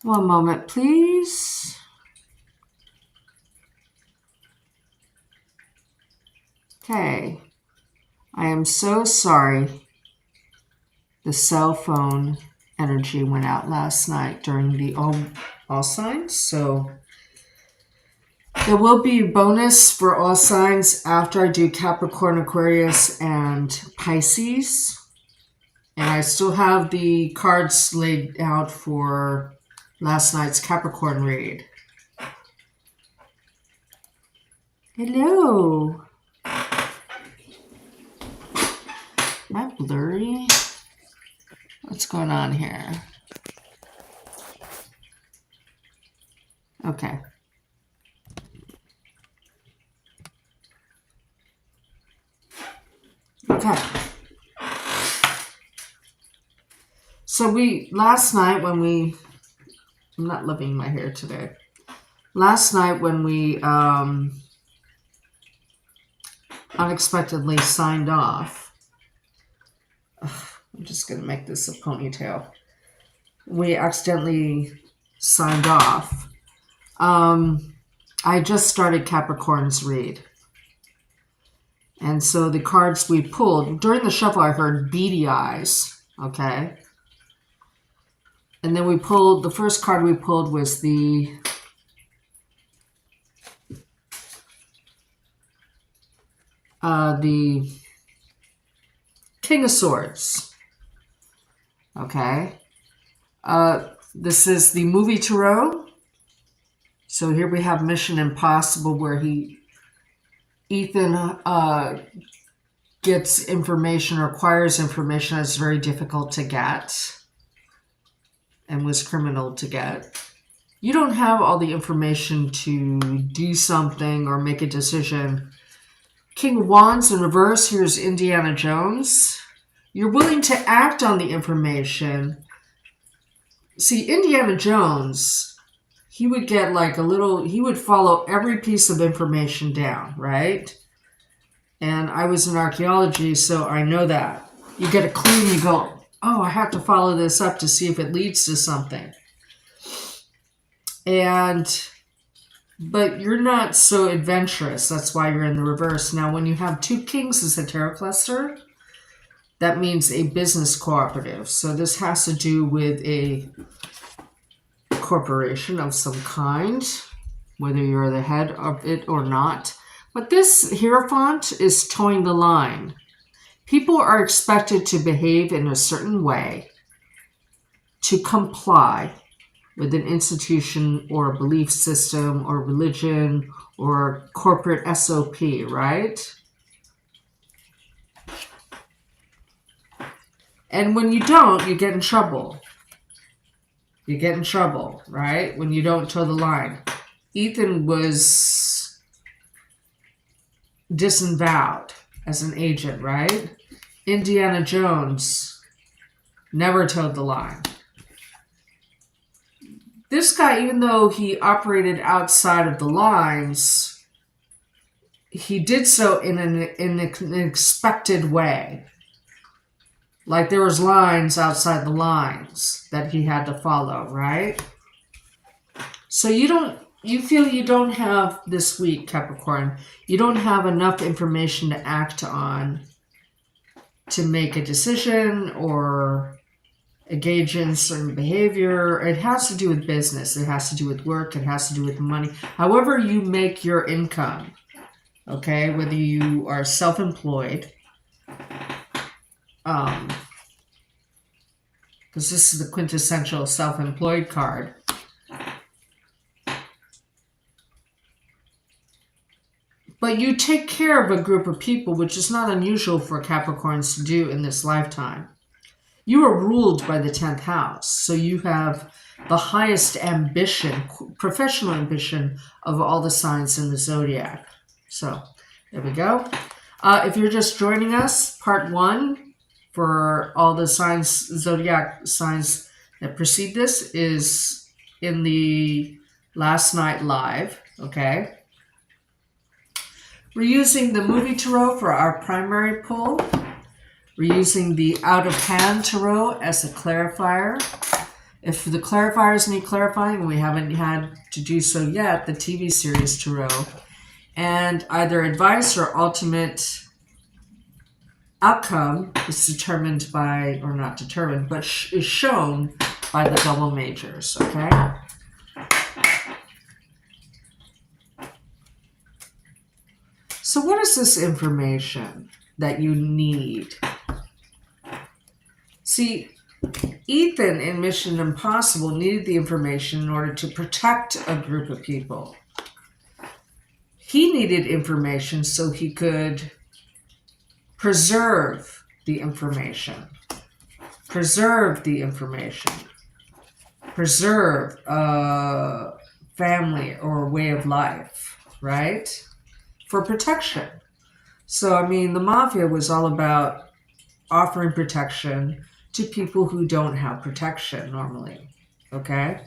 One moment, please. Okay. I am so sorry. The cell phone energy went out last night during the all signs. So there will be a bonus for all signs after I do Capricorn, Aquarius, and Pisces. And I still have the cards laid out for last night's Capricorn read. Hello. Am I blurry? What's going on here? Okay. Okay. So last night when I'm not loving my hair today. Last night when we unexpectedly signed off, I'm just going to make this a ponytail. We accidentally signed off. I just started Capricorn's read. And so the cards we pulled, during the shuffle I heard beady eyes, okay? And then the first card we pulled was the King of Swords, okay? This is the movie tarot. So here we have Mission Impossible where Ethan gets information or acquires information that's very difficult to get and was criminal to get. You don't have all the information to do something or make a decision. King of Wands in reverse, here's Indiana Jones. You're willing to act on the information. See, Indiana Jones, he would get like he would follow every piece of information down, right? And I was in archaeology, so I know that. You get a clue and you go, oh, I have to follow this up to see if it leads to something. But you're not so adventurous. That's why you're in the reverse. Now, when you have two kings as a tarot cluster, that means a business cooperative. So this has to do with a corporation of some kind, whether you're the head of it or not. But this Hierophant is towing the line. People are expected to behave in a certain way to comply with an institution or a belief system or religion or corporate SOP, right? And when you don't, you get in trouble. You get in trouble, right? When you don't toe the line. Ethan was disavowed as an agent, right? Indiana Jones never toed the line. This guy, even though he operated outside of the lines, he did so in an expected way. Like there was lines outside the lines that he had to follow, right? So you feel you don't have this week, Capricorn, you don't have enough information to act on to make a decision or engage in certain behavior. It has to do with business. It has to do with work. It has to do with money. However you make your income, okay, whether you are self-employed, because this is the quintessential self-employed card. But you take care of a group of people, which is not unusual for Capricorns to do in this lifetime. You are ruled by the 10th house, so you have the highest ambition, professional ambition of all the signs in the zodiac. So there we go. If you're just joining us, part 1 for all the signs, zodiac signs that precede this is in the last night live, okay? We're using the movie tarot for our primary pull. We're using the out of hand tarot as a clarifier. If the clarifiers need clarifying, we haven't had to do so yet, the TV series Tarot. And either advice or ultimate outcome is determined by, or not determined, but is shown by the double majors, okay? So what is this information that you need? See, Ethan in Mission Impossible needed the information in order to protect a group of people. He needed information so he could preserve the information. Preserve the information. Preserve a family or way of life, right? For protection. So, I mean, the mafia was all about offering protection to people who don't have protection normally, okay?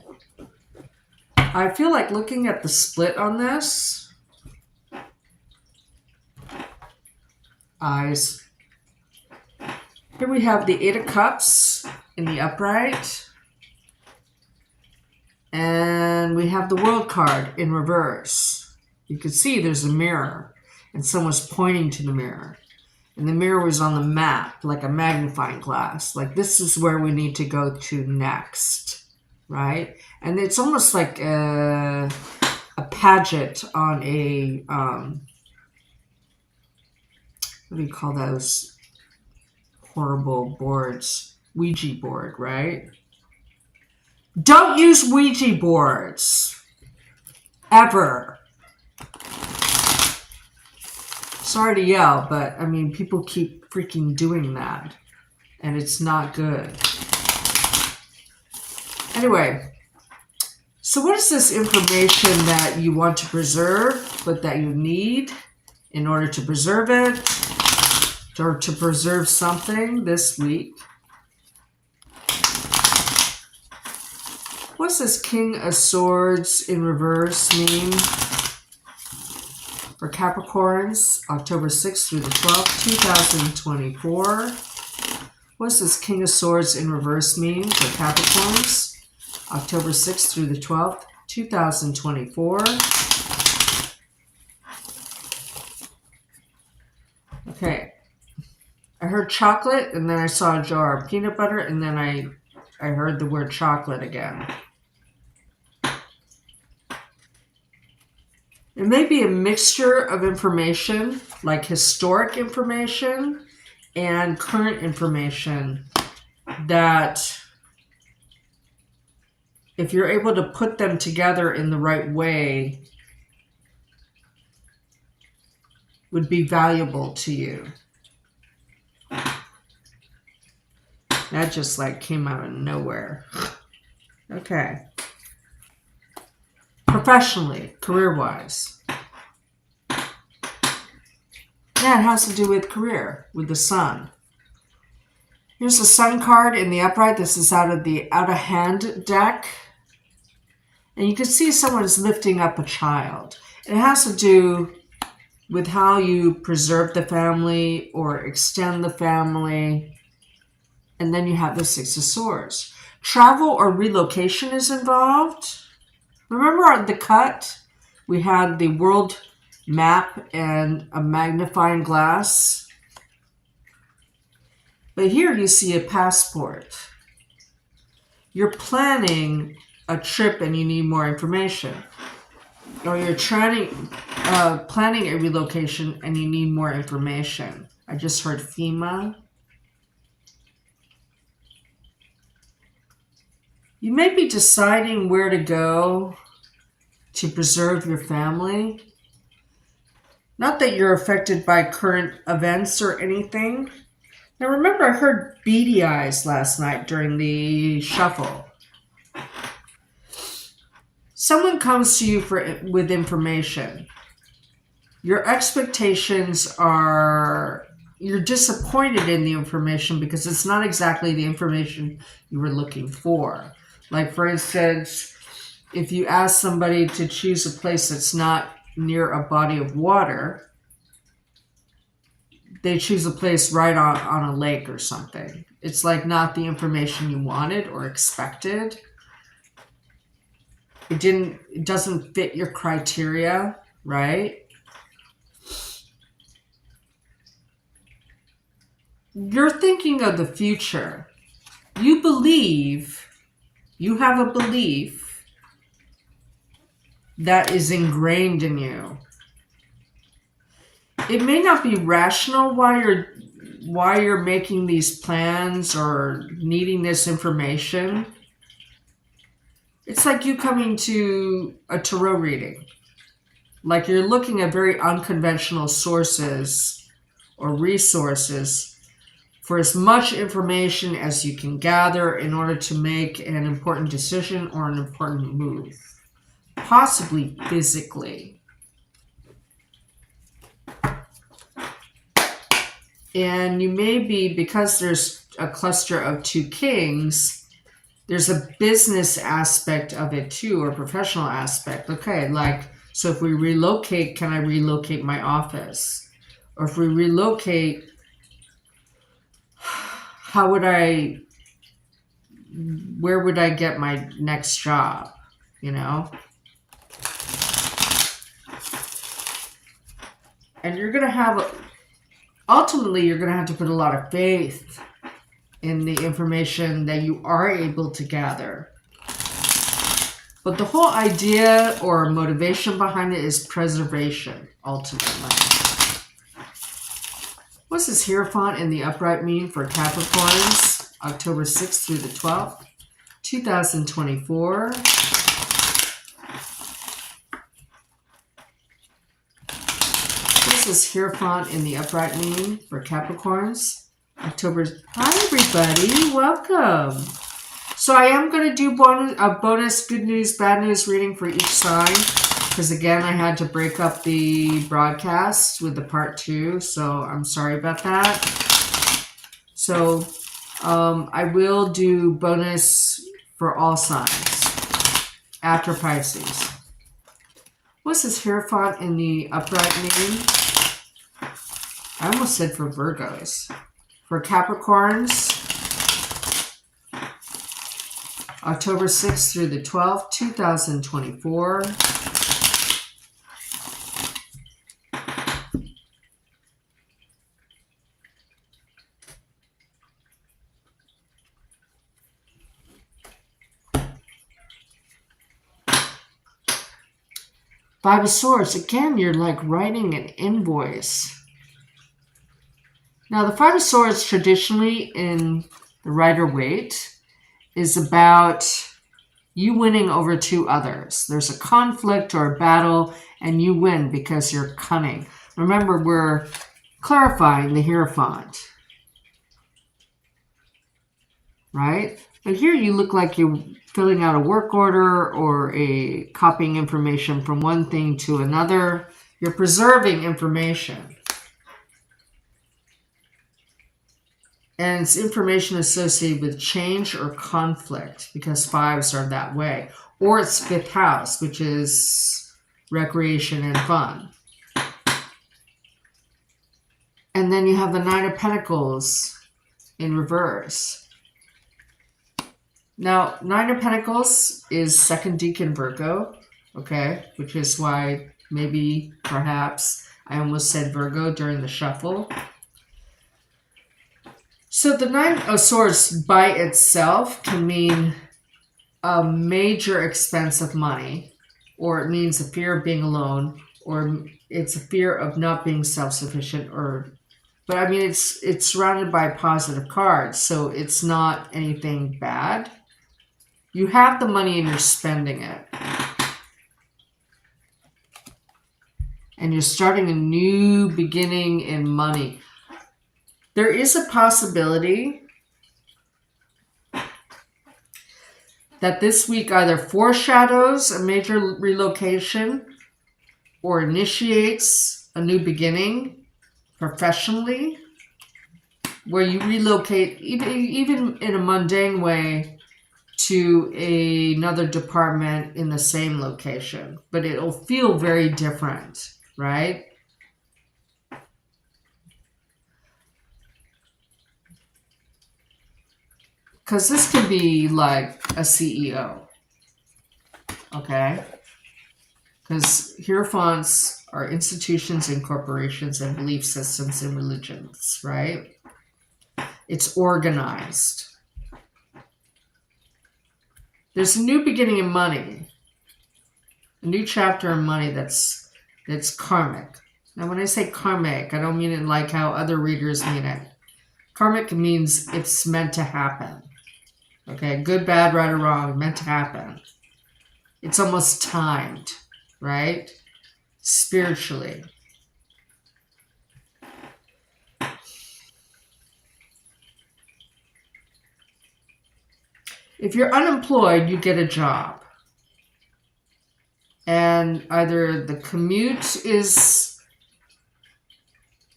I feel like looking at the split on this, eyes. Here we have the Eight of Cups in the upright. And we have the World card in reverse. You can see there's a mirror and someone's pointing to the mirror. And the mirror was on the map, like a magnifying glass. Like, this is where we need to go to next, right? And it's almost like a pageant on a, what do you call those horrible boards? Ouija board, right? Don't use Ouija boards. Ever. Sorry to yell, but I mean, people keep freaking doing that. And it's not good. Anyway, so what is this information that you want to preserve, but that you need in order to preserve it, or to preserve something this week? What's this King of Swords in reverse mean for Capricorns, October 6th through the 12th, 2024? What's this King of Swords in reverse mean for Capricorns, October 6th through the 12th, 2024? Okay. I heard chocolate, and then I saw a jar of peanut butter, and then I heard the word chocolate again. It may be a mixture of information, like historic information and current information, that if you're able to put them together in the right way, would be valuable to you. That just like came out of nowhere. Okay. Professionally, career-wise. Yeah, it has to do with career, with the sun. Here's the sun card in the upright. This is out of the out of hand deck. And you can see someone's lifting up a child. It has to do with how you preserve the family or extend the family. And then you have the Six of Swords. Travel or relocation is involved. Remember the cut? We had the world map and a magnifying glass. But here you see a passport. You're planning a trip and you need more information. Or you're planning a relocation and you need more information. I just heard FEMA. You may be deciding where to go to preserve your family. Not that you're affected by current events or anything. Now remember, I heard beady eyes last night during the shuffle. Someone comes to you with information. Your expectations are, you're disappointed in the information because it's not exactly the information you were looking for. Like, for instance, if you ask somebody to choose a place that's not near a body of water, they choose a place right on a lake or something. It's like not the information you wanted or expected. it doesn't fit your criteria, right? You're thinking of the future. You have a belief that is ingrained in you. It may not be rational why you're making these plans or needing this information. It's like you coming to a tarot reading. Like you're looking at very unconventional sources or resources for as much information as you can gather in order to make an important decision or an important move, possibly physically. And you may be, because there's a cluster of 2 kings, there's a business aspect of it too, or professional aspect. Okay, like, so if we relocate, can I relocate my office? Or if we relocate, where would I get my next job? You know? And you're going to have, ultimately, you're going to have to put a lot of faith in the information that you are able to gather. But the whole idea or motivation behind it is preservation, ultimately. What's this Hierophant in the upright mean for Capricorns, October 6th through the 12th, 2024? What's this Hierophant in the upright mean for Capricorns, October? Hi, everybody. Welcome. So I am going to do a bonus good news, bad news reading for each sign. Because again, I had to break up the broadcast with the part 2, so I'm sorry about that. So I will do bonus for all signs after Pisces. What's this Hierophant in the upright mean? I almost said for Virgos. For Capricorns, October 6th through the 12th, 2024. Five of Swords, again, you're like writing an invoice. Now, the Five of Swords traditionally in the Rider-Waite is about you winning over 2 others. There's a conflict or a battle, and you win because you're cunning. Remember, we're clarifying the Hierophant. Right? But here you look like you're filling out a work order or copying information from one thing to another. You're preserving information. And it's information associated with change or conflict, because 5s are that way. Or it's 5th house, which is recreation and fun. And then you have the 9 of Pentacles in reverse. Now, 9 of Pentacles is 2nd Decan Virgo, okay? Which is why maybe, perhaps, I almost said Virgo during the shuffle. So the 9 of Swords by itself can mean a major expense of money, or it means a fear of being alone, or it's a fear of not being self-sufficient, but I mean, it's surrounded by positive cards, so it's not anything bad. You have the money and you're spending it. And you're starting a new beginning in money. There is a possibility that this week either foreshadows a major relocation or initiates a new beginning professionally, where you relocate, even in a mundane way, to another department in the same location. But it'll feel very different, right? Because this could be like a CEO. okay? Because Hierophants are institutions and corporations and belief systems and religions, right? It's organized. There's a new beginning in money. A new chapter in money that's karmic. Now, when I say karmic, I don't mean it like how other readers mean it. Karmic means it's meant to happen. Okay, good, bad, right, or wrong, meant to happen. It's almost timed, right? Spiritually. If you're unemployed, you get a job. And either the commute is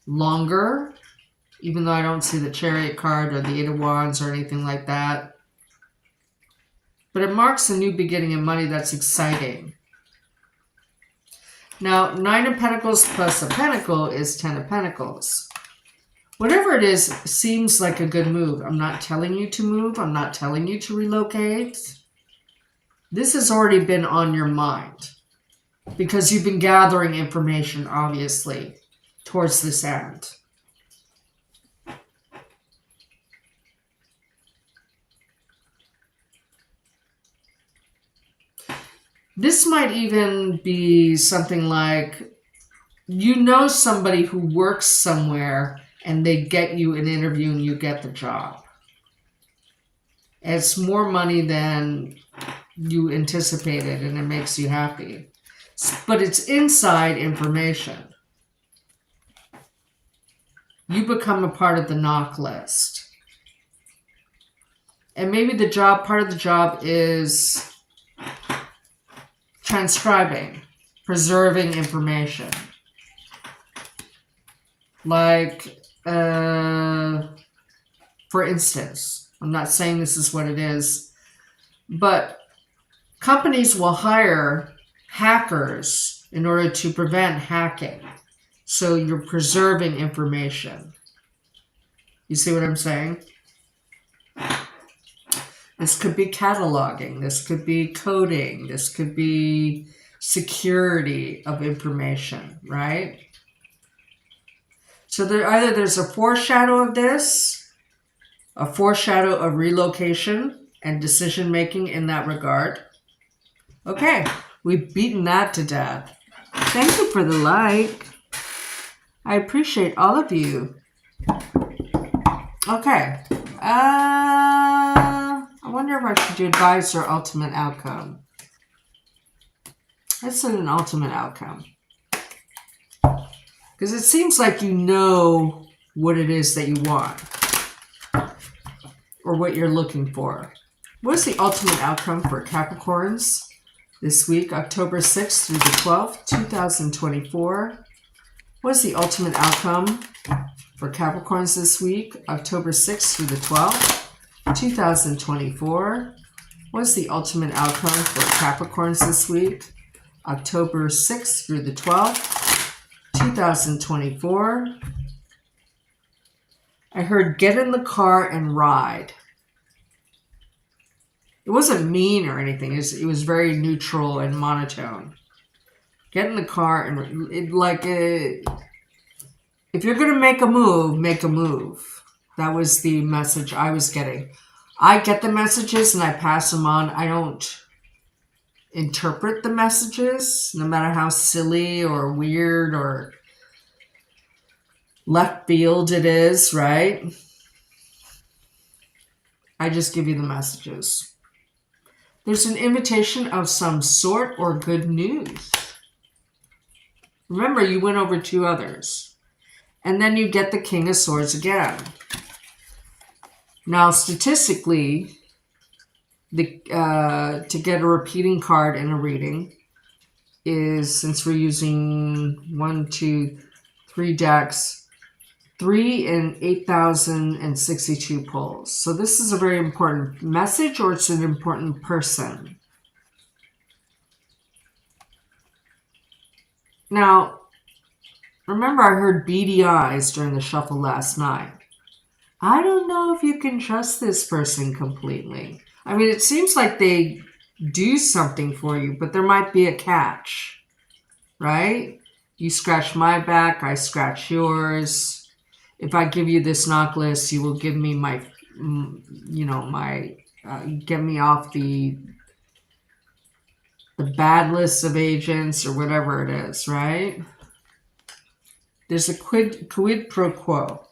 longer, even though I don't see the Chariot card or the Eight of Wands or anything like that. But it marks a new beginning in money that's exciting. Now, 9 of Pentacles plus a Pentacle is 10 of Pentacles. Whatever it is, seems like a good move. I'm not telling you to move. I'm not telling you to relocate. This has already been on your mind because you've been gathering information, obviously, towards this end. This might even be something like, you know, somebody who works somewhere and they get you an interview and you get the job. It's more money than you anticipated and it makes you happy. But it's inside information. You become a part of the knock list. And maybe the job, part of the job is transcribing, preserving information. Like, for instance, I'm not saying this is what it is, but companies will hire hackers in order to prevent hacking. So you're preserving information. You see what I'm saying? This could be cataloging. This could be coding. This could be security of information, right? So either there's a foreshadow of this, a foreshadow of relocation and decision-making in that regard. Okay, we've beaten that to death. Thank you for the like. I appreciate all of you. Okay. I wonder if I should do advice or ultimate outcome. Let's do an ultimate outcome. Because it seems like you know what it is that you want. Or what you're looking for. What is the ultimate outcome for Capricorns this week, October 6th through the 12th, 2024? What is the ultimate outcome for Capricorns this week, October 6th through the 12th, 2024? What is the ultimate outcome for Capricorns this week, October 6th through the 12th, 2024? I heard get in the car and ride. It wasn't mean or anything. It was very neutral and monotone. Get in the car and if you're going to make a move, make a move. That was the message I was getting. I get the messages and I pass them on. I don't interpret the messages, no matter how silly or weird or left field it is, right? I just give you the messages. There's an invitation of some sort or good news. Remember, you went over 2 others. And then you get the King of Swords again. Now, statistically, to get a repeating card in a reading is, since we're using 1, 2, 3 decks, 3 in 8,062 pulls. So this is a very important message, or it's an important person. Now, remember I heard beady eyes during the shuffle last night. I don't know if you can trust this person completely. I mean, it seems like they do something for you, but there might be a catch, right? You scratch my back, I scratch yours. If I give you this necklace, you will give me my, get me off the bad list of agents or whatever it is, right? There's a quid pro quo.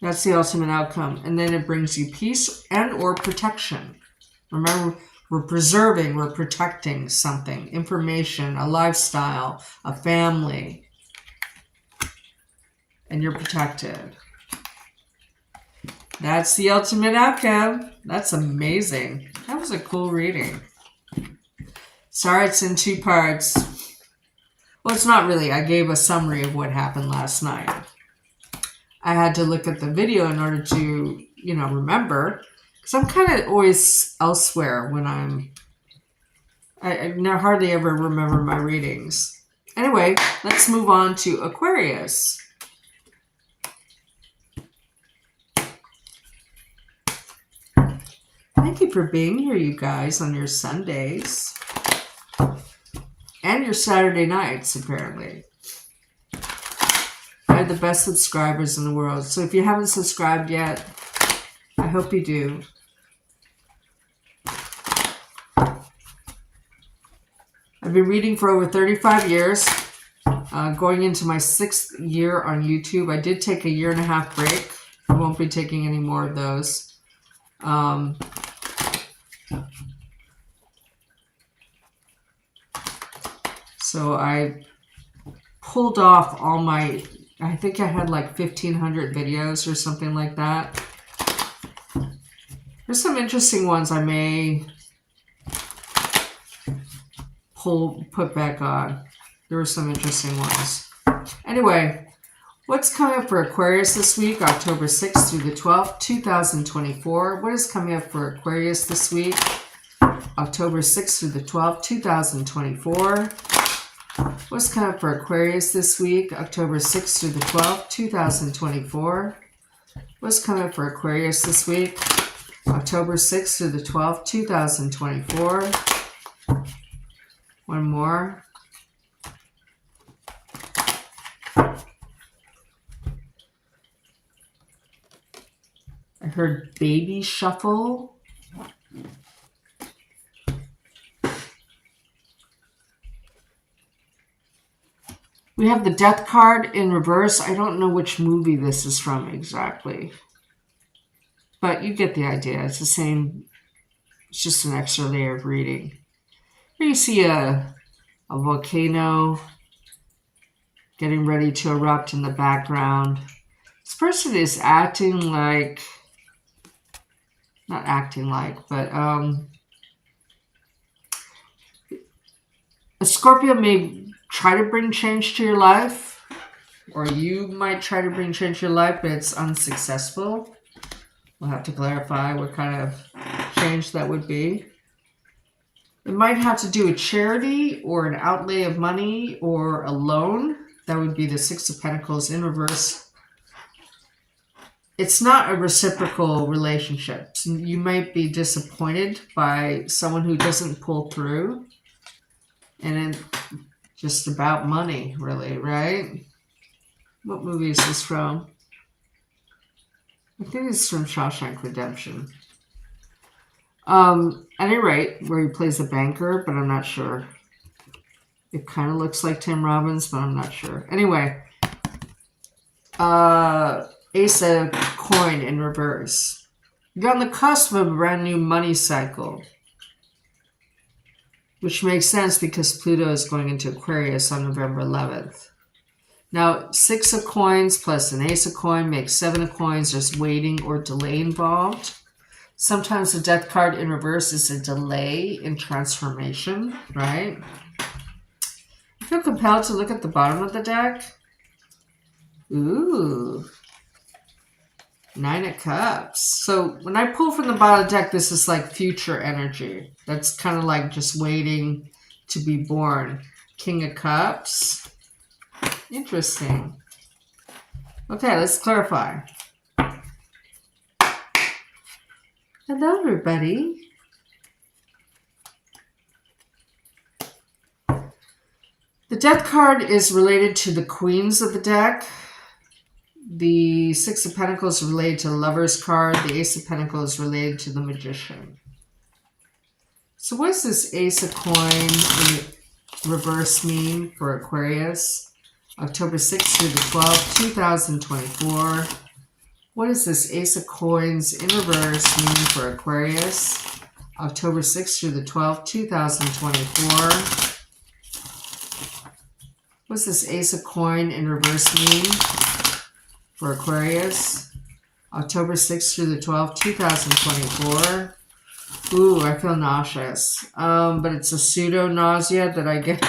That's the ultimate outcome. And then it brings you peace and or protection. Remember, we're preserving, we're protecting something, information, a lifestyle, a family. And you're protected. That's the ultimate outcome. That's amazing. That was a cool reading. Sorry it's in 2 parts. Well, it's not really. I gave a summary of what happened last night. I had to look at the video in order to, remember. Because I'm kind of always elsewhere when I hardly ever remember my readings. Anyway, let's move on to Aquarius. Thank you for being here, you guys, on your Sundays. And your Saturday nights, apparently. I have the best subscribers in the world. So if you haven't subscribed yet, I hope you do. I've been reading for over 35 years. Going into my 6th year on YouTube. I did take a 1.5 year break. I won't be taking any more of those. So I pulled off all my, I think I had like 1,500 videos or something like that. There's some interesting ones I may put back on. There were some interesting ones. Anyway, what's coming up for Aquarius this week, October 6th through the 12th, 2024? What is coming up for Aquarius this week, October 6th through the 12th, 2024? What's coming up for Aquarius this week, October 6th through the 12th, 2024? What's coming up for Aquarius this week, October 6th through the 12th, 2024? One more. I heard baby shuffle. We have the death card in reverse. I don't know which movie this is from exactly. But you get the idea. It's the same. It's just an extra layer of reading. Here you see a volcano getting ready to erupt in the background. This person is acting like, not acting like, but a Scorpio may try to bring change to your life, or you might try to bring change to your life, but it's unsuccessful. We'll have to clarify what kind of change that would be. It might have to do with charity or an outlay of money or a loan. That would be the Six of Pentacles in reverse. It's not a reciprocal relationship. You might be disappointed by someone who doesn't pull through. And it's just about money, really, right? What movie is this from? I think it's from Shawshank Redemption. At any rate, where he plays a banker, but I'm not sure. It kind of looks like Tim Robbins, but I'm not sure. Anyway, Ace of Coin in reverse. You're on the cusp of a brand new money cycle, which makes sense because Pluto is going into Aquarius on November 11th. Now, 6 of Coins plus an Ace of Coin makes 7 of Coins. There's waiting or delay involved. Sometimes the Death card in reverse is a delay in transformation, right? I feel compelled to look at the bottom of the deck. Ooh. 9 of Cups. So when I pull from the bottom of the deck, this is like future energy. That's kind of like just waiting to be born. King of Cups. Interesting. Okay, let's clarify. Hello, everybody. The Death card is related to the Queens of the deck. The Six of Pentacles is related to the Lover's card. The Ace of Pentacles is related to the Magician. So what does this Ace of Coin in reverse mean for Aquarius? October 6th through the 12th, 2024. What does this Ace of Coins in reverse mean for Aquarius? October 6th through the 12th, 2024. What does this Ace of Coin in reverse mean for Aquarius? October 6th through the 12th, 2024. Ooh, I feel nauseous. But it's a pseudo nausea that I get.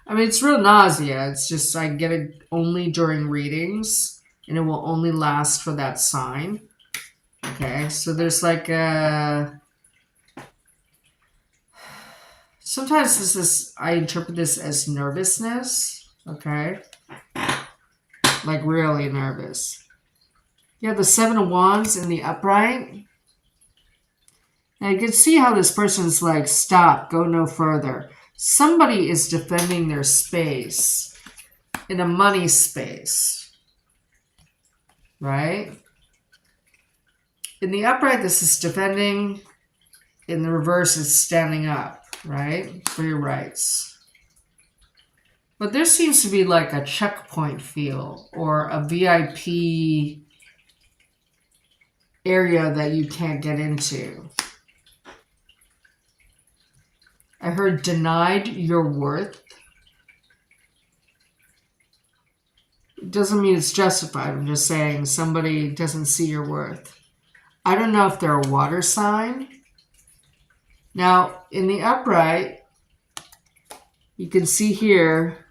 I mean, it's real nausea. It's just I get it only during readings. And it will only last for that sign. Okay, so there's like a... Sometimes this is, I interpret this as nervousness. Okay. Like really nervous. You have the Seven of Wands in the upright. And you can see how this person's like, stop, go no further. Somebody is defending their space in a money space. Right? In the upright, this is defending. In the reverse, it's standing up, right? For your rights. But there seems to be like a checkpoint feel or a VIP area that you can't get into. I heard denied your worth. It doesn't mean it's justified. I'm just saying somebody doesn't see your worth. I don't know if they're a water sign. Now, in the upright, you can see here,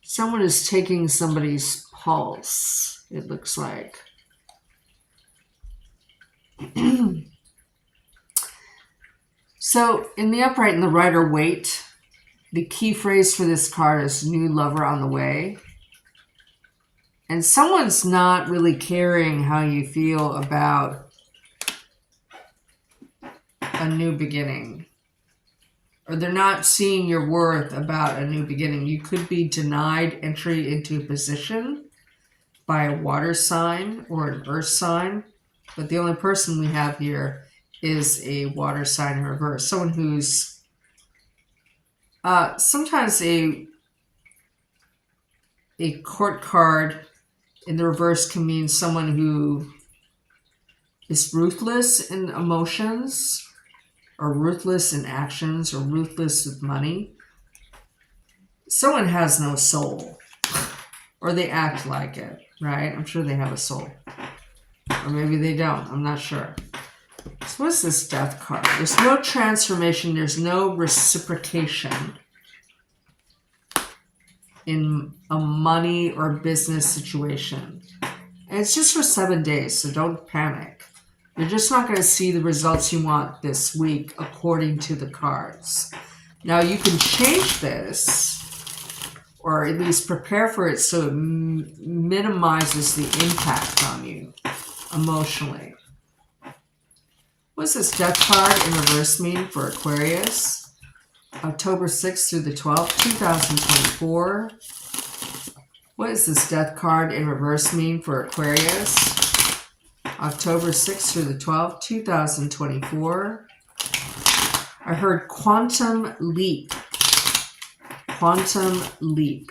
someone is taking somebody's pulse, it looks like. So, in the upright and the Rider-Waite, the key phrase for this card is new lover on the way. And someone's not really caring how you feel about a new beginning. Or they're not seeing your worth about a new beginning. You could be denied entry into a position by a water sign or an earth sign. But the only person we have here is a water sign in reverse. Someone who's sometimes a court card in the reverse can mean someone who is ruthless in emotions or ruthless in actions or ruthless with money. Someone has no soul or they act like it, right? I'm sure they have a soul. Or maybe they don't. I'm not sure. So what's this Death card? There's no transformation. There's no reciprocation in a money or business situation. And it's just for 7 days, so don't panic. You're just not going to see the results you want this week according to the cards. Now you can change this, or at least prepare for it so it minimizes the impact on you emotionally. What's this Death card in reverse mean for Aquarius? October 6th through the 12th, 2024. What does this Death card in reverse mean for Aquarius? October 6th through the 12th, 2024. I heard quantum leap. Quantum leap.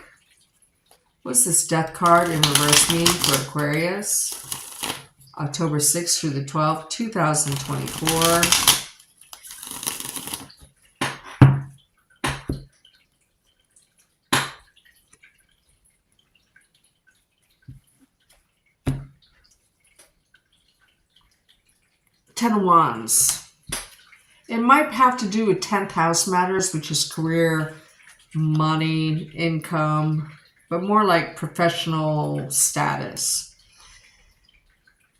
What's this Death card in reverse mean for Aquarius? October 6th through the 12th, 2024. Ten of Wands. It might have to do with 10th house matters, which is career, money, income, but more like professional status.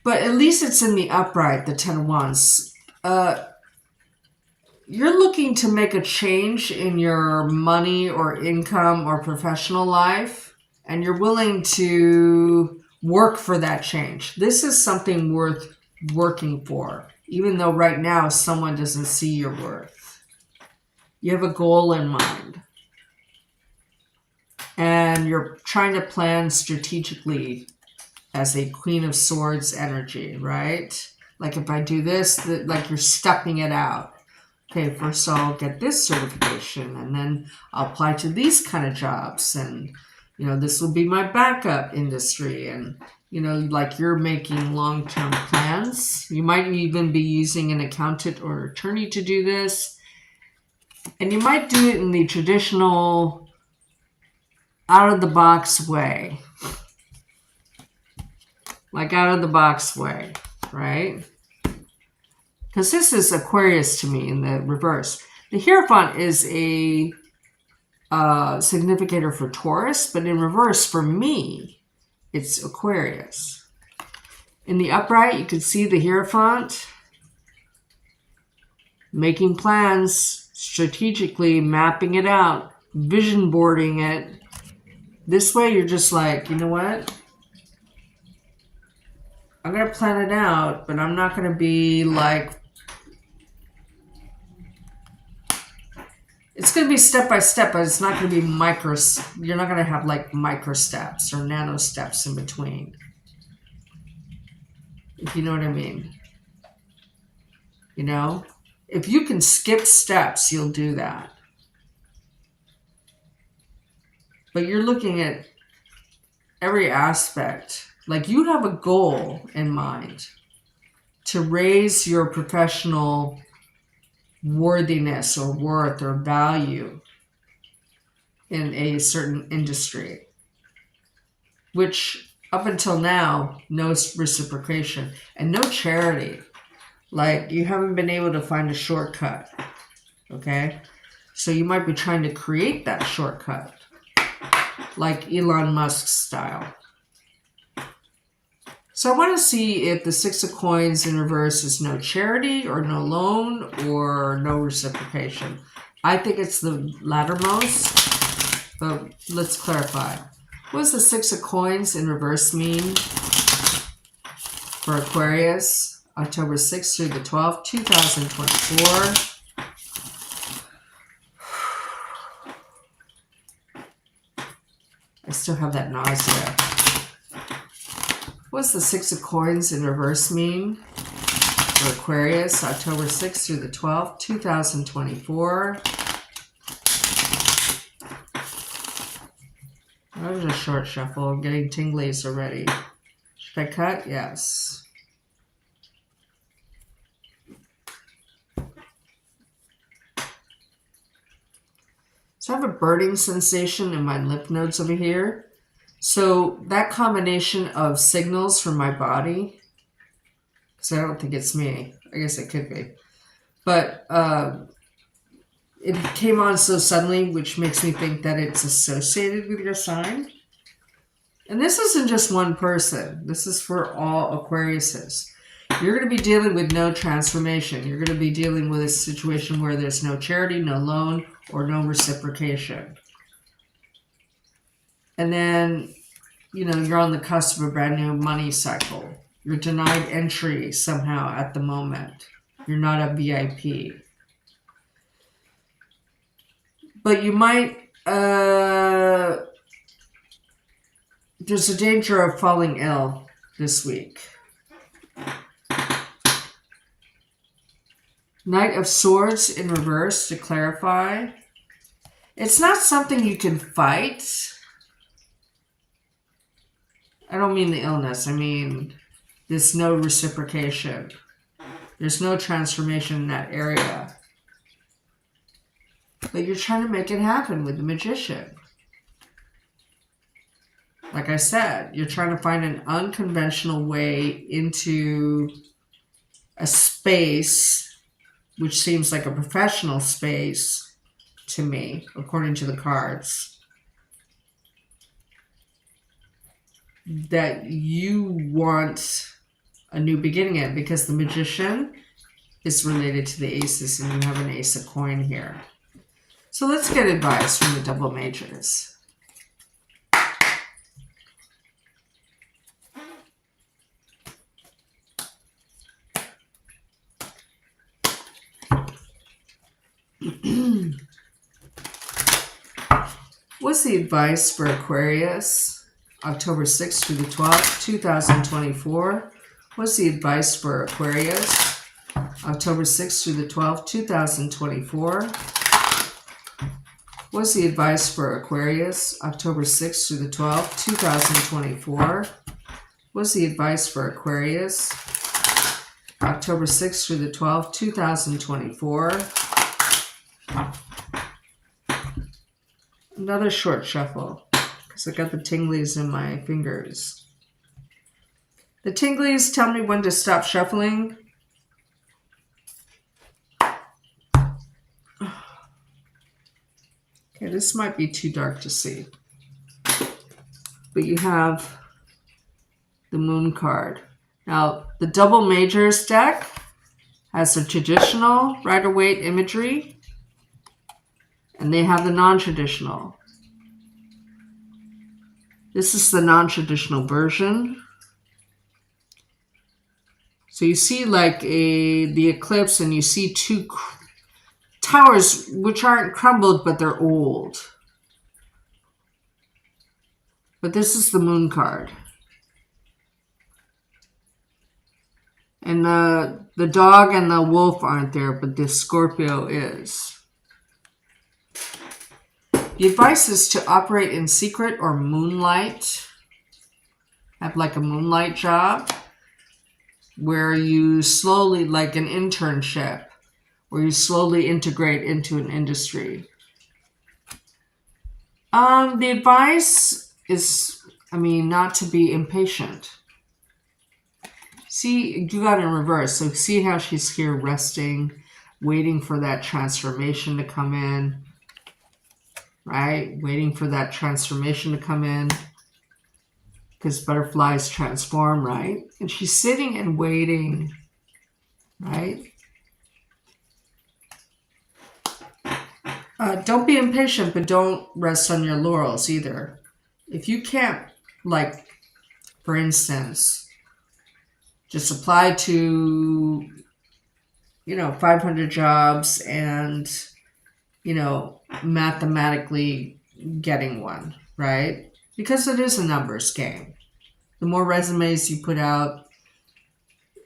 But at least it's in the upright, the Ten of Wands. You're looking to make a change in your money or income or professional life, and you're willing to work for that change. This is something worth working for, even though right now someone doesn't see your worth. You have a goal in mind. And you're trying to plan strategically as a Queen of Swords energy, right? Like if I do this, like you're stepping it out. Okay, first I'll get this certification and then I'll apply to these kind of jobs. And, you know, this will be my backup industry. And, you know, like you're making long-term plans. You might even be using an accountant or attorney to do this. And you might do it in the traditional out-of-the-box way. Like out-of-the-box way, right? Because this is Aquarius to me in the reverse. The Hierophant is a significator for Taurus, but in reverse for me, it's Aquarius. In the upright, you can see the Hierophant making plans, strategically mapping it out, vision boarding it. This way, you're just like, you know what? I'm going to plan it out, but I'm not going to be like, it's going to be step by step, but it's not going to be micro, you're not going to have like micro steps or nano steps in between. If you know what I mean. You know, if you can skip steps, you'll do that. But you're looking at every aspect. Like you have a goal in mind to raise your professional worthiness or worth or value in a certain industry, which up until now, no reciprocation and no charity. Like you haven't been able to find a shortcut. Okay. So you might be trying to create that shortcut, like Elon Musk style. So I want to see if the Six of Coins in reverse is no charity or no loan or no reciprocation. I think it's the lattermost, but let's clarify. What does the Six of Coins in reverse mean for Aquarius, October 6th through the 12th, 2024? I still have that nausea. What's the Six of Coins in reverse mean for Aquarius, October 6th through the 12th, 2024? That was a short shuffle. I'm getting tinglies already. Should I cut? Yes. So I have a burning sensation in my lymph nodes over here. So that combination of signals from my body, because I don't think it's me. I guess it could be. But it came on so suddenly, which makes me think that it's associated with your sign. And this isn't just one person. This is for all Aquariuses. You're going to be dealing with no transformation. You're going to be dealing with a situation where there's no charity, no loan, or no reciprocation. And then, you know, you're on the cusp of a brand new money cycle. You're denied entry somehow at the moment. You're not a VIP. But you might, there's a danger of falling ill this week. Knight of Swords in reverse, to clarify. It's not something you can fight. I don't mean the illness. I mean, there's no reciprocation. There's no transformation in that area. But you're trying to make it happen with the Magician. Like I said, you're trying to find an unconventional way into a space, which seems like a professional space to me, according to the cards, that you want a new beginning in, because the Magician is related to the Aces and you have an Ace of Coin here. So let's get advice from the double majors. What's the advice for Aquarius, October 6th through the 12th, 2024? What's the advice for Aquarius, October 6th through the 12th, 2024? What's the advice for Aquarius, October 6th through the 12th, 2024? What's the advice for Aquarius, October 6th through the 12th, 2024? Another short shuffle, because I got the tinglies in my fingers. The tinglies tell me when to stop shuffling. Okay, this might be too dark to see. But you have the Moon card. Now, the Double Majors deck has the traditional Rider-Waite imagery. And they have the non-traditional. This is the non-traditional version. So you see like the eclipse, and you see two towers which aren't crumbled, but they're old. But this is the Moon card. And the dog and the wolf aren't there, but the Scorpio is. The advice is to operate in secret or moonlight. Have like a moonlight job where you slowly, like an internship, where you slowly integrate into an industry. The advice is, not to be impatient. See, you got it in reverse. So see how she's here resting, waiting for that transformation to come in. Right? Waiting for that transformation to come in. Because butterflies transform, right? And she's sitting and waiting. Right? Don't be impatient, but don't rest on your laurels either. If you can't, like, for instance, just apply to, 500 jobs and, mathematically getting one, right? Because it is a numbers game. The more resumes you put out,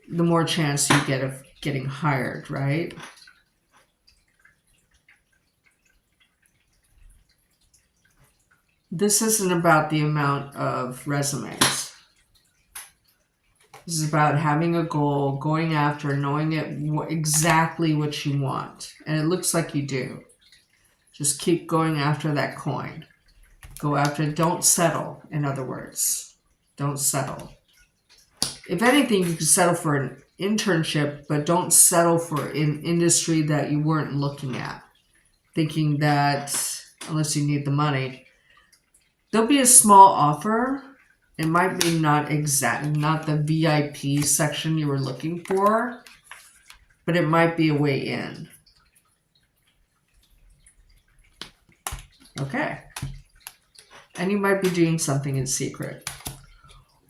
the more chance you get of getting hired, right? This isn't about the amount of resumes. This is about having a goal, going after, knowing exactly what you want. And it looks like you do. Just keep going after that coin. Go after it. Don't settle, in other words. Don't settle. If anything, you can settle for an internship, but don't settle for an industry that you weren't looking at. Thinking that, unless you need the money, there'll be a small offer. It might be not the VIP section you were looking for, but it might be a way in. Okay. And you might be doing something in secret.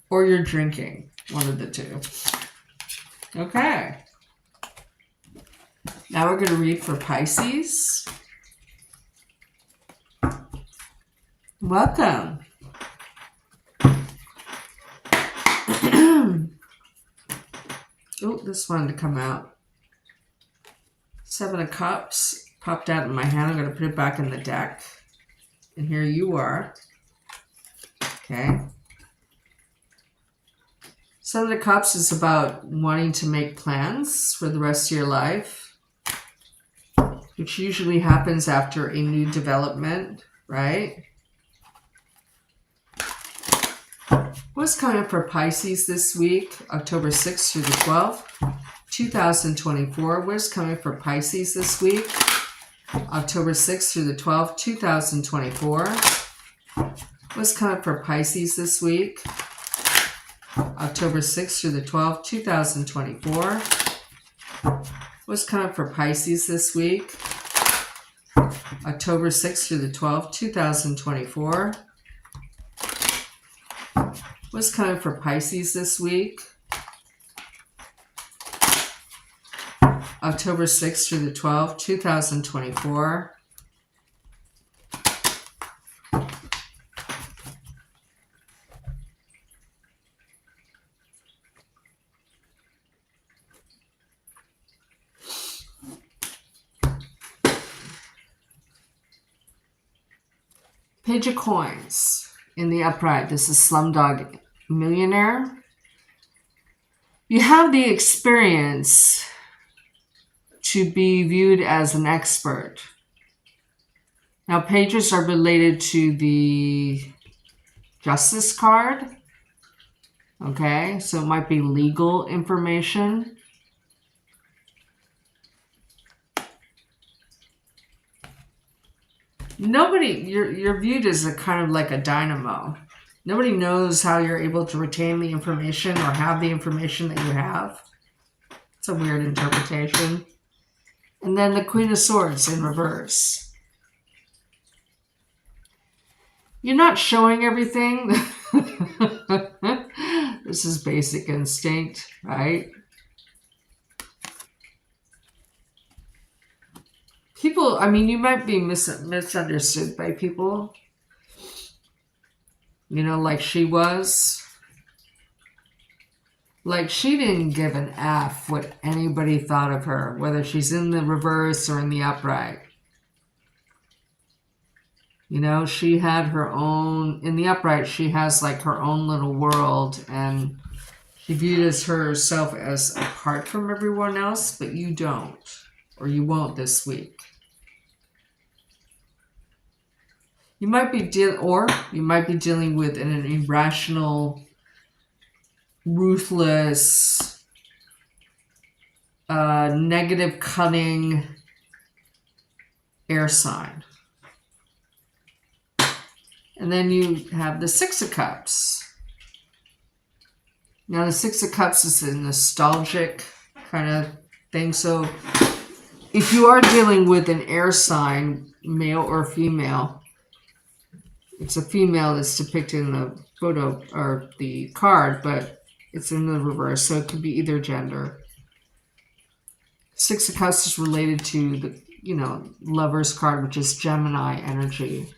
Or you're drinking. One of the two. Okay. Now we're going to read for Pisces. Welcome. Oh, this wanted to come out. 7 of Cups popped out in my hand. I'm going to put it back in the deck. And here you are. Okay. 7 of Cups is about wanting to make plans for the rest of your life, which usually happens after a new development, right? What's coming up for Pisces this week, October 6th through the 12th, 2024? What's coming for Pisces this week, October 6th through the 12th, 2024? What's coming for Pisces this week, October 6th through the 12th, 2024? What's coming for Pisces this week, October 6th through the 12th, 2024? What's coming for Pisces this week, October 6th through the 12th, 2024? Page of Coins in the upright. This is Slumdog Millionaire. You have the experience to be viewed as an expert. Now, pages are related to the Justice card. Okay, so it might be legal information. Nobody, you're viewed as a kind of like a dynamo. Nobody knows how you're able to retain the information or have the information that you have. It's a weird interpretation. And then the Queen of Swords in reverse. You're not showing everything. This is basic instinct, right? People, I mean, you might be misunderstood by people. You know, like she was. Like she didn't give an F what anybody thought of her, whether she's in the reverse or in the upright. You know, she had her own, in the upright, she has like her own little world, and she viewed as herself as apart from everyone else, but you don't, or you won't this week. You might be dealing with an irrational, ruthless, negative, cunning air sign. And then you have the Six of Cups. Now the Six of Cups is a nostalgic kind of thing. So if you are dealing with an air sign, male or female, it's a female that's depicted in the photo or the card, but it's in the reverse, so it could be either gender. Six of Cups is related to the, you know, Lover's card, which is Gemini energy.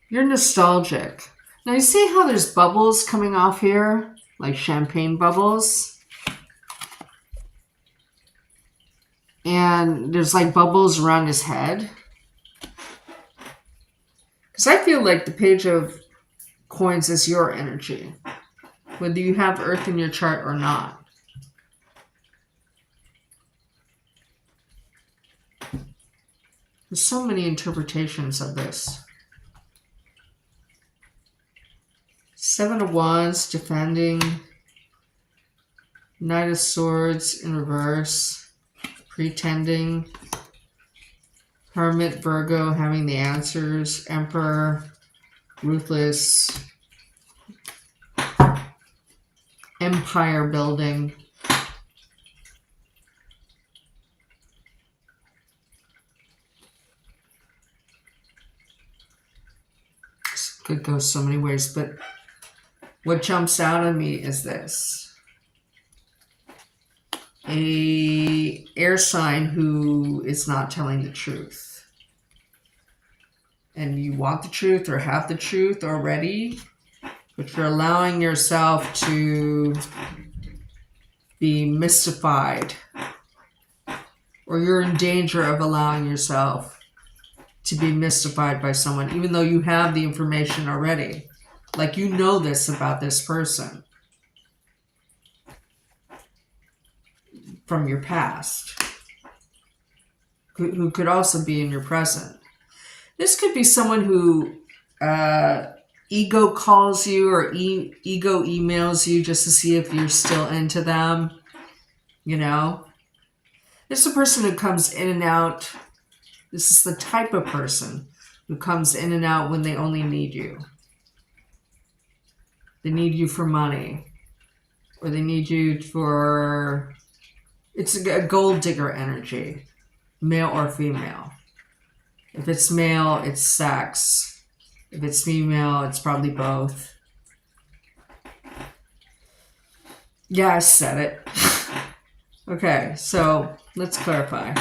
You're nostalgic. Now you see how there's bubbles coming off here, like champagne bubbles? And there's like bubbles around his head. Because I feel like the Page of Coins is your energy, whether you have Earth in your chart or not. There's so many interpretations of this. Seven of Wands, defending. Knight of Swords in reverse. Pretending. Hermit, Virgo, having the answers. Emperor, ruthless. Empire building. This could go so many ways, but what jumps out at me is this. A air sign who is not telling the truth. And you want the truth or have the truth already, but you're allowing yourself to be mystified, or you're in danger of allowing yourself to be mystified by someone, even though you have the information already. Like you know this about this person from your past, who could also be in your present. This could be someone who ego calls you or ego emails you just to see if you're still into them, you know. This is a person who comes in and out. This is the type of person who comes in and out when they only need you. They need you for money, or they need you for, it's a gold digger energy, male or female. If it's male, it's sex. If it's female, it's probably both. Yeah, I said it. Okay, so let's clarify.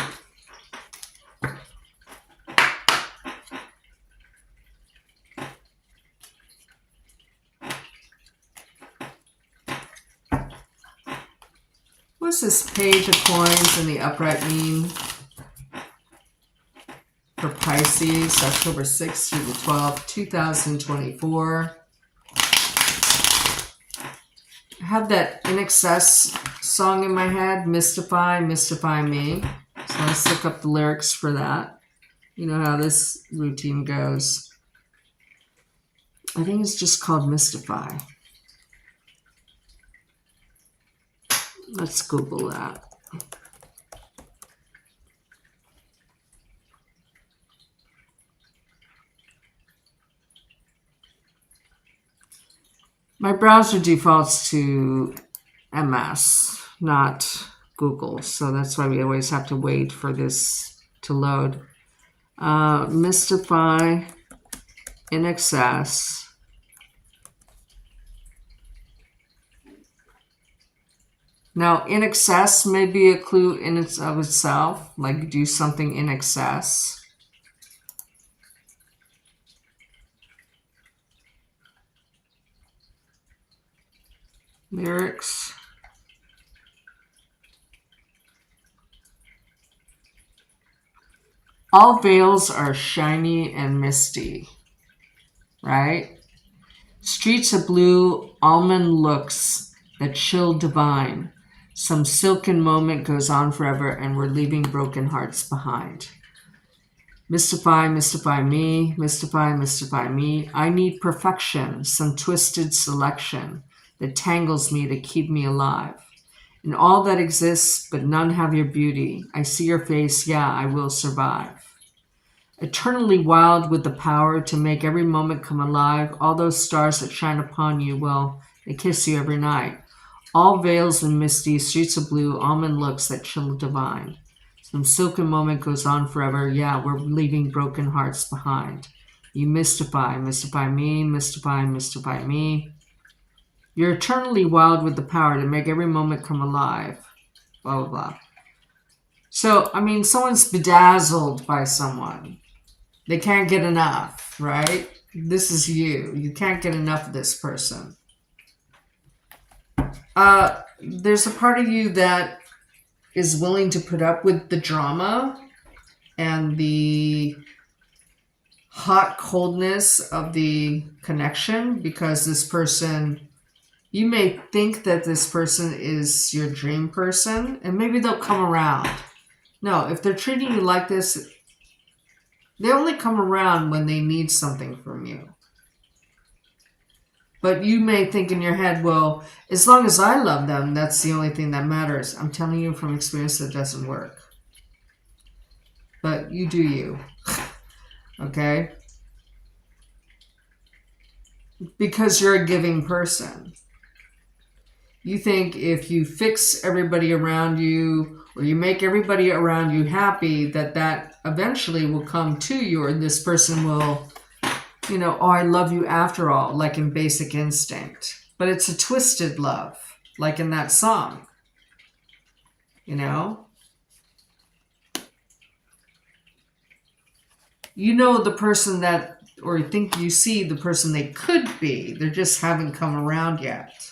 What's this Page of Coins in the upright mean? for Pisces, October 6th through the 12th, 2024. I have that In Excess song in my head, Mystify, Mystify Me. So let's look up the lyrics for that. You know how this routine goes. I think it's just called Mystify. Let's Google that. My browser defaults to MS, not Google, so that's why we always have to wait for this to load. Mystify, In Excess. Now, in excess may be a clue in its of itself, like do something in excess. Lyrics. All veils are shiny and misty, right? Streets of blue, almond looks that chill divine. Some silken moment goes on forever, and we're leaving broken hearts behind. Mystify, mystify me, mystify, mystify me. I need perfection, some twisted selection that tangles me to keep me alive. In all that exists, but none have your beauty. I see your face, yeah, I will survive. Eternally wild with the power to make every moment come alive. All those stars that shine upon you, well, they kiss you every night. All veils and misty, streets of blue, almond looks that chill divine. Some silken moment goes on forever. Yeah, we're leaving broken hearts behind. You mystify, mystify me, mystify, mystify me. You're eternally wild with the power to make every moment come alive. Blah, blah, blah. So, I mean, someone's bedazzled by someone. They can't get enough, right? This is you. You can't get enough of this person. There's a part of you that is willing to put up with the drama and the hot coldness of the connection, because this person, you may think that this person is your dream person, and maybe they'll come around. No, if they're treating you like this, they only come around when they need something from you. But you may think in your head, well, as long as I love them, that's the only thing that matters. I'm telling you from experience that doesn't work. But you do you. Okay? Because you're a giving person. You think if you fix everybody around you, or you make everybody around you happy, that eventually will come to you, or this person will, you know, oh, I love you after all, like in Basic Instinct. But it's a twisted love, like in that song. You know? You know the person that, or you think you see the person they could be. They just haven't come around yet.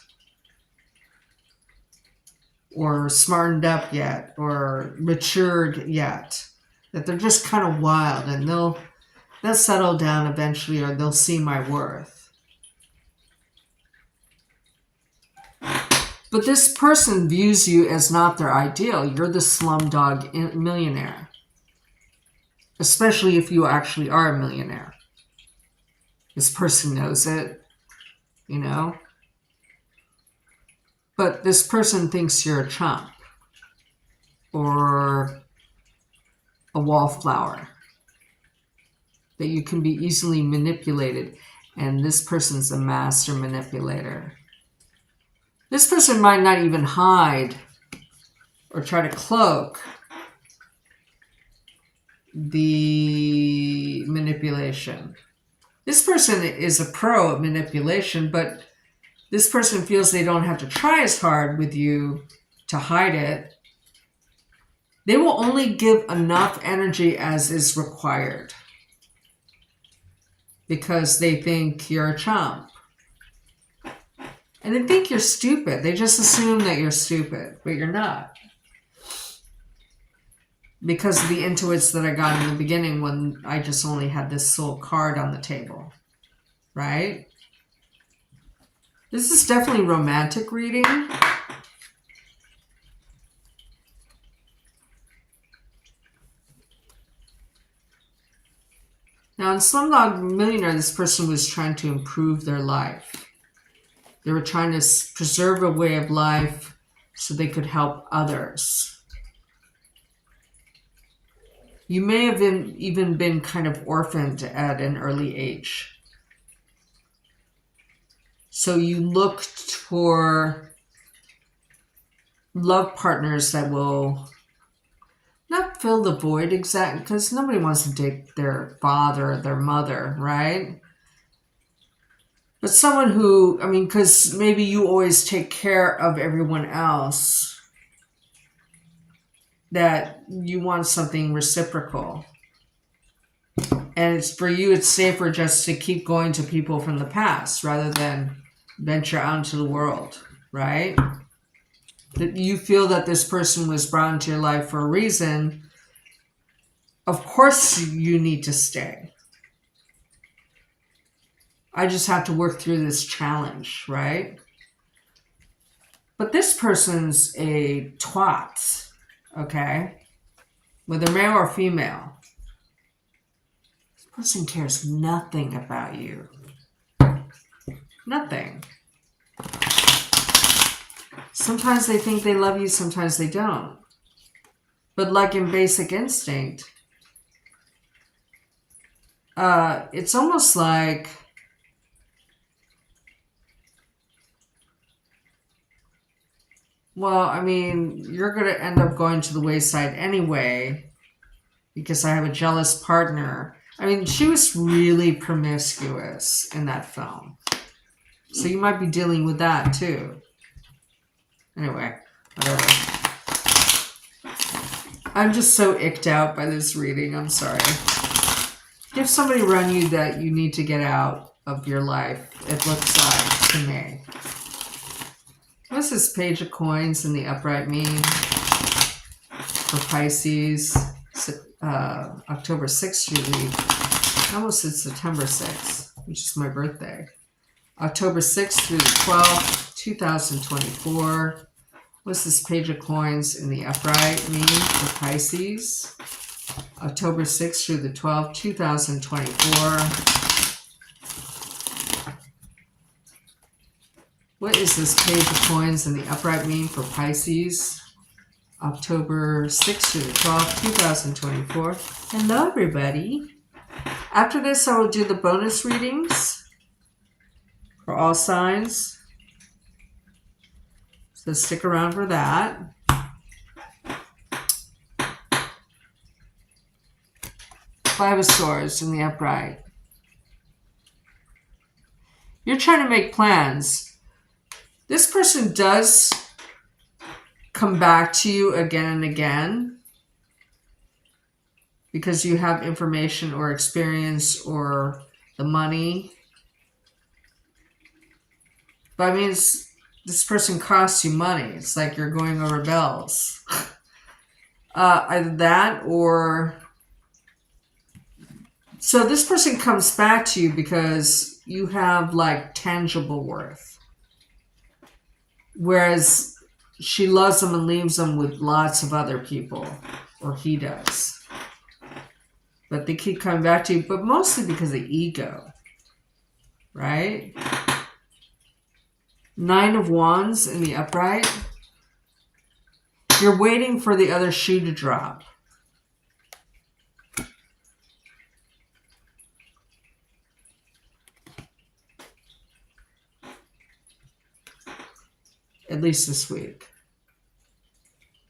Or smartened up yet, or matured yet. That they're just kind of wild, and they'll settle down eventually, or they'll see my worth. But this person views you as not their ideal. You're the slumdog millionaire. Especially if you actually are a millionaire. This person knows it, you know. But this person thinks you're a chump. Or a wallflower. That you can be easily manipulated. And this person's a master manipulator. This person might not even hide or try to cloak the manipulation. This person is a pro at manipulation, but this person feels they don't have to try as hard with you to hide it. They will only give enough energy as is required because they think you're a chump. And they think you're stupid. They just assume that you're stupid, but you're not. because of the intuits that I got in the beginning when I just only had this Soul card on the table, right? This is definitely romantic reading. Now, in Slumdog Millionaire, this person was trying to improve their life. They were trying to preserve a way of life so they could help others. You may have even been kind of orphaned at an early age. So you looked for love partners that will not fill the void exactly, because nobody wants to date their father or their mother, right? But someone who, I mean, because maybe you always take care of everyone else, that you want something reciprocal. And it's for you, it's safer just to keep going to people from the past rather than venture out into the world, right? That you feel that this person was brought into your life for a reason. Of course you need to stay. I just have to work through this challenge, right? But this person's a twat, okay? Whether male or female. This person cares nothing about you. Nothing. Sometimes they think they love you, sometimes they don't. But like in Basic Instinct, it's almost like well, I mean, you're going to end up going to the wayside anyway because I have a jealous partner. I mean, she was really promiscuous in that film. So you might be dealing with that too. Anyway, whatever. I'm just so icked out by this reading. I'm sorry. If somebody around you that you need to get out of your life, it looks like to me. What's this Page of Coins in the upright mean for Pisces? October 6th through the, almost it's September 6th, which is my birthday. October 6th through the 12th, 2024. What's this Page of Coins in the upright mean for Pisces? October 6th through the 12th, 2024. What is this Page of Coins in the upright mean for Pisces? October 6th through the 12th, 2024. Hello, everybody. After this, I will do the bonus readings for all signs. So stick around for that. Five of Swords in the upright. You're trying to make plans. This person does come back to you again and again because you have information or experience or the money. But I mean, this person costs you money. It's like you're going over bells. Either that or... So this person comes back to you because you have like tangible worth. Whereas she loves them and leaves them with lots of other people, or he does. But they keep coming back to you, but mostly because of ego, right? Nine of Wands in the upright. You're waiting for the other shoe to drop. At least this week.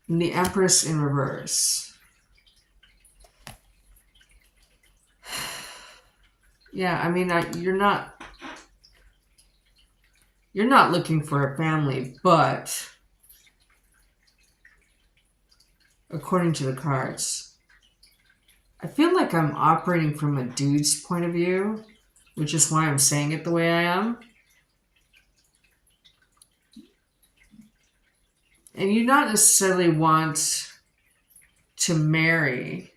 And the Empress in reverse. Yeah, I mean, you're not looking for a family, but according to the cards, I feel like I'm operating from a dude's point of view, which is why I'm saying it the way I am. And you not necessarily want to marry.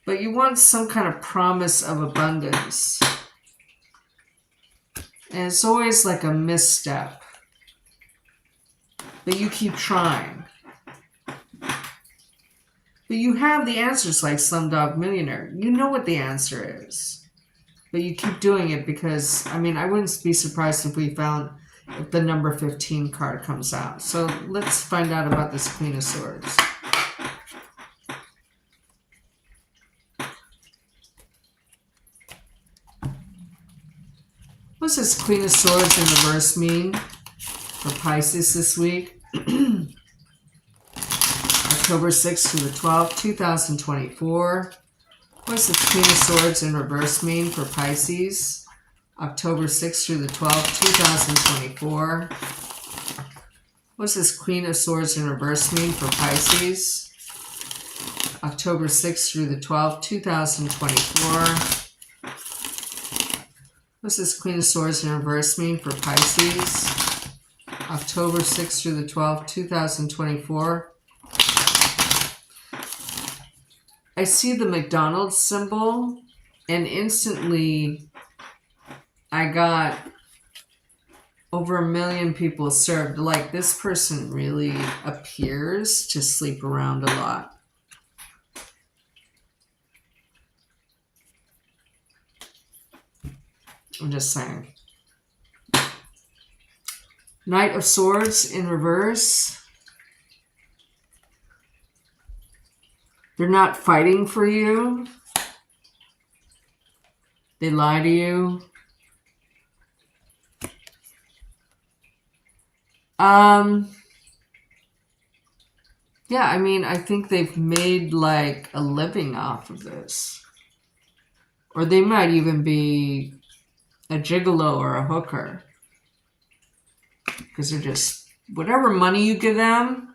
But you want some kind of promise of abundance. And it's always like a misstep. But you keep trying. But you have the answers like Slumdog Millionaire. You know what the answer is. But you keep doing it because, I mean, I wouldn't be surprised if the number 15 card comes out. So let's find out about this Queen of Swords. What's this Queen of Swords in reverse mean for Pisces this week? October 6th to the 12th, 2024. What's this Queen of Swords in reverse mean for Pisces? October 6th through the 12th, 2024. What's this Queen of Swords in reverse mean for Pisces? October 6th through the 12th, 2024. What's this Queen of Swords in reverse mean for Pisces? October 6th through the 12th, 2024. I see the McDonald's symbol, and instantly I got over 1 million people served. Like, this person really appears to sleep around a lot. I'm just saying. Knight of Swords in reverse. They're not fighting for you. They lie to you. Yeah, I mean, I think they've made like a living off of this. Or they might even be a gigolo or a hooker. Because they're just, whatever money you give them,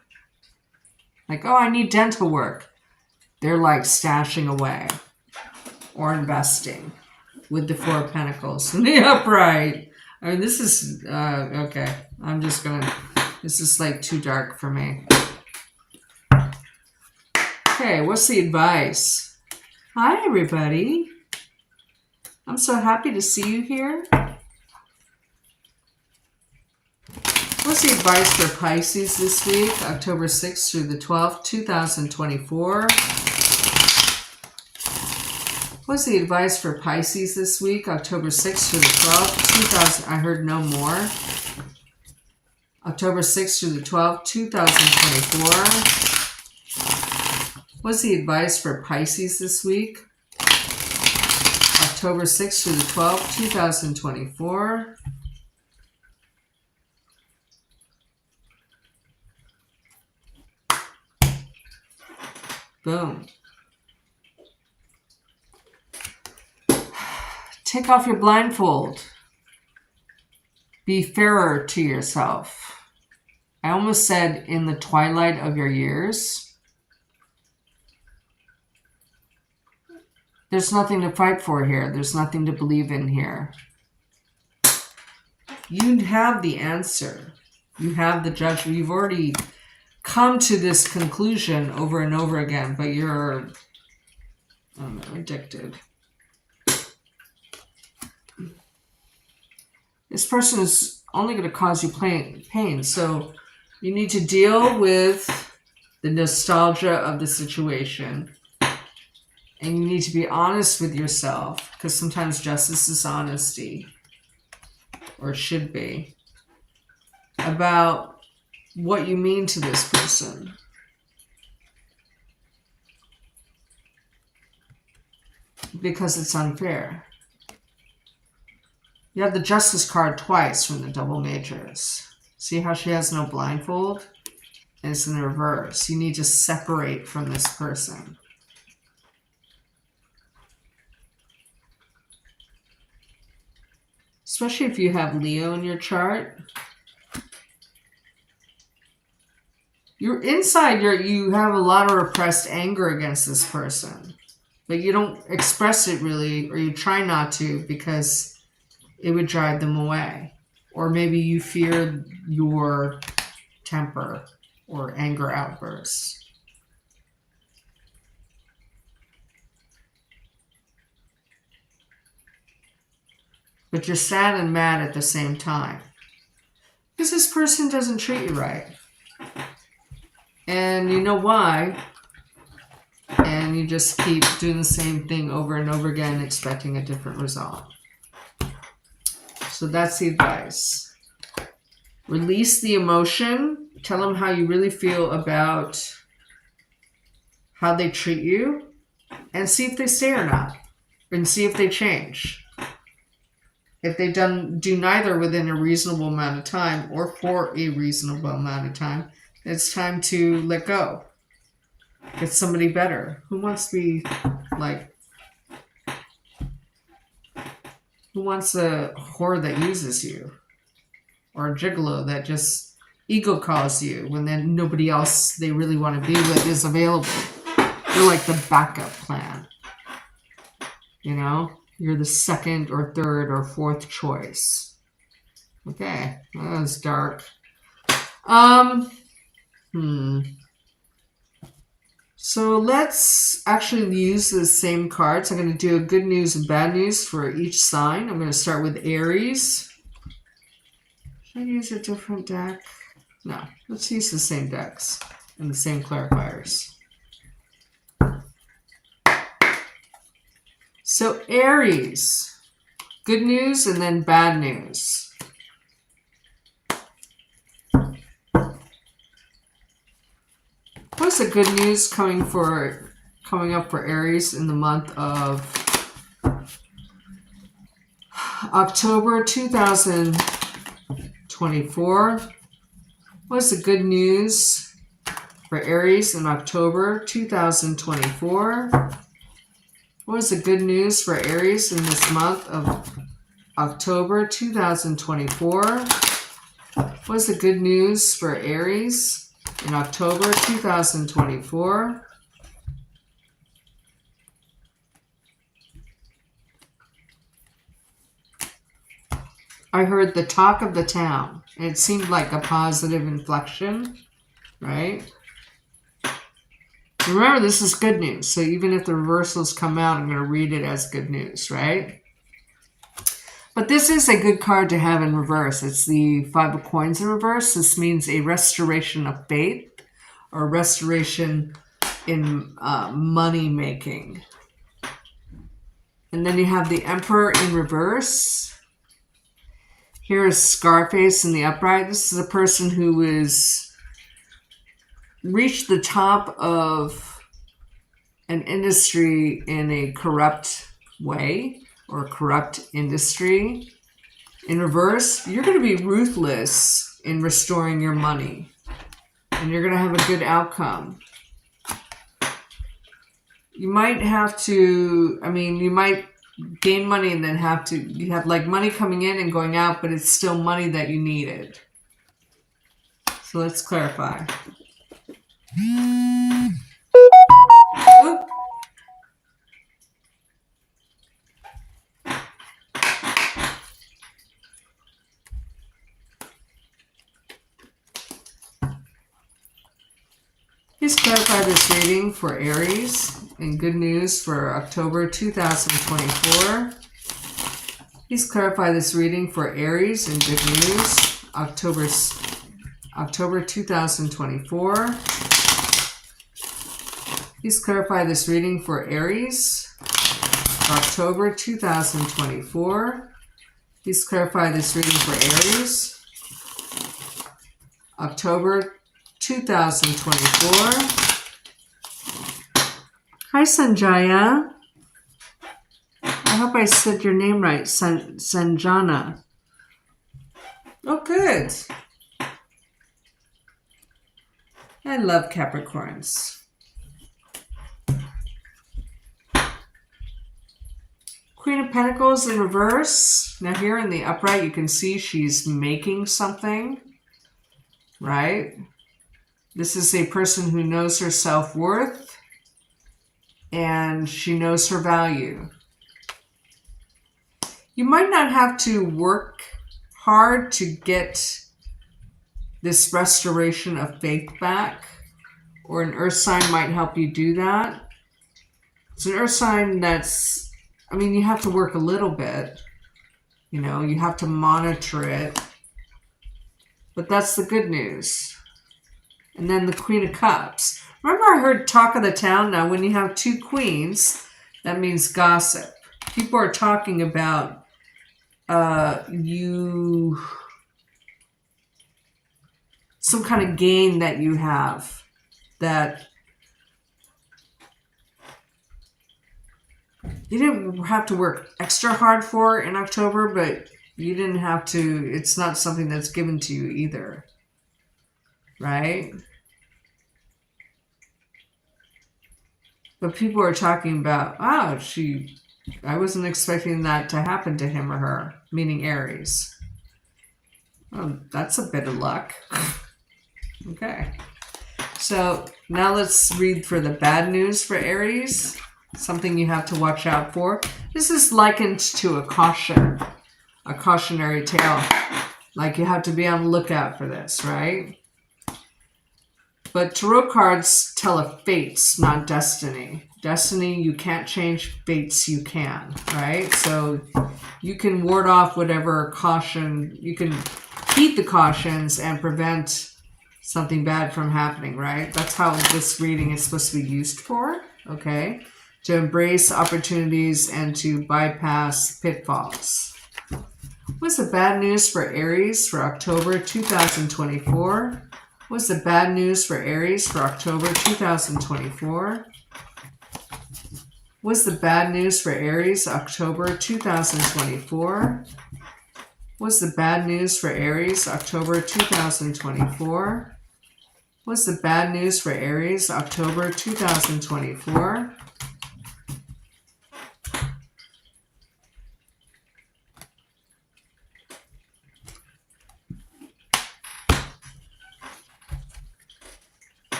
like, oh, I need dental work. They're like stashing away or investing with the Four of Pentacles and the upright. I mean, this is, okay. I'm just going to, this is like too dark for me. Okay, what's the advice? Hi, everybody. I'm so happy to see you here. What's the advice for Pisces this week, October 6th through the 12th, 2024? What's the advice for Pisces this week, October 6th through the 12th, I heard no more. October 6th through the 12th, 2024. What's the advice for Pisces this week? October 6th through the 12th, 2024. Boom. Take off your blindfold. Be fairer to yourself. I almost said in the twilight of your years. There's nothing to fight for here. There's nothing to believe in here. You have the answer. You have the judgment. You've already come to this conclusion over and over again, but you're addicted. This person is only going to cause you pain, so you need to deal with the nostalgia of the situation, and you need to be honest with yourself, because sometimes justice is honesty, or it should be, about what you mean to this person. Because it's unfair. You have the Justice card twice from the double majors. See how she has no blindfold? And it's in the reverse. You need to separate from this person. Especially if you have Leo in your chart. You're inside, you have a lot of repressed anger against this person. But you don't express it really, or you try not to, because it would drive them away. Or maybe you fear your temper, or anger outbursts. But you're sad and mad at the same time. Because this person doesn't treat you right. And you know why. And you just keep doing the same thing over and over again, expecting a different result. So that's the advice. Release the emotion. Tell them how you really feel about how they treat you. And see if they stay or not. And see if they change. If they do neither within a reasonable amount of time or for a reasonable amount of time, it's time to let go. Get somebody better. Who wants to be like, who wants a whore that uses you? Or a gigolo that just ego calls you when then nobody else they really want to be with is available. You're like the backup plan. You know? You're the second or third or fourth choice. Okay, that was dark. So let's actually use the same cards. I'm going to do a good news and bad news for each sign. I'm going to start with Aries. Should I use a different deck? No, let's use the same decks and the same clarifiers. So Aries, good news and then bad news. What's the good news coming up for Aries in the month of October 2024? What's the good news for Aries in October 2024? What is the good news for Aries in this month of October 2024? What is the good news for Aries in October 2024? I heard the talk of the town. And it seemed like a positive inflection, right? Remember, this is good news. So even if the reversals come out, I'm going to read it as good news, right? But this is a good card to have in reverse. It's the Five of Coins in reverse. This means a restoration of faith or restoration in money making. And then you have the Emperor in reverse. Here is Scarface in the upright. This is a person who is reached the top of an industry in a corrupt way or corrupt industry. In reverse, you're going to be ruthless in restoring your money and you're going to have a good outcome. You might have to, you might gain money and then you have like money coming in and going out, but it's still money that you needed. So let's clarify. Oop. Please clarify this reading for Aries and good news for October 2024. Please clarify this reading for Aries and good news October 2024. Please clarify this reading for Aries for October 2024. Please clarify this reading for Aries October 2024. Hi, Sanjaya. I hope I said your name right, Sanjana. Oh, good. I love Capricorns. Queen of Pentacles in reverse. Now here in the upright, you can see she's making something, right? This is a person who knows her self-worth and she knows her value. You might not have to work hard to get this restoration of faith back, or an earth sign might help you do that. It's an earth sign that's, I mean, you have to work a little bit, you know, you have to monitor it, but that's the good news. And then the Queen of Cups. Remember I heard talk of the town? Now, when you have two queens, that means gossip. People are talking about some kind of gain that you have that you didn't have to work extra hard for in October, but you didn't have to, it's not something that's given to you either, right? But people are talking about, oh, I wasn't expecting that to happen to him or her, meaning Aries. Oh, that's a bit of luck. Okay. So now let's read for the bad news for Aries. Something you have to watch out for. This is likened to a cautionary tale. Like you have to be on the lookout for this, right? But tarot cards tell of fates, not destiny. Destiny you can't change, fates you can, right? So you can ward off whatever caution, you can heed the cautions and prevent something bad from happening, right? That's how this reading is supposed to be used for, okay? To embrace opportunities and to bypass pitfalls. What's the bad news for Aries for October 2024? What's the bad news for Aries for October 2024? What's the bad news for Aries October 2024? What's the bad news for Aries October 2024? What's the bad news for Aries October 2024?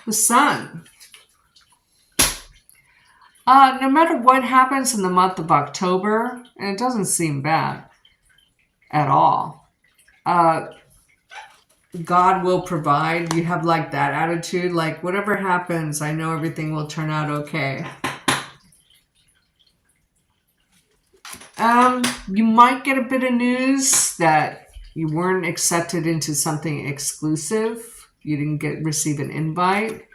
The Sun. No matter what happens in the month of October, and it doesn't seem bad at all, God will provide. You have like that attitude, like whatever happens, I know everything will turn out okay. You might get a bit of news that you weren't accepted into something exclusive. You didn't receive an invite.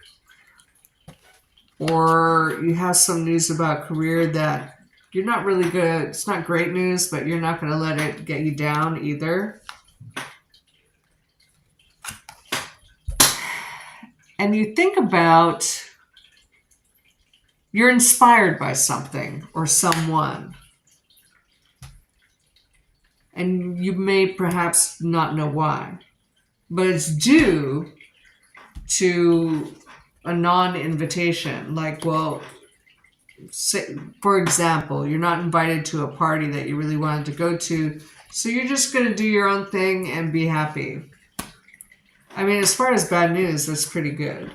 Or you have some news about career that you're not really good. It's not great news, but you're not going to let it get you down either. And you think about, you're inspired by something or someone. And you may perhaps not know why. But it's due to a non-invitation. Like, well, say, for example, you're not invited to a party that you really wanted to go to, so you're just going to do your own thing and be happy. I mean, as far as bad news, that's pretty good.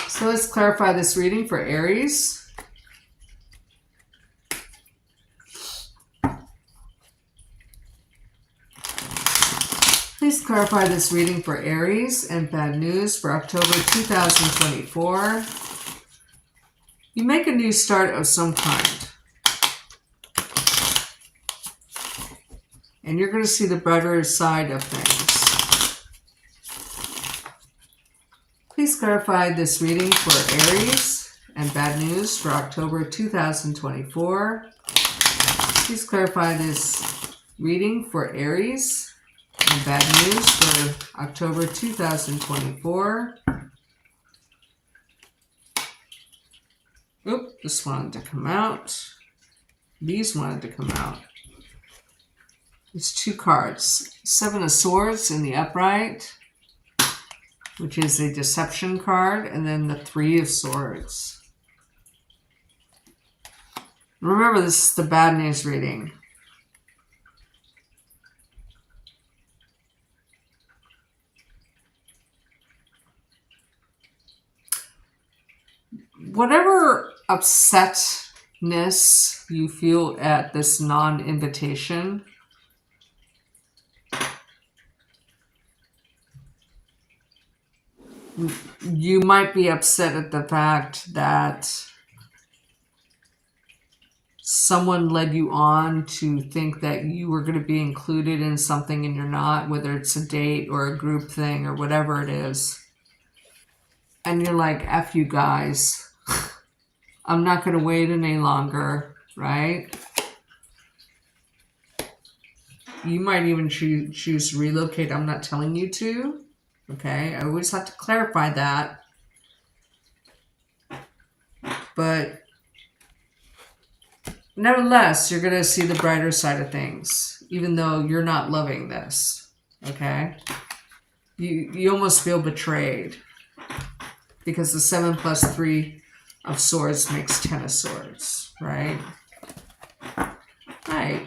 So let's clarify this reading for Aries. Please clarify this reading for Aries and bad news for October 2024. You make a new start of some kind. And you're going to see the brighter side of things. Please clarify this reading for Aries and bad news for October 2024. Please clarify this reading for Aries and bad news for October 2024. Oop, this wanted to come out. These wanted to come out. It's 2 cards. 7 of Swords in the upright, which is a deception card, and then the 3 of Swords. Remember, this is the bad news reading. Whatever upsetness you feel at this non-invitation, you might be upset at the fact that someone led you on to think that you were going to be included in something and you're not, whether it's a date or a group thing or whatever it is. And you're like, F you guys. I'm not going to wait any longer, right? You might even choose to relocate. I'm not telling you to. Okay, I always have to clarify that. But nevertheless, you're going to see the brighter side of things, even though you're not loving this. Okay? You almost feel betrayed. Because the 7 plus 3 of Swords makes 10 of Swords, right? Right.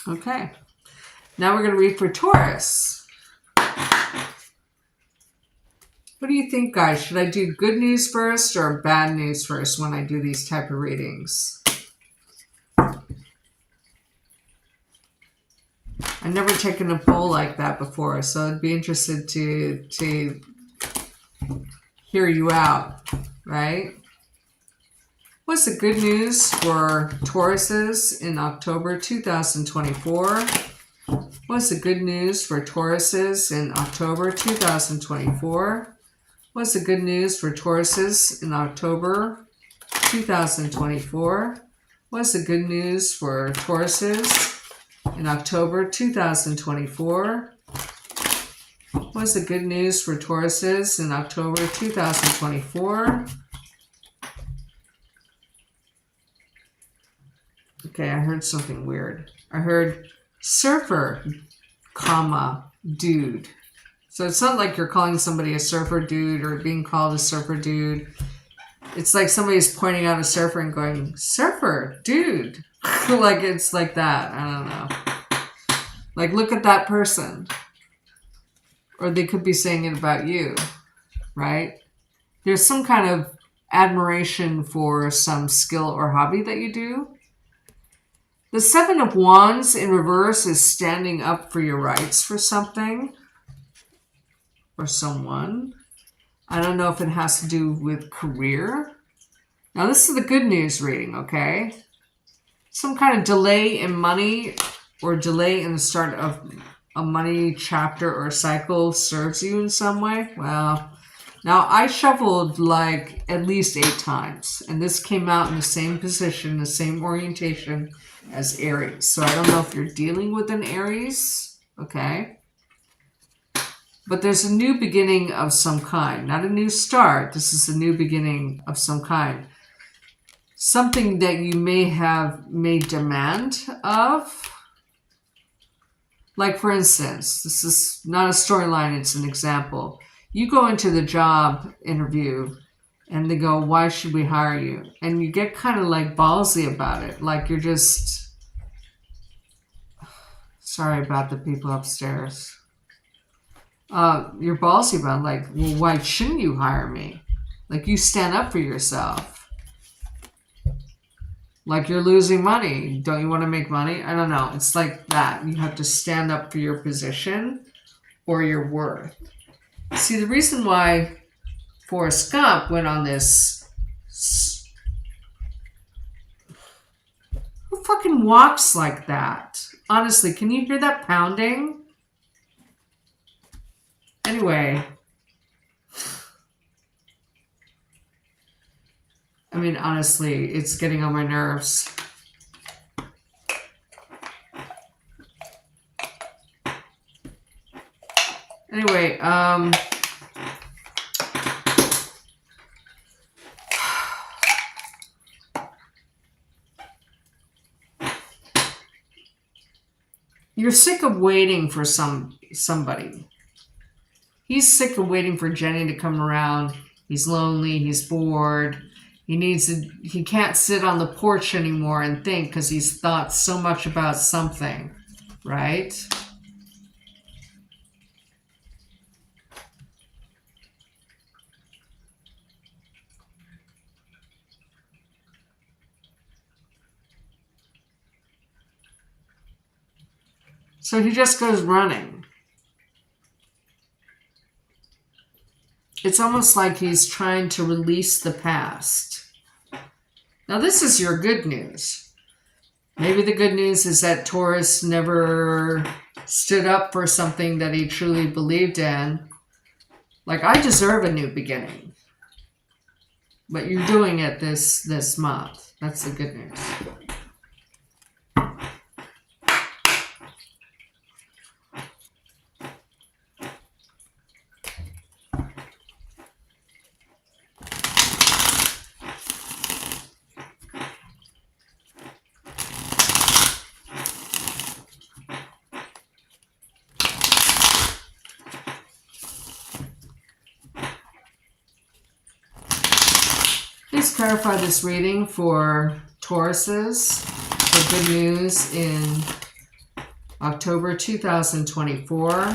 Okay. Now we're going to read for Taurus. What do you think, guys? Should I do good news first or bad news first when I do these type of readings? I've never taken a poll like that before, so I'd be interested to hear you out, right? What's the good news for Tauruses in October 2024? What's the good news for Tauruses in October 2024? What's the good news for Tauruses in October 2024? What's the good news for Tauruses in October 2024? What's the good news for Tauruses in October 2024? Okay, I heard something weird. I heard surfer, comma, dude. So it's not like you're calling somebody a surfer dude or being called a surfer dude. It's like somebody's pointing out a surfer and going, surfer, dude. Like it's like that. I don't know. Like, look at that person. Or they could be saying it about you, right? There's some kind of admiration for some skill or hobby that you do. The 7 of Wands in reverse is standing up for your rights for something or someone. I don't know if it has to do with career. Now, this is the good news reading, okay? Some kind of delay in money or delay in the start of a money chapter or cycle serves you in some way. Well, now I shuffled like at least 8 times, and this came out in the same position, the same orientation as Aries. So I don't know if you're dealing with an Aries, okay? But there's a new beginning of some kind. Not a new start. This is a new beginning of some kind. Something that you may have made demand of. Like, for instance, this is not a storyline, it's an example. You go into the job interview and they go, why should we hire you? And you get kind of like ballsy about it. Like you're just, sorry about the people upstairs. You're ballsy about it, like, well, why shouldn't you hire me? Like you stand up for yourself. Like you're losing money. Don't you want to make money? I don't know. It's like that. You have to stand up for your position or your worth. See, the reason why Forrest Gump went on this... Who fucking walks like that? Honestly, can you hear that pounding? Anyway. I mean, honestly, it's getting on my nerves. Anyway, You're sick of waiting for somebody. He's sick of waiting for Jenny to come around. He's lonely. He's bored. He can't sit on the porch anymore and think because he's thought so much about something, right? So he just goes running. It's almost like he's trying to release the past. Now, this is your good news. Maybe the good news is that Taurus never stood up for something that he truly believed in. Like, I deserve a new beginning. But you're doing it this month. That's the good news. Please clarify this reading for Tauruses for good news in October 2024.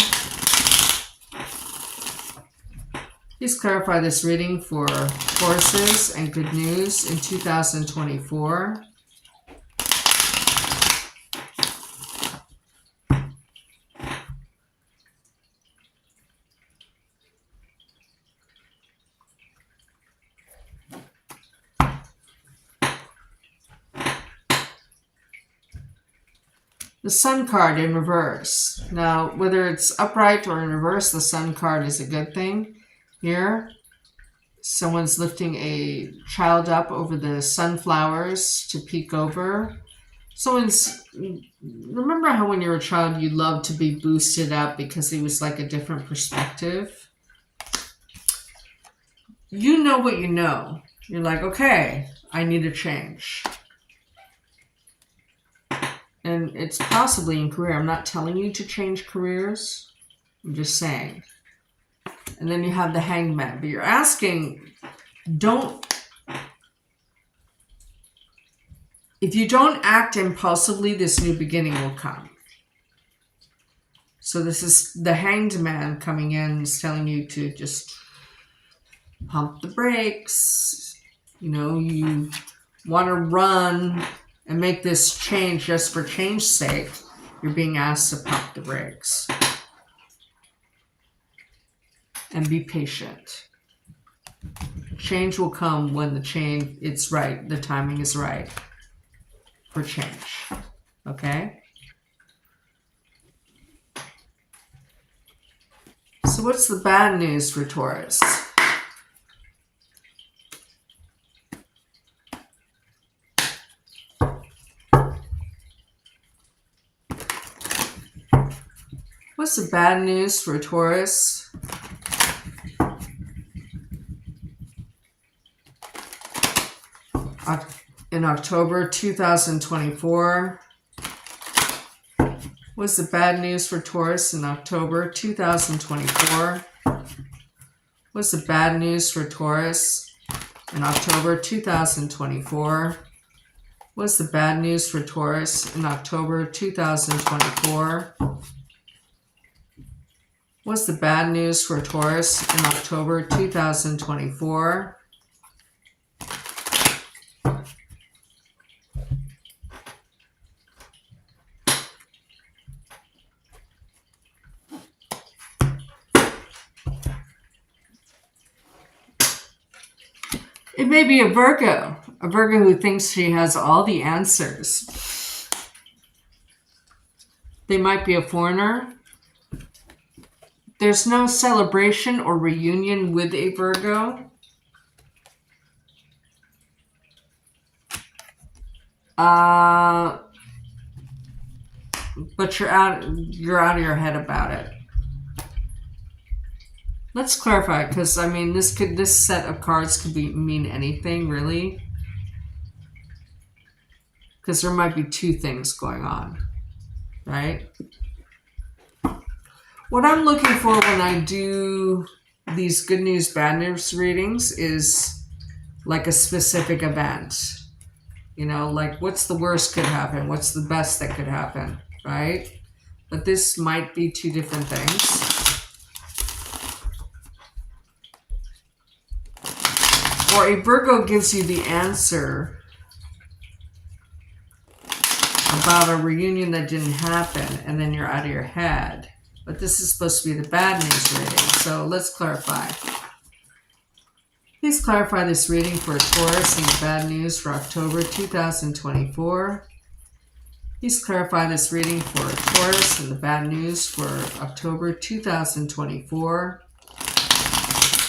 Please clarify this reading for Tauruses and good news in 2024. The Sun card in reverse. Now, whether it's upright or in reverse, the Sun card is a good thing. Here, someone's lifting a child up over the sunflowers to peek over. Remember how when you were a child you loved to be boosted up because it was like a different perspective? You know what you know. You're like, okay, I need a change. And it's possibly in career. I'm not telling you to change careers. I'm just saying. And then you have the Hanged Man. But you're asking, if you don't act impulsively, this new beginning will come. So this is the Hanged Man coming in, is telling you to just pump the brakes. You know, you want to run and make this change just for change's sake. You're being asked to pump the brakes. And be patient. Change will come when it's right. The timing is right for change. Okay? So what's the bad news for Taurus? What's the bad news for Taurus? In October 2024. What's the bad news for Taurus in October 2024? What's the bad news for Taurus in October 2024? What's the bad news for Taurus in October 2024? What's the bad news for Taurus in October 2024? It may be a Virgo who thinks she has all the answers. They might be a foreigner. There's no celebration or reunion with a Virgo. But you're out of your head about it. Let's clarify, because I mean, this set of cards could mean anything, really. Because there might be two things going on. right? What I'm looking for when I do these good news, bad news readings is like a specific event. You know, like what's the worst could happen? What's the best that could happen, right? But this might be two different things. Or a Virgo gives you the answer about a reunion that didn't happen, and then you're out of your head. But this is supposed to be the bad news reading, so let's clarify. Please clarify this reading for Taurus and the bad news for October 2024. Please clarify this reading for Taurus and the bad news for October 2024.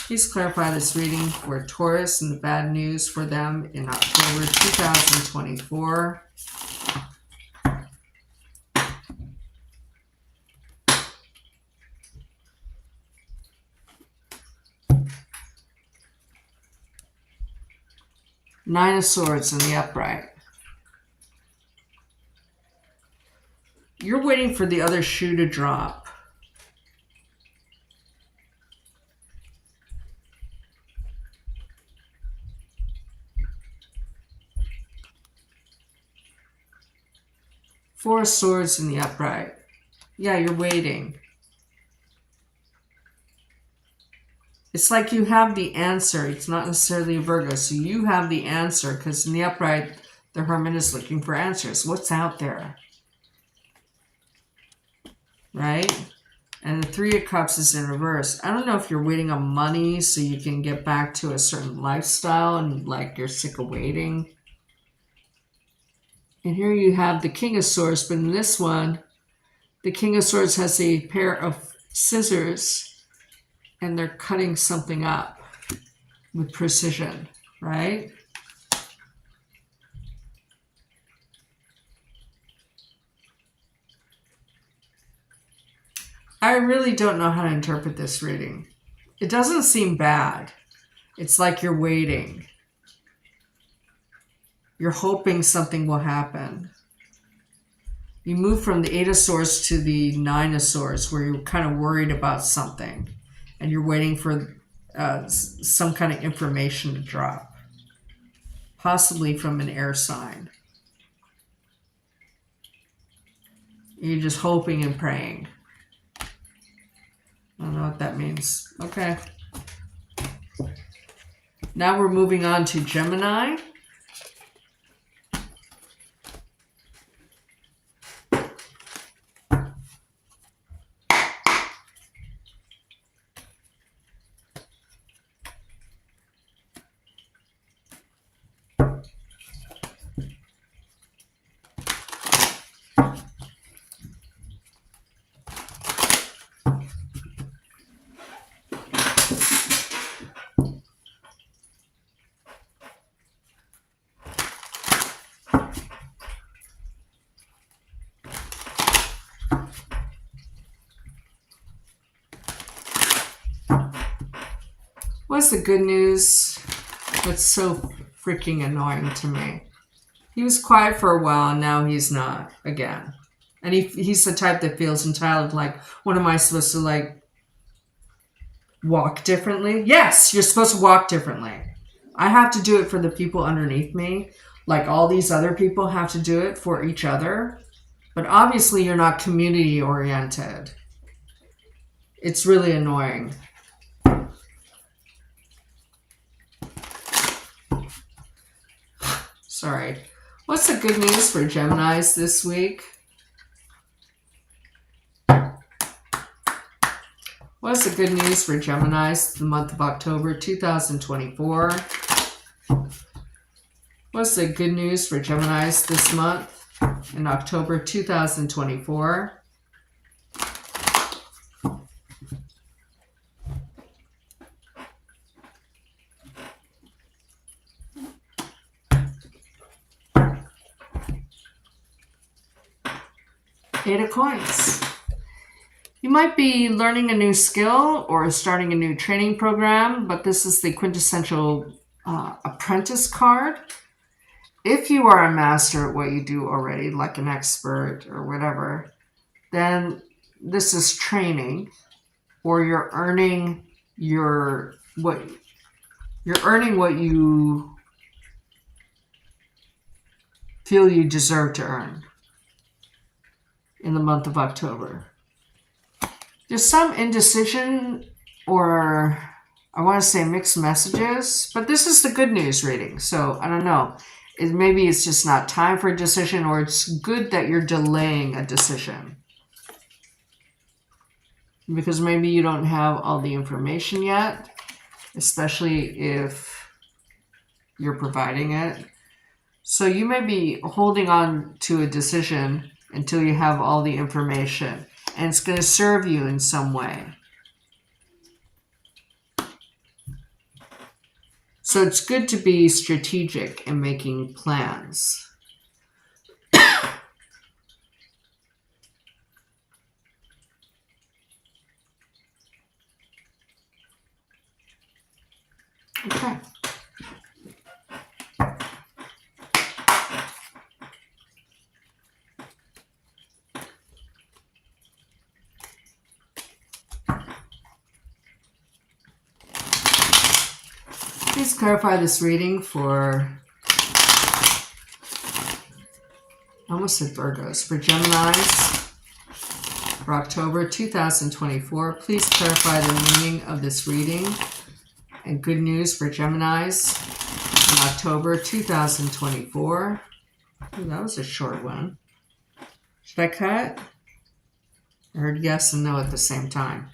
Please clarify this reading for Taurus and the bad news for them in October 2024. Nine of Swords in the upright. You're waiting for the other shoe to drop. Four of Swords in the upright. Yeah, you're waiting. It's like you have the answer. It's not necessarily a Virgo. So you have the answer because in the upright, the Hermit is looking for answers. What's out there? Right? And the Three of Cups is in reverse. I don't know if you're waiting on money so you can get back to a certain lifestyle and like you're sick of waiting. And here you have the King of Swords, but in this one, the King of Swords has a pair of scissors and they're cutting something up with precision, right? I really don't know how to interpret this reading. It doesn't seem bad. It's like you're waiting. You're hoping something will happen. You move from the Eight of Swords to the Nine of Swords where you're kind of worried about something and you're waiting for some kind of information to drop, possibly from an air sign. You're just hoping and praying. I don't know what that means. Okay. Now we're moving on to Gemini. What's the good news? That's so freaking annoying to me. He was quiet for a while and now he's not again. And he's the type that feels entitled, like, what am I supposed to, like, walk differently? Yes, you're supposed to walk differently. I have to do it for the people underneath me. Like all these other people have to do it for each other. But obviously you're not community oriented. It's really annoying. Sorry. What's the good news for Geminis this week? What's the good news for Geminis the month of October 2024? What's the good news for Geminis this month in October 2024? Eight of Coins. You might be learning a new skill or starting a new training program, but this is the quintessential apprentice card. If you are a master at what you do already, like an expert or whatever, then this is training, or you're earning what you feel you deserve to earn in the month of October. There's some indecision, or I want to say mixed messages, but this is the good news reading. So I don't know. Maybe it's just not time for a decision, or it's good that you're delaying a decision. Because maybe you don't have all the information yet, especially if you're providing it. So you may be holding on to a decision until you have all the information, and it's going to serve you in some way. So it's good to be strategic in making plans. Okay. Please clarify this reading for, I almost said Virgos, for Geminis for October 2024. Please clarify the meaning of this reading. And good news for Geminis in October 2024. Ooh, that was a short one. Should I cut? I heard yes and no at the same time.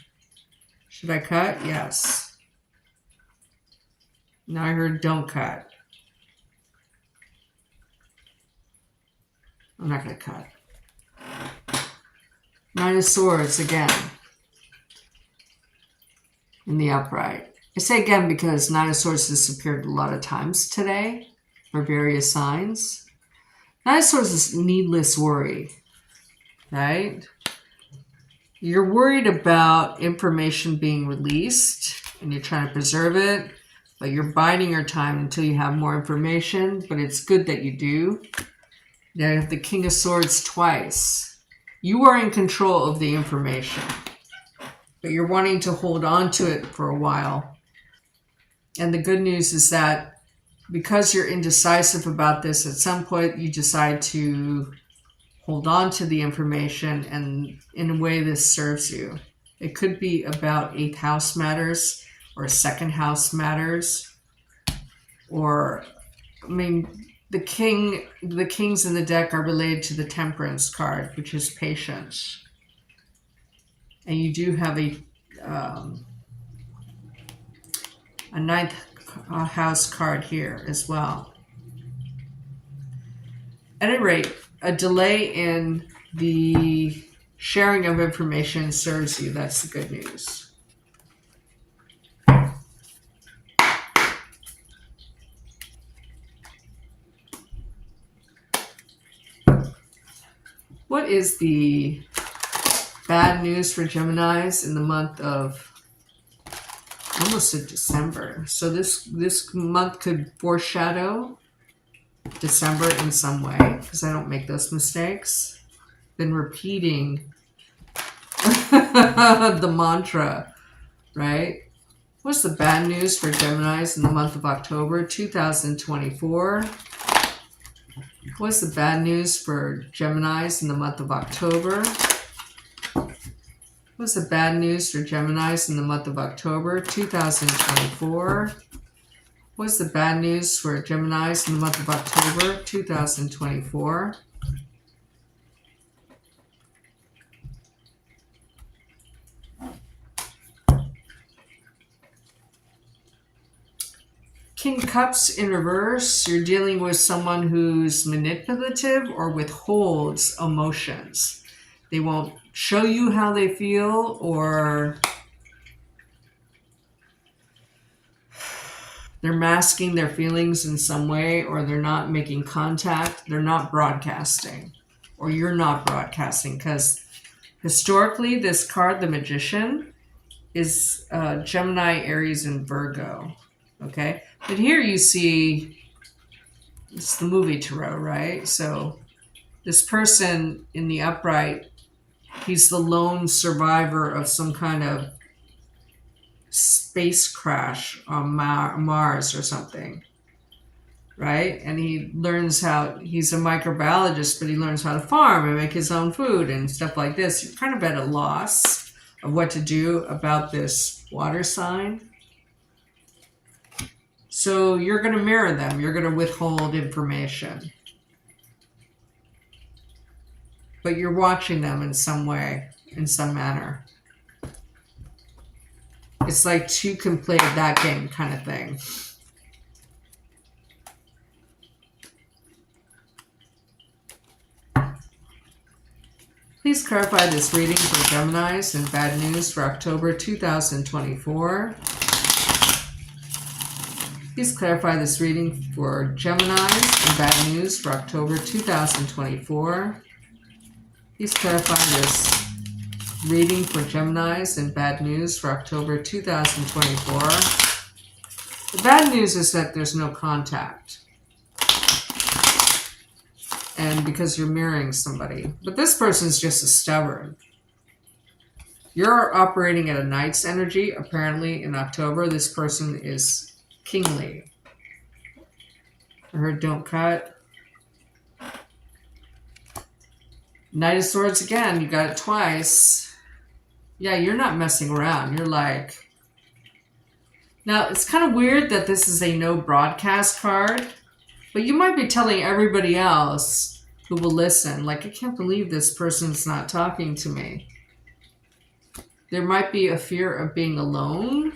Should I cut? Yes. Now I heard don't cut. I'm not going to cut. Nine of Swords again in the upright. I say again because Nine of Swords has appeared a lot of times today for various signs. Nine of Swords is needless worry, right? You're worried about information being released and you're trying to preserve it, but you're biding your time until you have more information, but it's good that you do. You have the King of Swords twice. You are in control of the information, but you're wanting to hold on to it for a while. And the good news is that because you're indecisive about this, at some point you decide to hold on to the information, and in a way this serves you. It could be about 8th house matters or 2nd house matters, or, I mean, the kings in the deck are related to the Temperance card, which is patience. And you do have a 9th house card here as well. At any rate, a delay in the sharing of information serves you. That's the good news. What is the bad news for Geminis in the month of almost of December? So this month could foreshadow December in some way, because I don't make those mistakes. Been repeating the mantra, right? What's the bad news for Geminis in the month of October 2024? What's the bad news for Geminis in the month of October? What's the bad news for Geminis in the month of October 2024? What's the bad news for Geminis in the month of October 2024? King Cups in reverse. You're dealing with someone who's manipulative or withholds emotions. They won't show you how they feel, or they're masking their feelings in some way, or they're not making contact. They're not broadcasting, or you're not broadcasting, because historically this card, the Magician, is Gemini, Aries, and Virgo. Okay, but here you see it's the movie tarot, right? So this person in the upright he's the lone survivor of some kind of space crash on Mars or something, right? And he learns how, he's a microbiologist, but he learns how to farm and make his own food and stuff like this. You're kind of at a loss of what to do about this water sign. So you're going to mirror them. You're going to withhold information. But you're watching them in some way, in some manner. It's like two can play that game kind of thing. Please clarify this reading for Geminis and bad news for October 2024. Please clarify this reading for Geminis and bad news for October 2024. Please clarify this reading for Geminis and bad news for October 2024. The bad news is that there's no contact. And because you're mirroring somebody. But this person's just a stubborn. You're operating at a Knight's energy. Apparently in October, this person is kingly. I heard don't cut. Knight of Swords again. You got it twice. Yeah, you're not messing around. You're like... Now, it's kind of weird that this is a no broadcast card. But you might be telling everybody else who will listen, like, I can't believe this person's not talking to me. There might be a fear of being alone.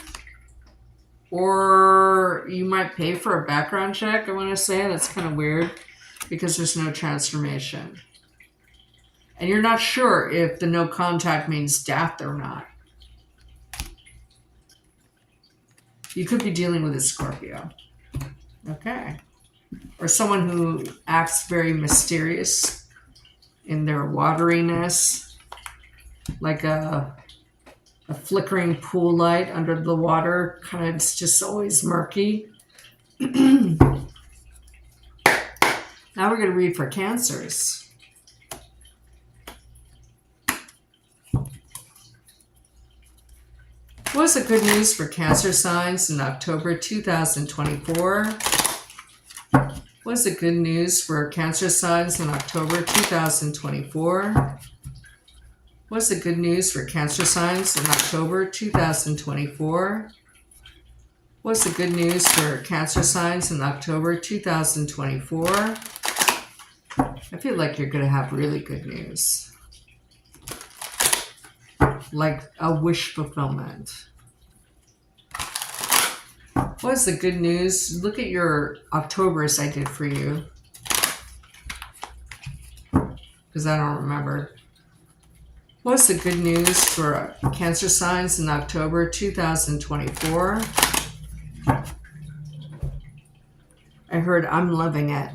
Or you might pay for a background check, I want to say. That's kind of weird because there's no transformation. And you're not sure if the no contact means death or not. You could be dealing with a Scorpio. Okay. Or someone who acts very mysterious in their wateriness, like a flickering pool light under the water, kind of, it's just always murky. Now we're going to read for Cancers. What's the good news for Cancer signs in October 2024? What's the good news for Cancer signs in October 2024? What's the good news for Cancer signs in October 2024? What's the good news for Cancer signs in October 2024? I feel like you're going to have really good news. Like a wish fulfillment. What's the good news? Look at your Octobers I did for you. Because I don't remember. What's the good news for Cancer signs in October 2024? I heard I'm loving it.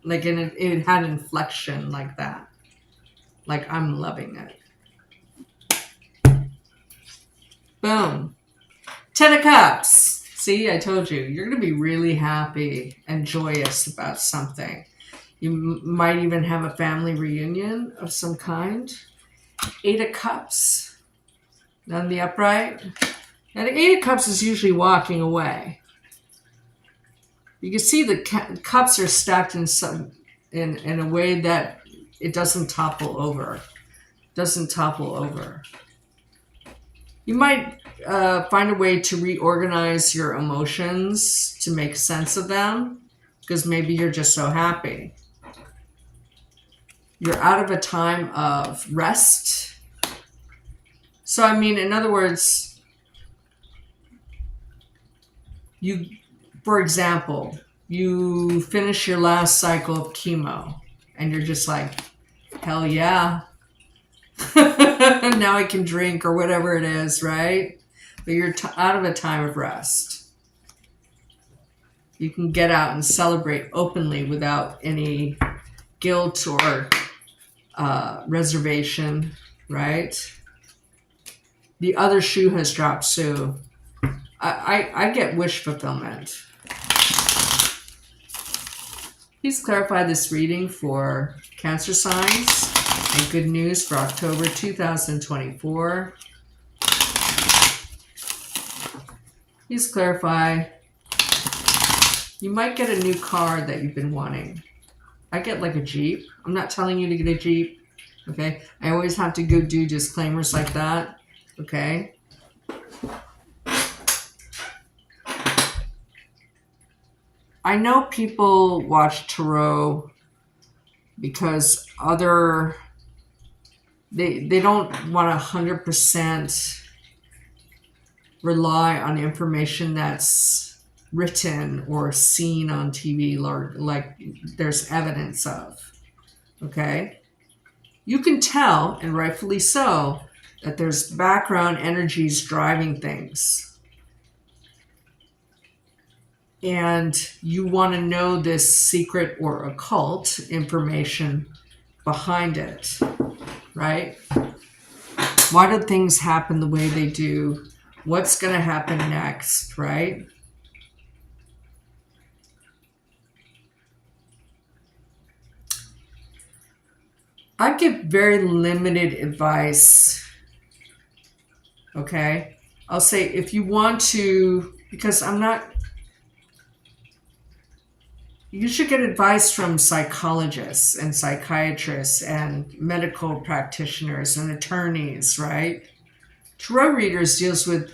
Like it had inflection like that. Like I'm loving it. Boom. 10 of Cups. See, I told you. You're going to be really happy and joyous about something. You might even have a family reunion of some kind. 8 of Cups. Down the upright. And the 8 of Cups is usually walking away. You can see the cups are stacked in a way that it doesn't topple over. Doesn't topple over. You might find a way to reorganize your emotions to make sense of them because maybe you're just so happy. You're out of a time of rest. So, I mean, in other words, for example, you finish your last cycle of chemo and you're just like, hell yeah. Now I can drink or whatever it is, right? But you're out of a time of rest. You can get out and celebrate openly without any guilt or reservation, right? The other shoe has dropped, so I get wish fulfillment. Please clarify this reading for Cancer signs. and good news for October 2024. Please clarify. You might get a new car that you've been wanting. I get like a Jeep. I'm not telling you to get a Jeep. Okay. I always have to go do disclaimers like that. Okay. I know people watch tarot because they don't want 100% rely on information that's written or seen on TV, like there's evidence of. Okay? You can tell, and rightfully so, that there's background energies driving things. And you want to know this secret or occult information behind it, right? Why do things happen the way they do? What's going to happen next, right? I give very limited advice, okay? I'll say if you want to, because you should get advice from psychologists and psychiatrists and medical practitioners and attorneys, right? Tarot readers deals with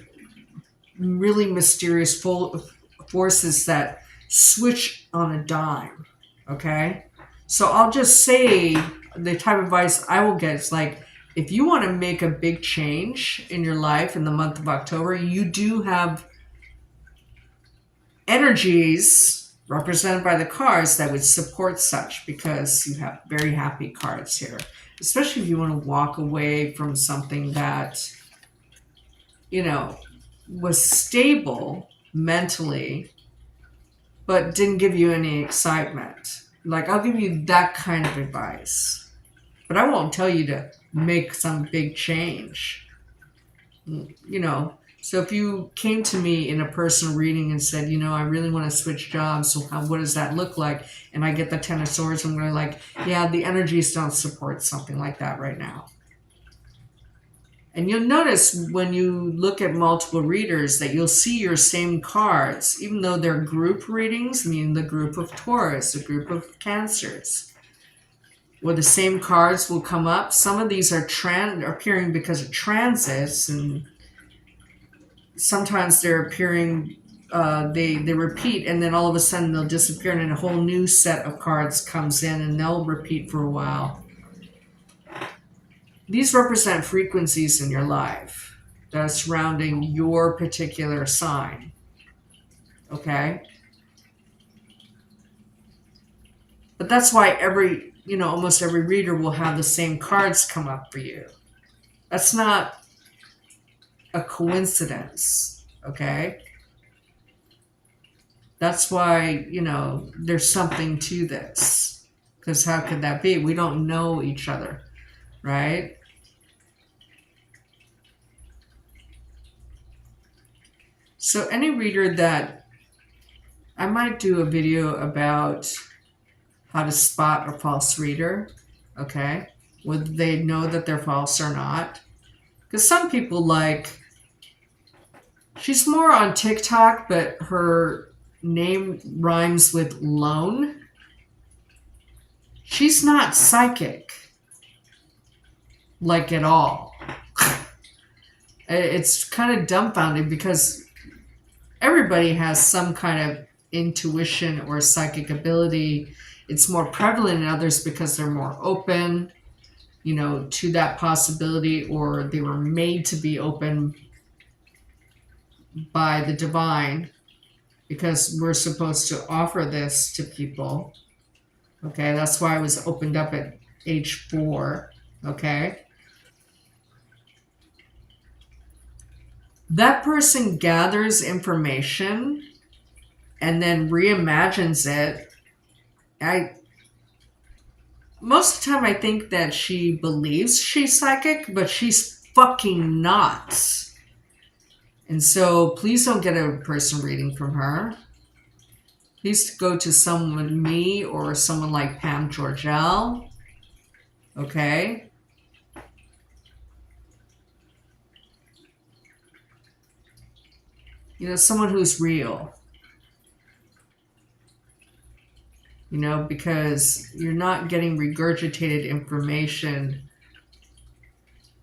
really mysterious forces that switch on a dime, okay? So I'll just say the type of advice I will get is like, if you want to make a big change in your life in the month of October, you do have energies represented by the cards that would support such, because you have very happy cards here, especially if you want to walk away from something that, you know, was stable mentally, but didn't give you any excitement. Like, I'll give you that kind of advice, but I won't tell you to make some big change, you know. So if you came to me in a personal reading and said, you know, I really want to switch jobs, so what does that look like? And I get the Ten of Swords, I'm going to like, yeah, the energies don't support something like that right now. And you'll notice when you look at multiple readers that you'll see your same cards, even though they're group readings, meaning the group of Taurus, the group of Cancers, where the same cards will come up. Some of these are appearing because of transits, and sometimes they're appearing, they repeat, and then all of a sudden they'll disappear, and then a whole new set of cards comes in, and they'll repeat for a while. These represent frequencies in your life that are surrounding your particular sign, okay? But that's why almost every reader will have the same cards come up for you. That's not a coincidence, okay? That's why, there's something to this. Because how could that be? We don't know each other, right? So any reader that, I might do a video about how to spot a false reader, okay? Whether they know that they're false or not. Because some people she's more on TikTok, but her name rhymes with lone. She's not psychic, at all. It's kind of dumbfounding because everybody has some kind of intuition or psychic ability. It's more prevalent in others because they're more open, to that possibility, or they were made to be open by the divine, because we're supposed to offer this to people. Okay, that's why I was opened up at age 4. Okay. That person gathers information and then reimagines it. Most of the time I think that she believes she's psychic, but she's fucking not. And so please don't get a person reading from her. Please go to me or someone like Pam Georgel. Okay? You know, someone who's real. You know, because you're not getting regurgitated information.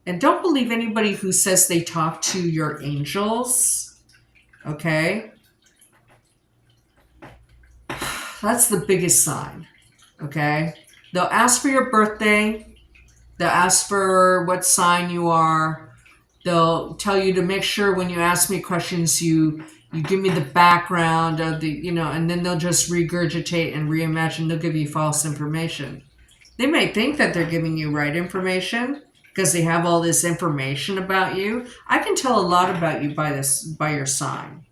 And don't believe anybody who says they talk to your angels. Okay? That's the biggest sign. Okay? They'll ask for your birthday. They'll ask for what sign you are. They'll tell you to make sure when you ask me questions, you give me the background of the, you know, and then they'll just regurgitate and reimagine. They'll give you false information. They may think that they're giving you right information because they have all this information about you. I can tell a lot about you by your sign.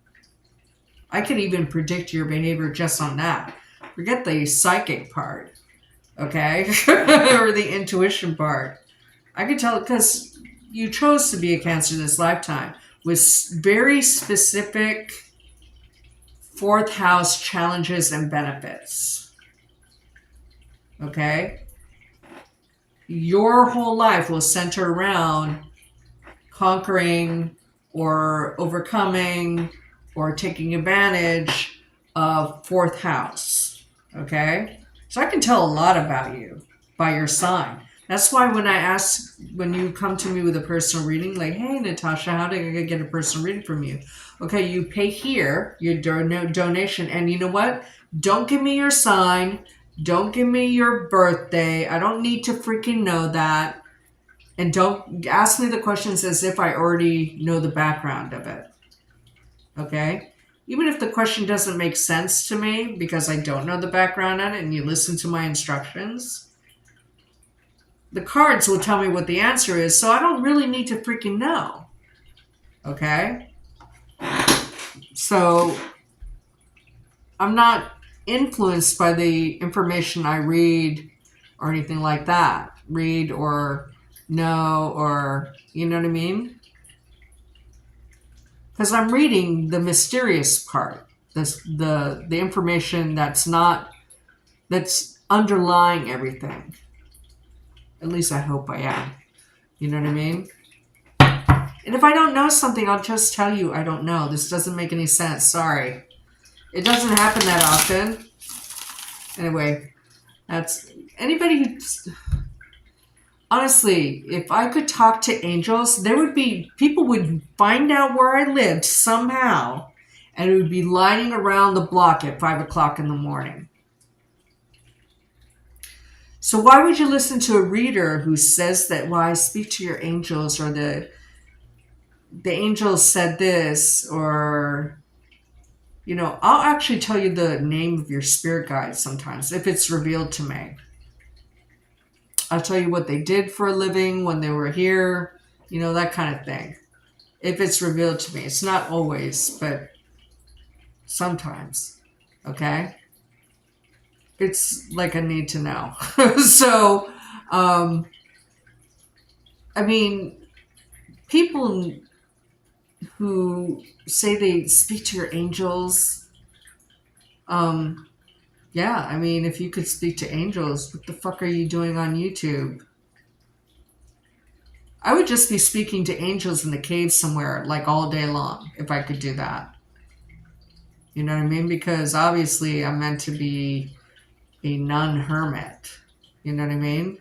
I can even predict your behavior just on that. Forget the psychic part, okay? Or the intuition part. I can tell because you chose to be a Cancer this lifetime with very specific 4th house challenges and benefits. Okay? Your whole life will center around conquering or overcoming or taking advantage of 4th house. Okay? So I can tell a lot about you by your sign. That's why when you come to me with a personal reading, like, hey, Natasha, how do I get a personal reading from you? Okay, you pay here, your donation, and you know what? Don't give me your sign. Don't give me your birthday. I don't need to freaking know that. And don't ask me the questions as if I already know the background of it. Okay? Even if the question doesn't make sense to me because I don't know the background on it and you listen to my instructions, the cards will tell me what the answer is, so I don't really need to freaking know. Okay? So, I'm not influenced by the information I read or anything like that. Read or know or, you know what I mean? Because I'm reading the mysterious part. The information that's underlying everything. At least I hope I am. You know what I mean? And if I don't know something, I'll just tell you I don't know. This doesn't make any sense. Sorry. It doesn't happen that often. Anyway, that's anybody who... Honestly, if I could talk to angels, people would find out where I lived somehow, and it would be lining around the block at 5 o'clock in the morning. So why would you listen to a reader who says that, well, I speak to your angels, or the angels said this, or, you know, I'll actually tell you the name of your spirit guide sometimes if it's revealed to me. I'll tell you what they did for a living when they were here, you know, that kind of thing. If it's revealed to me. It's not always, but sometimes. Okay? It's like I need to know. So, I mean, people who say they speak to your angels, yeah, I mean, if you could speak to angels, what the fuck are you doing on YouTube? I would just be speaking to angels in the cave somewhere, like all day long, if I could do that. You know what I mean? Because obviously I'm meant to be a nun-hermit. You know what I mean?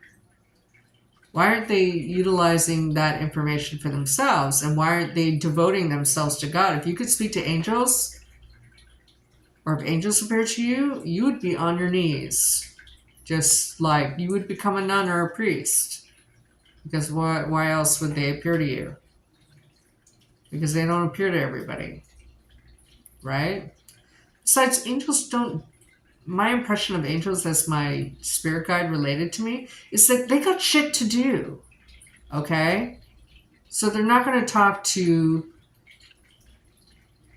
Why aren't they utilizing that information for themselves? And why aren't they devoting themselves to God? If you could speak to angels, or if angels appear to you, you would be on your knees. Just like you would become a nun or a priest. Because why else would they appear to you? Because they don't appear to everybody. Right? Besides, angels don't... My impression of angels as my spirit guide related to me is that they got shit to do. Okay? So they're not going to talk to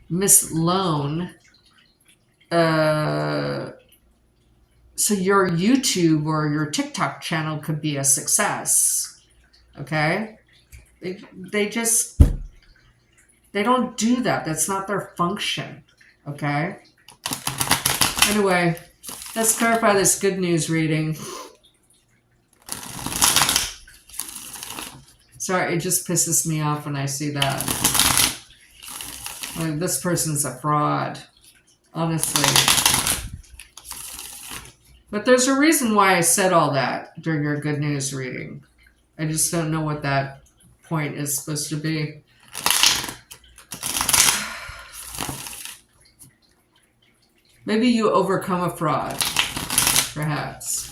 Miss Lone. So your YouTube or your TikTok channel could be a success. Okay? They don't do that. That's not their function. Okay? Anyway, let's clarify this good news reading. Sorry, it just pisses me off when I see that. Like, this person's a fraud, honestly. But there's a reason why I said all that during your good news reading. I just don't know what that point is supposed to be. Maybe you overcome a fraud, perhaps.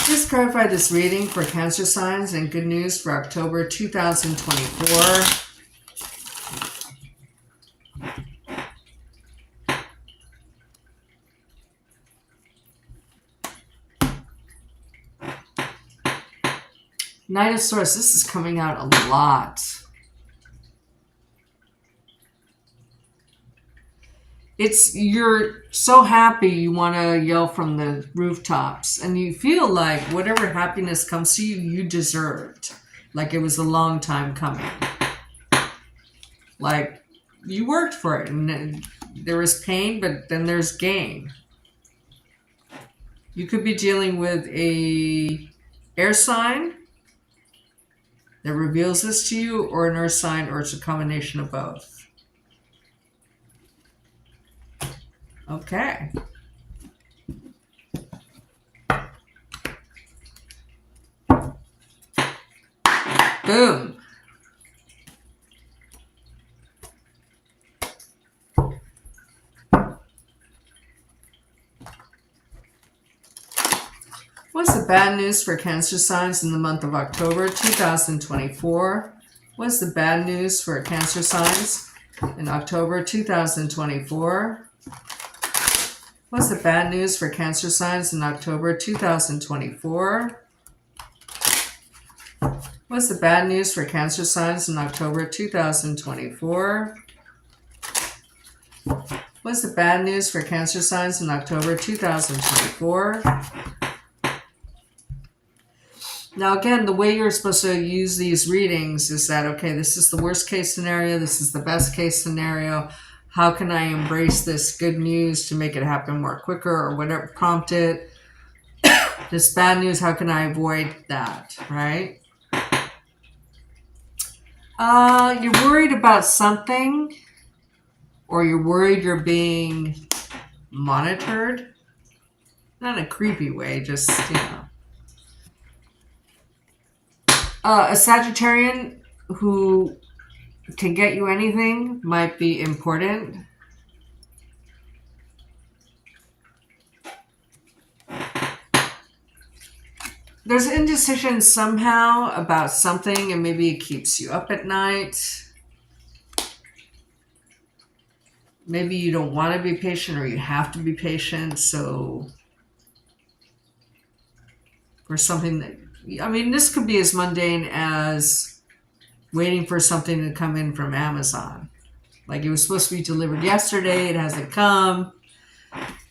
Please clarify this reading for Cancer signs and good news for October 2024. Knight of Swords, this is coming out a lot. You're so happy you want to yell from the rooftops, and you feel like whatever happiness comes to you, you deserved. Like it was a long time coming. Like you worked for it, and there was pain, but then there's gain. You could be dealing with a air sign that reveals this to you, or an earth sign, or it's a combination of both. Okay. Boom. What's the bad news for Cancer signs in the month of October 2024? What's the bad news for Cancer signs in October 2024? What's the bad news for Cancer signs in October 2024? What's the bad news for Cancer signs in October 2024? What's the bad news for Cancer signs in October 2024? Now, again, the way you're supposed to use these readings is that, okay, this is the worst case scenario. This is the best case scenario. How can I embrace this good news to make it happen more quicker, or whatever, prompt it? This bad news, how can I avoid that, right? You're worried about something, or you're worried you're being monitored. Not in a creepy way, just, you know. A Sagittarian who can get you anything might be important. There's indecision somehow about something, and maybe it keeps you up at night. Maybe you don't want to be patient, or you have to be patient. So for something that, I mean, this could be as mundane as waiting for something to come in from Amazon. Like it was supposed to be delivered yesterday, it hasn't come.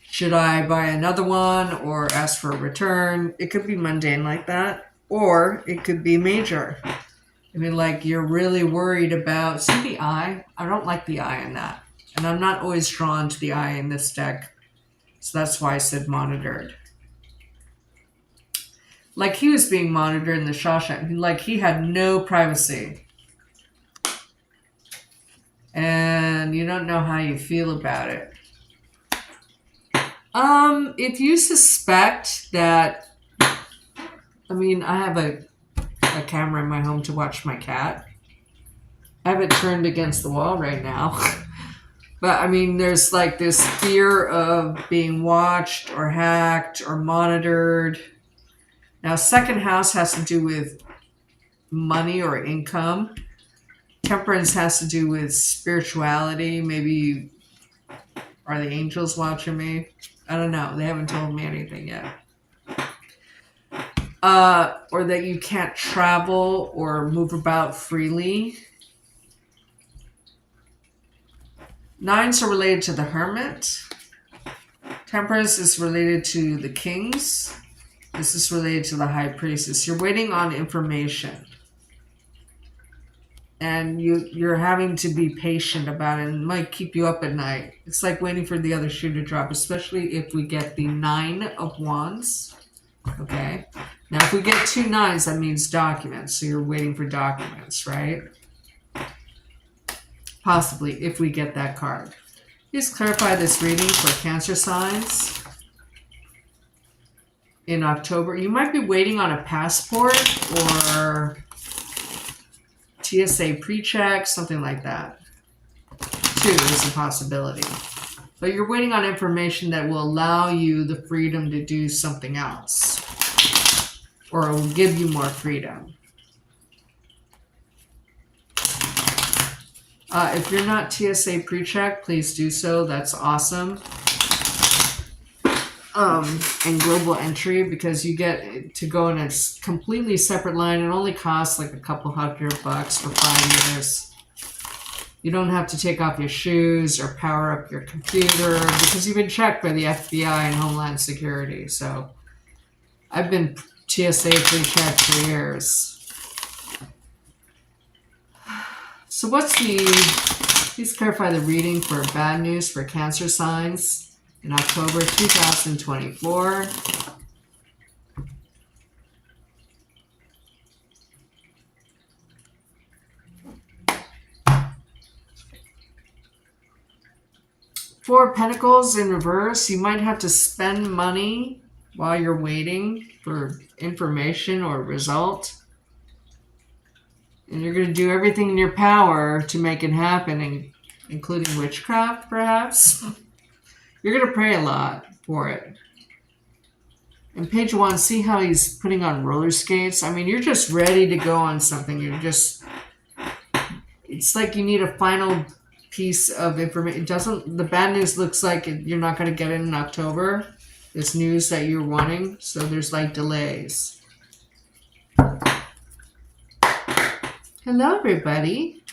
Should I buy another one or ask for a return? It could be mundane like that, or it could be major. I mean, like you're really worried about, see the eye? I don't like the eye in that. And I'm not always drawn to the eye in this deck. So that's why I said monitored. Like he was being monitored in the Shawshank. Like he had no privacy. And you don't know how you feel about it. If you suspect that, I mean, I have a camera in my home to watch my cat. I have it turned against the wall right now. But I mean, there's like this fear of being watched or hacked or monitored. Now, second house has to do with money or income. Temperance has to do with spirituality. Maybe, are the angels watching me? I don't know. They haven't told me anything yet. Or that you can't travel or move about freely. Nines are related to the Hermit. Temperance is related to the Kings. This is related to the High Priestess. You're waiting on information. And you're having to be patient about it, and it might keep you up at night. It's like waiting for the other shoe to drop, especially if we get the 9 of Wands. Okay? Now, if we get 2 9s, that means documents. So you're waiting for documents, right? Possibly, if we get that card. Please clarify this reading for Cancer signs in October. You might be waiting on a passport or TSA pre-check, something like that. 2 is a possibility. But you're waiting on information that will allow you the freedom to do something else. Or it will give you more freedom. If you're not TSA pre-check, please do so. That's awesome. And global entry, because you get to go in a completely separate line. It only costs like a couple $100 for 5 years. You don't have to take off your shoes or power up your computer because you've been checked by the FBI and Homeland Security. So I've been TSA pre-checked for years. So please clarify the reading for bad news for Cancer signs in October 2024. Four of Pentacles in reverse. You might have to spend money while you're waiting for information or result. And you're going to do everything in your power to make it happen, including witchcraft, perhaps. You're going to pray a lot for it. And page 1, see how he's putting on roller skates? I mean, you're just ready to go on something. It's like you need a final piece of information. The bad news looks like you're not going to get it in October. This news that you're wanting. So there's like delays. Hello, everybody.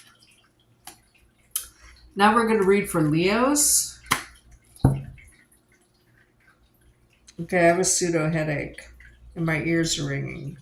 Now we're going to read for Leos. Okay, I have a pseudo headache and my ears are ringing.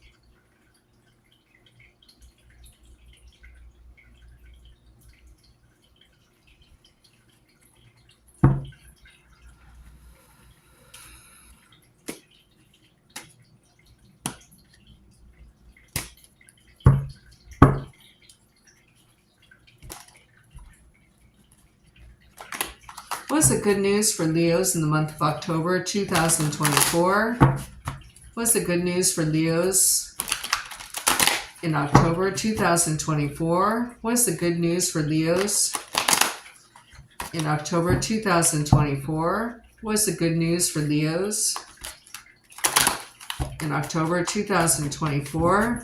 What's the good news for Leos in the month of October 2024? What's the good news for Leos in October 2024? What's the good news for Leos in October 2024? What's the good news for Leos in October 2024?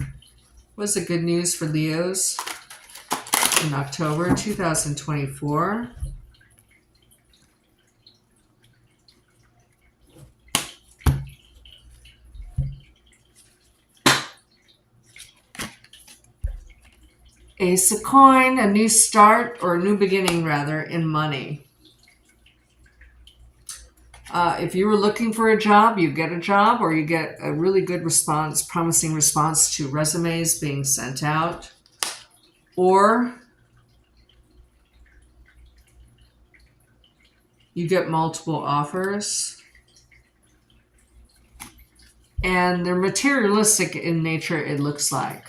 What's the good news for Leos in October 2024? Ace of Coin, a new start or a new beginning rather in money. If you were looking for a job, you get a job or you get a really good response, promising response to resumes being sent out. Or you get multiple offers. And they're materialistic in nature, it looks like.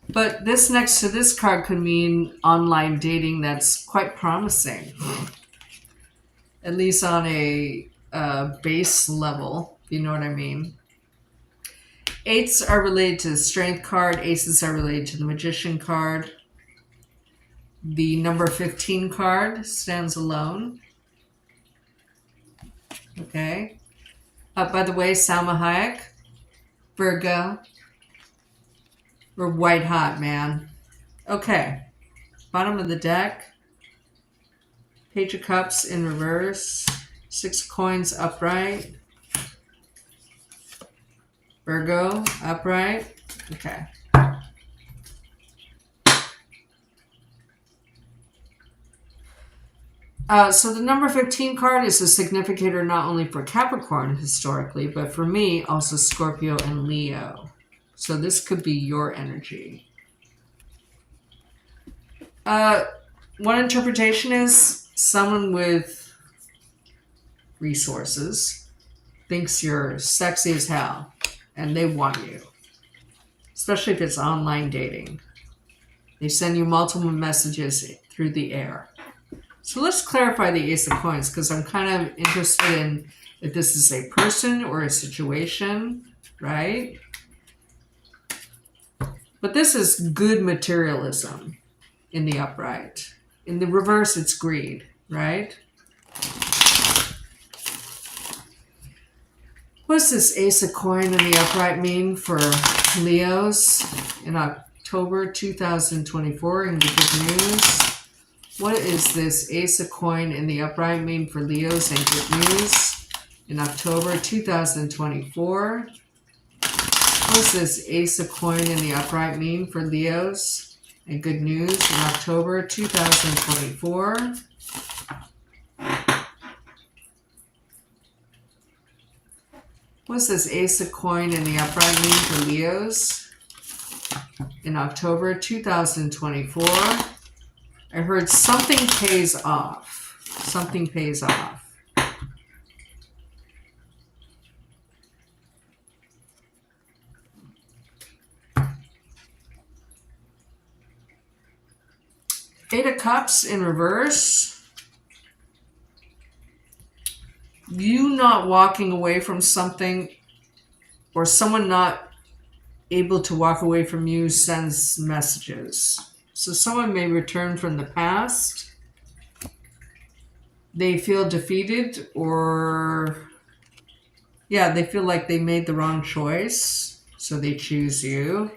But this next to this card could mean online dating that's quite promising. At least on a base level, if you know what I mean. 8s are related to the Strength card. Aces are related to the Magician card. The number 15 card stands alone. Okay. By the way, Salma Hayek, Virgo. We're white hot, man. Okay. Bottom of the deck. Page of Cups in reverse. 6 coins upright. Virgo upright. Okay. So the number 15 card is a significator not only for Capricorn historically, but for me, also Scorpio and Leo. So this could be your energy. One interpretation is someone with resources thinks you're sexy as hell. and they want you. Especially if it's online dating. They send you multiple messages through the air. So let's clarify the Ace of Coins, because I'm kind of interested in if this is a person or a situation, right? But this is good materialism in the upright. In the reverse, it's greed, right? What's this Ace of Coin in the upright mean for Leos in October 2024 in the good news? What is this Ace of Coin in the upright mean for Leos in good news in October 2024? What does this Ace of Coin in the upright mean for Leos in good news in October 2024? What's this Ace of Coin in the upright mean for Leos in October 2024? I heard something pays off. Something pays off. Eight of Cups in reverse. You not walking away from something, or someone not able to walk away from you sends messages. So someone may return from the past. They feel defeated, or they feel like they made the wrong choice, so they choose you.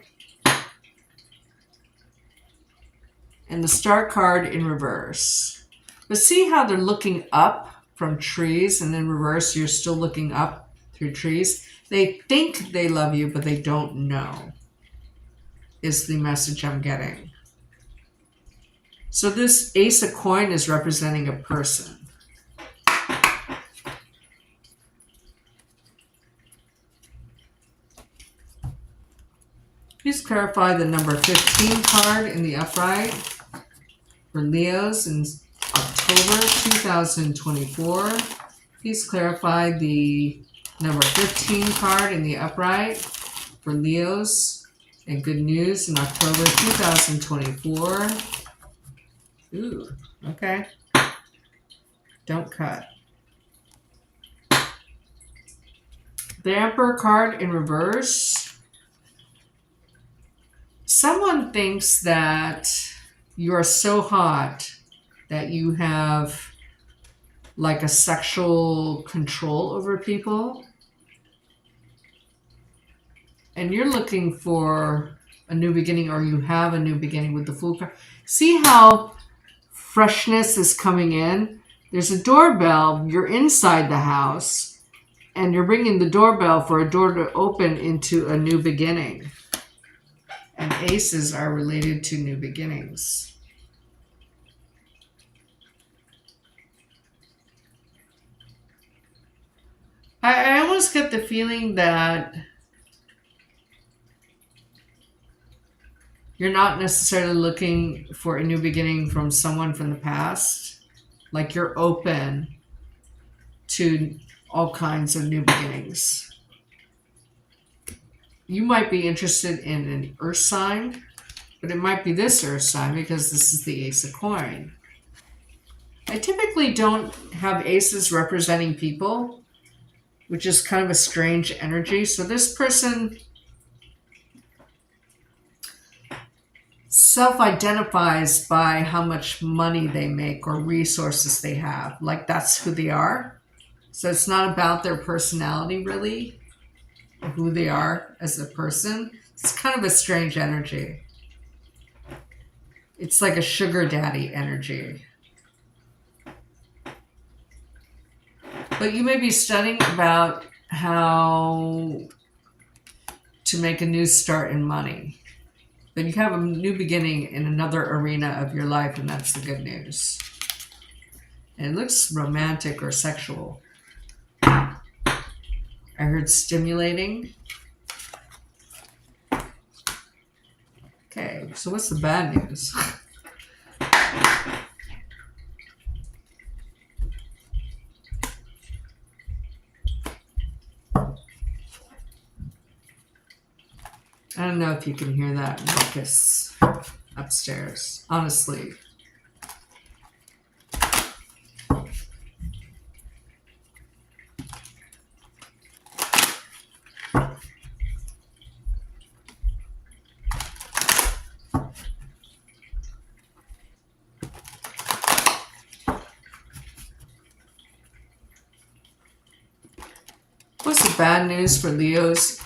And the Star card in reverse. But see how they're looking up from trees, and in reverse you're still looking up through trees? They think they love you, but they don't know, is the message I'm getting. So this Ace of Coin is representing a person. Please clarify the number 15 card in the upright for Leos in October 2024. Please clarify the number 15 card in the upright for Leos and good news in October 2024. Ooh, okay. Don't cut. The Emperor card in reverse. Someone thinks that you are so hot that you have like a sexual control over people. And you're looking for a new beginning, or you have a new beginning with the Fool card. See how freshness is coming in? There's a doorbell. You're inside the house, and you're ringing the doorbell for a door to open into a new beginning. And aces are related to new beginnings. I almost get the feeling that you're not necessarily looking for a new beginning from someone from the past. Like you're open to all kinds of new beginnings. You might be interested in an earth sign, but it might be this earth sign because this is the Ace of Coin. I typically don't have aces representing people, which is kind of a strange energy. So this person self-identifies by how much money they make or resources they have. Like that's who they are. So it's not about their personality really, or who they are as a person. It's kind of a strange energy. It's like a sugar daddy energy. But you may be studying about how to make a new start in money. But you have a new beginning in another arena of your life, and that's the good news. And it looks romantic or sexual. I heard stimulating. Okay, so what's the bad news? I don't know if you can hear that ruckus upstairs, honestly. What's the bad news for Leos?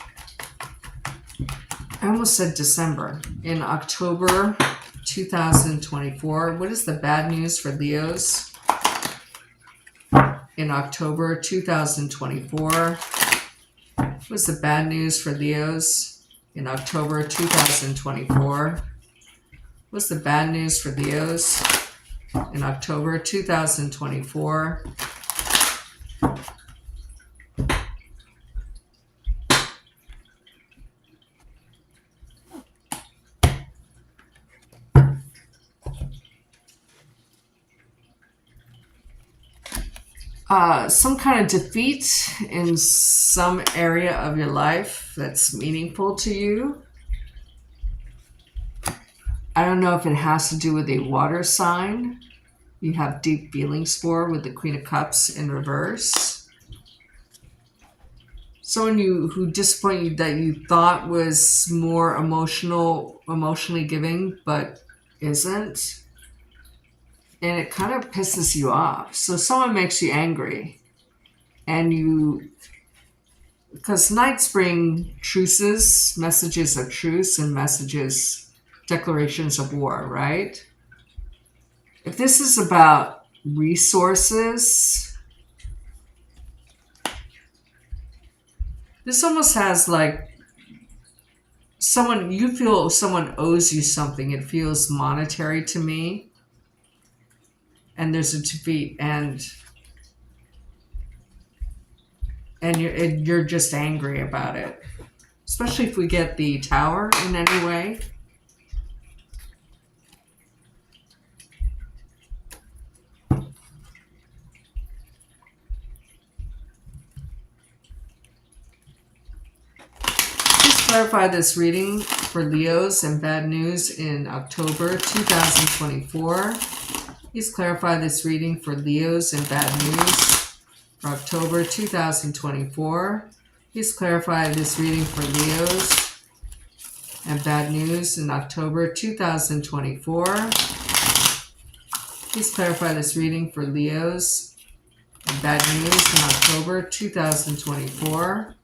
I almost said December. In October 2024, what is the bad news for Leos? In October 2024, what's the bad news for Leos? In October 2024, what's the bad news for Leos? In October 2024, some kind of defeat in some area of your life that's meaningful to you. I don't know if it has to do with a water sign you have deep feelings for, with the Queen of Cups in reverse. Someone who disappointed you that you thought was more emotionally giving, but isn't. And it kind of pisses you off. So someone makes you angry. And because nights bring truces, messages of truce, and declarations of war, right? If this is about resources, this almost has like you feel someone owes you something. It feels monetary to me. And there's a defeat, and you're just angry about it. Especially if we get the Tower in any way. Please clarify this reading for Leos and bad news in October 2024. Please clarify this reading for Leos and bad news for October 2024. Please clarify this reading for Leos and bad news in October 2024. Please clarify this reading for Leos and bad news in October 2024.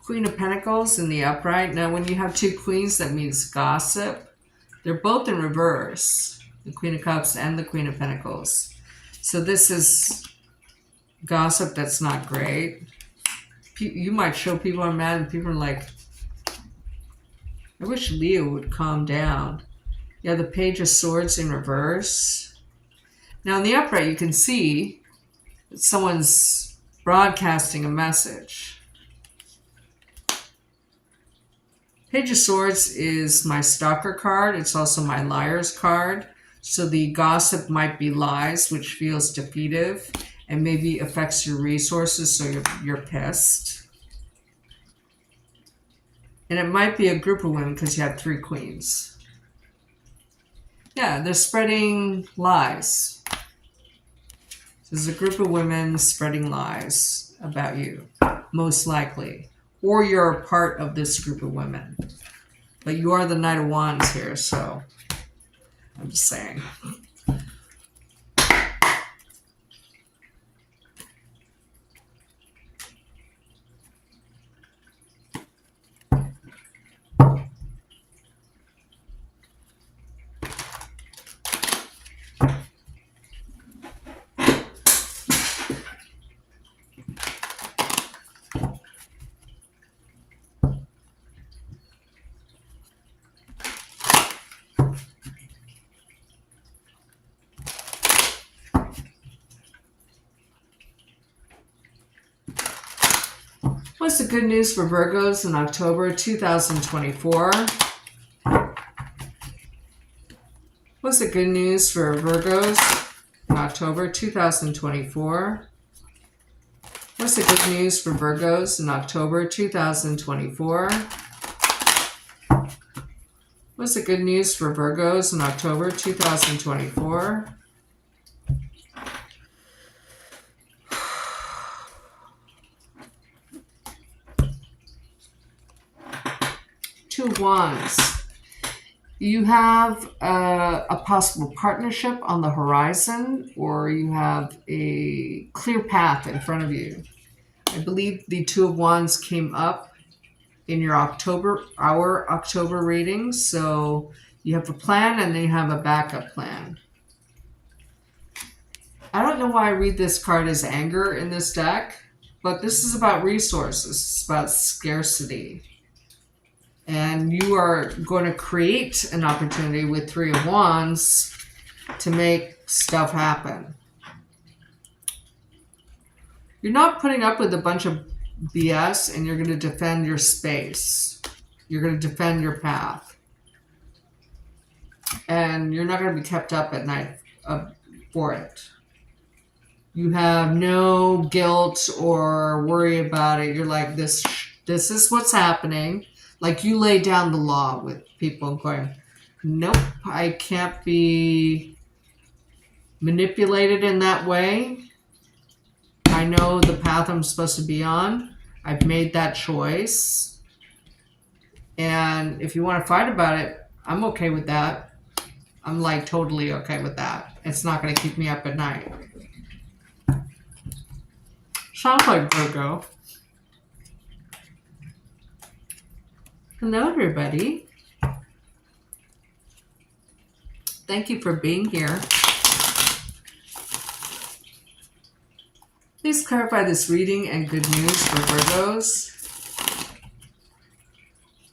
Queen of Pentacles in the upright. Now, when you have two queens, that means gossip. They're both in reverse, the Queen of Cups and the Queen of Pentacles. So this is gossip that's not great. You might show people are mad, and people are like, I wish Leo would calm down. Yeah, the Page of Swords in reverse. Now, in the upright, you can see that someone's broadcasting a message. Page of Swords is my stalker card. It's also my liar's card. So the gossip might be lies, which feels defeative and maybe affects your resources, so you're pissed. And it might be a group of women because you have three queens. Yeah, they're spreading lies. There's a group of women spreading lies about you, most likely. Or you're a part of this group of women. But you are the Knight of Wands here, so I'm just saying. What's the good news for Virgos in October 2024? What's the good news for Virgos in October 2024? What's the good news for Virgos in October 2024? What's the good news for Virgos in October 2024? Two of Wands. You have a possible partnership on the horizon, or you have a clear path in front of you. I believe the Two of Wands came up in your our October reading. So you have a plan and then you have a backup plan. I don't know why I read this card as anger in this deck, but this is about resources. It's about scarcity. And you are going to create an opportunity with Three of Wands to make stuff happen. You're not putting up with a bunch of BS, and you're going to defend your space. You're going to defend your path. And you're not going to be kept up at night for it. You have no guilt or worry about it. You're like, this is what's happening. Like, you lay down the law with people going, nope, I can't be manipulated in that way. I know the path I'm supposed to be on. I've made that choice. And if you want to fight about it, I'm okay with that. I'm like totally okay with that. It's not going to keep me up at night. Sounds like Virgo. Hello, everybody. Thank you for being here. Please clarify this reading and good news for Virgos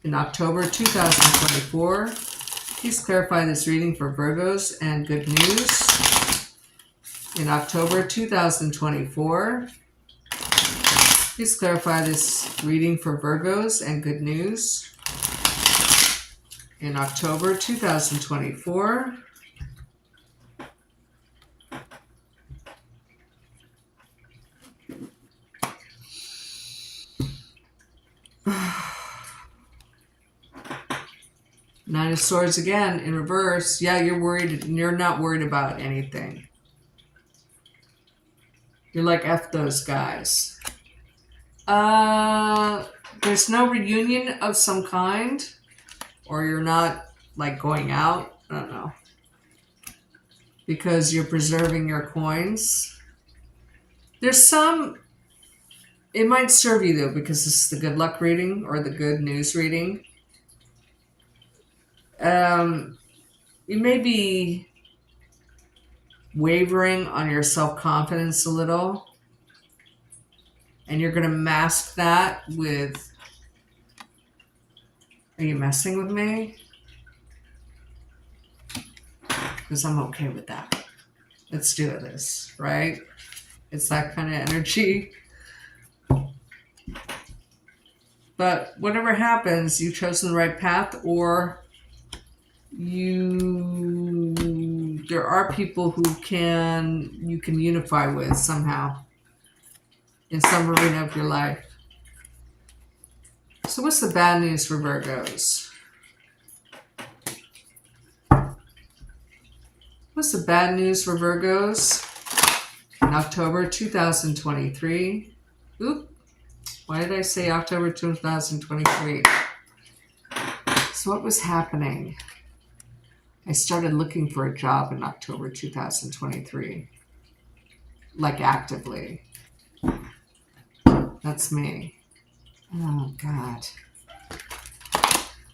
in October 2024. Please clarify this reading for Virgos and good news in October 2024. Please clarify this reading for Virgos and good news in October 2024. Nine of Swords again in reverse. Yeah, you're worried. You're not worried about anything. You're like, F those guys. There's no reunion of some kind, or you're not like going out. I don't know. Because you're preserving your coins. There's some, it might serve you though, because this is the good luck reading or the good news reading. You may be wavering on your self-confidence a little, and you're going to mask that with, are you messing with me? Because I'm okay with that. Let's do this, right? It's that kind of energy. But whatever happens, you've chosen the right path, or there are people who you can unify with somehow in some arena of your life. So what's the bad news for Virgos? What's the bad news for Virgos in October 2023? Oop, why did I say October 2023? So what was happening? I started looking for a job in October 2023. Like actively. That's me. Oh, God.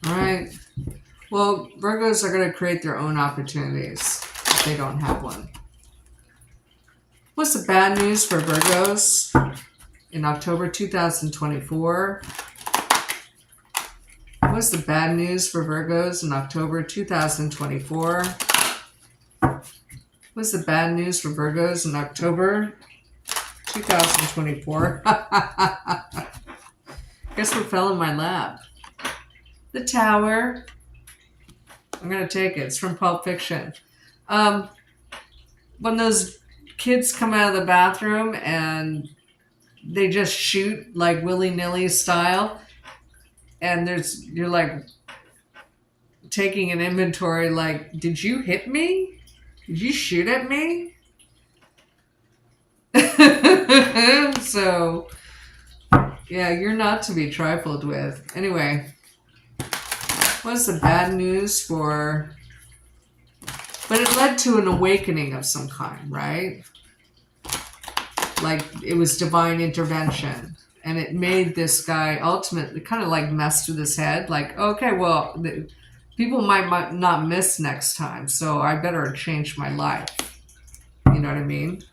All right. Well, Virgos are going to create their own opportunities if they don't have one. What's the bad news for Virgos in October 2024? What's the bad news for Virgos in October 2024? What's the bad news for Virgos in October 2024? Guess what fell in my lap? The Tower. I'm going to take it. It's from Pulp Fiction. When those kids come out of the bathroom and they just shoot like willy-nilly style, and you're like taking an inventory, like, did you hit me? Did you shoot at me? So, yeah, you're not to be trifled with. Anyway, what's the bad news for... But it led to an awakening of some kind, right? Like, it was divine intervention. And it made this guy ultimately kind of like messed with his head. Like, okay, well, people might not miss next time, so I better change my life. You know what I mean?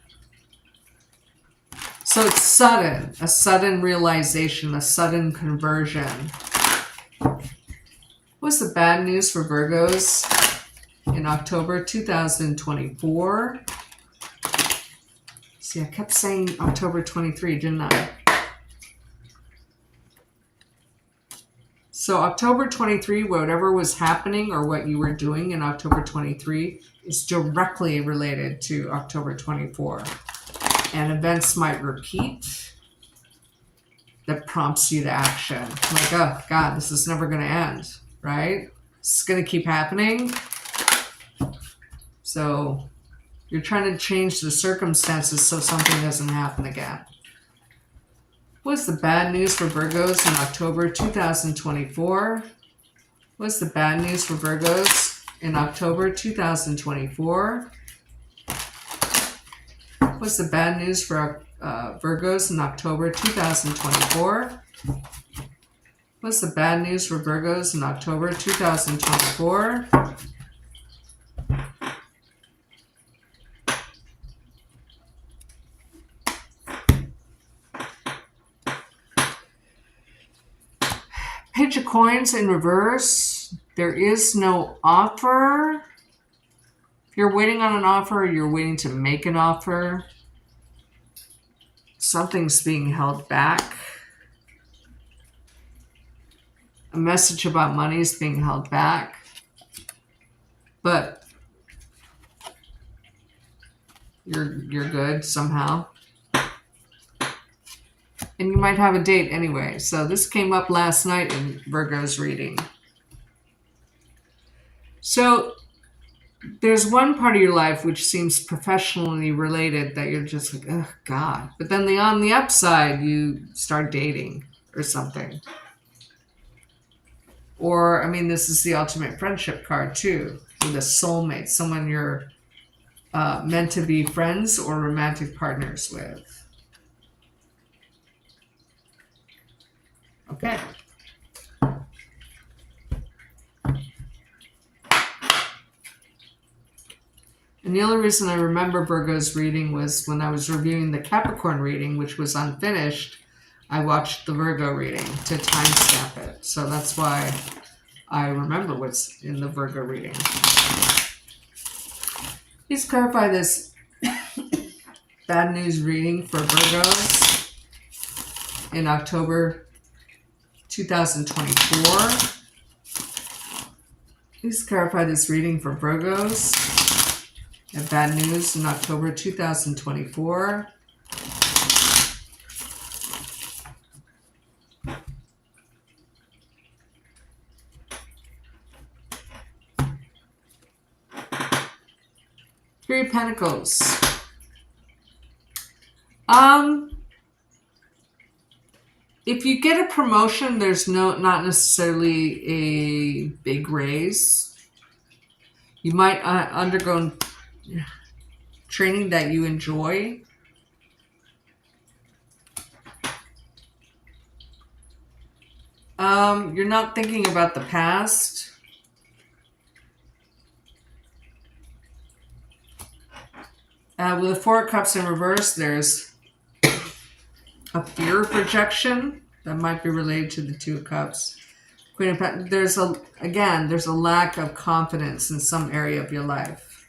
So it's sudden, a sudden realization, a sudden conversion. What's the bad news for Virgos in October 2024? See, I kept saying October 23, didn't I? So October 23, whatever was happening or what you were doing in October 23 is directly related to October 24. And events might repeat that prompts you to action. Like, oh, God, this is never going to end, right? It's going to keep happening. So you're trying to change the circumstances so something doesn't happen again. What's the bad news for Virgos in October 2024? What's the bad news for Virgos in October 2024? What's the bad news for Virgos in October 2024? What's the bad news for Virgos in October 2024? Page of Coins in reverse. There is no offer. If you're waiting on an offer, you're waiting to make an offer. Something's being held back. A message about money is being held back. But you're good somehow. And you might have a date anyway. So this came up last night in Virgo's reading. So there's one part of your life which seems professionally related that you're just like, oh, God. But then on the upside, you start dating or something. Or, I mean, this is the ultimate friendship card too. With a soulmate, someone you're meant to be friends or romantic partners with. Okay. And the only reason I remember Virgo's reading was when I was reviewing the Capricorn reading, which was unfinished. I watched the Virgo reading to timestamp it. So that's why I remember what's in the Virgo reading. Please clarify this bad news reading for Virgos in October 2024. Please clarify this reading for Virgos. And bad news in October 2024. Three of Pentacles. If you get a promotion, there's not necessarily a big raise. You might undergo training that you enjoy. You're not thinking about the past. With the Four of Cups in reverse, there's a fear of rejection that might be related to the Two of Cups. Queen of Pentacles, there's a lack of confidence in some area of your life.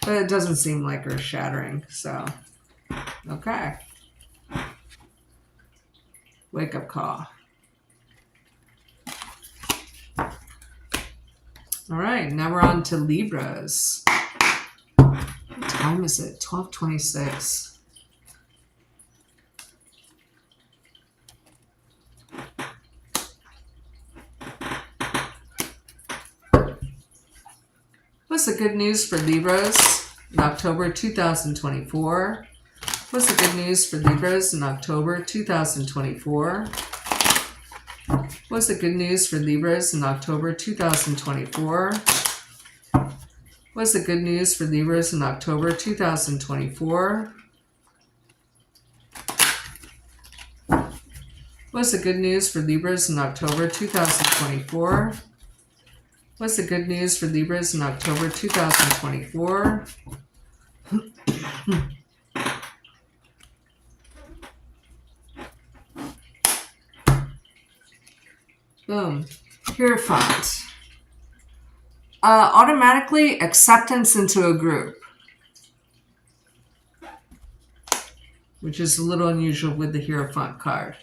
But it doesn't seem like earth-shattering, so, okay. Wake-up call. All right, now we're on to Libras. What time is it? 12:26. What's the good news for Libras in October 2024? What's the good news for Libras in October 2024? What's the good news for Libras in October 2024? What's the good news for Libras in October 2024? What's the good news for Libras in October 2024? What's the good news for Libras in October 2024? Boom. Hierophant. Automatically acceptance into a group, which is a little unusual with the Hierophant card.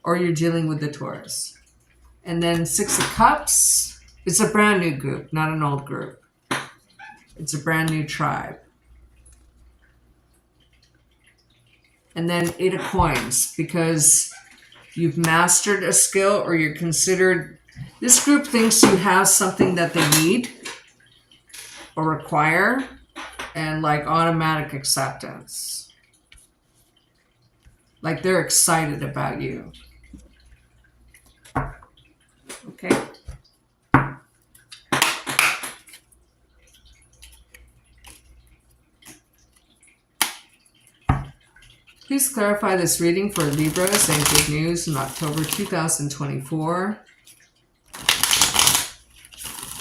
Or you're dealing with the Taurus. And then Six of Cups. It's a brand new group, not an old group. It's a brand new tribe. And then Eight of Coins, because you've mastered a skill or you're considered... This group thinks you have something that they need or require, and like automatic acceptance. Like they're excited about you. Okay. Please clarify this reading for Libras and good news in October 2024.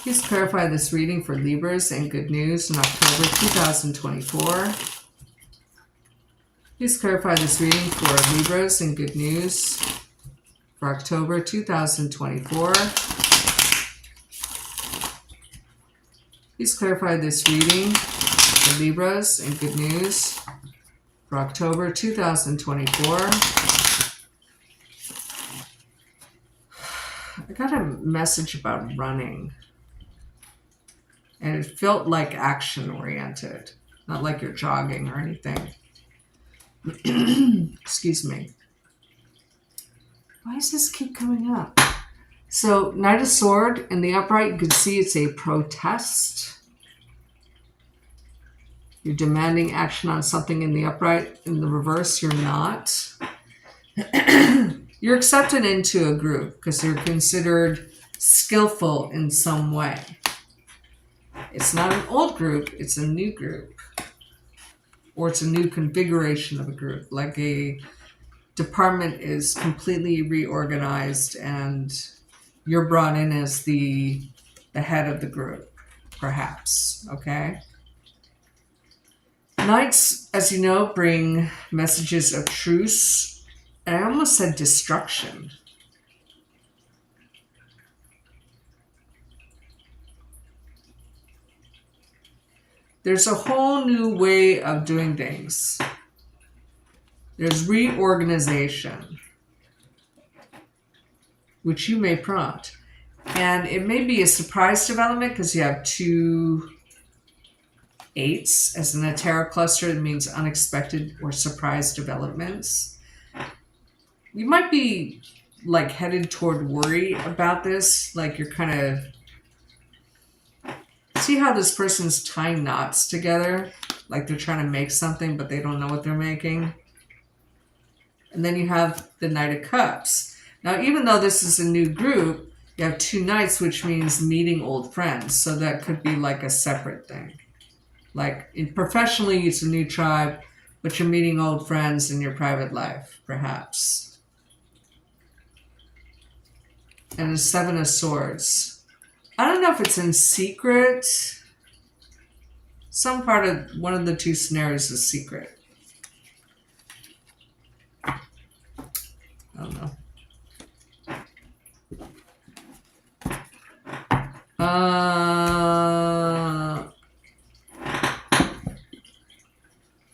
Please clarify this reading for Libras and good news in October 2024. Please clarify this reading for Libras and good news for October 2024. Please clarify this reading for Libras and good news for October 2024. I got a message about running. And it felt like action-oriented, not like you're jogging or anything. Excuse me. Why does this keep coming up? So, Knight of Sword in the upright, you can see it's a protest. You're demanding action on something in the upright. In the reverse, you're not. You're accepted into a group because you're considered skillful in some way. It's not an old group, it's a new group. Or it's a new configuration of a group. Like a department is completely reorganized and you're brought in as the head of the group, perhaps, okay? Knights, as you know, bring messages of truce. And I almost said destruction. There's a whole new way of doing things. There's reorganization, which you may prompt. And it may be a surprise development because you have 2 8s. As in a tarot cluster, it means unexpected or surprise developments. You might be like headed toward worry about this. Like you're kind of... See how this person's tying knots together? Like they're trying to make something, but they don't know what they're making. And then you have the Knight of Cups. Now, even though this is a new group, you have 2 Knights, which means meeting old friends. So that could be like a separate thing. Like professionally, it's a new tribe, but you're meeting old friends in your private life, perhaps. And a 7 of Swords. I don't know if it's in secret. Some part of one of the 2 scenarios is secret. I don't know.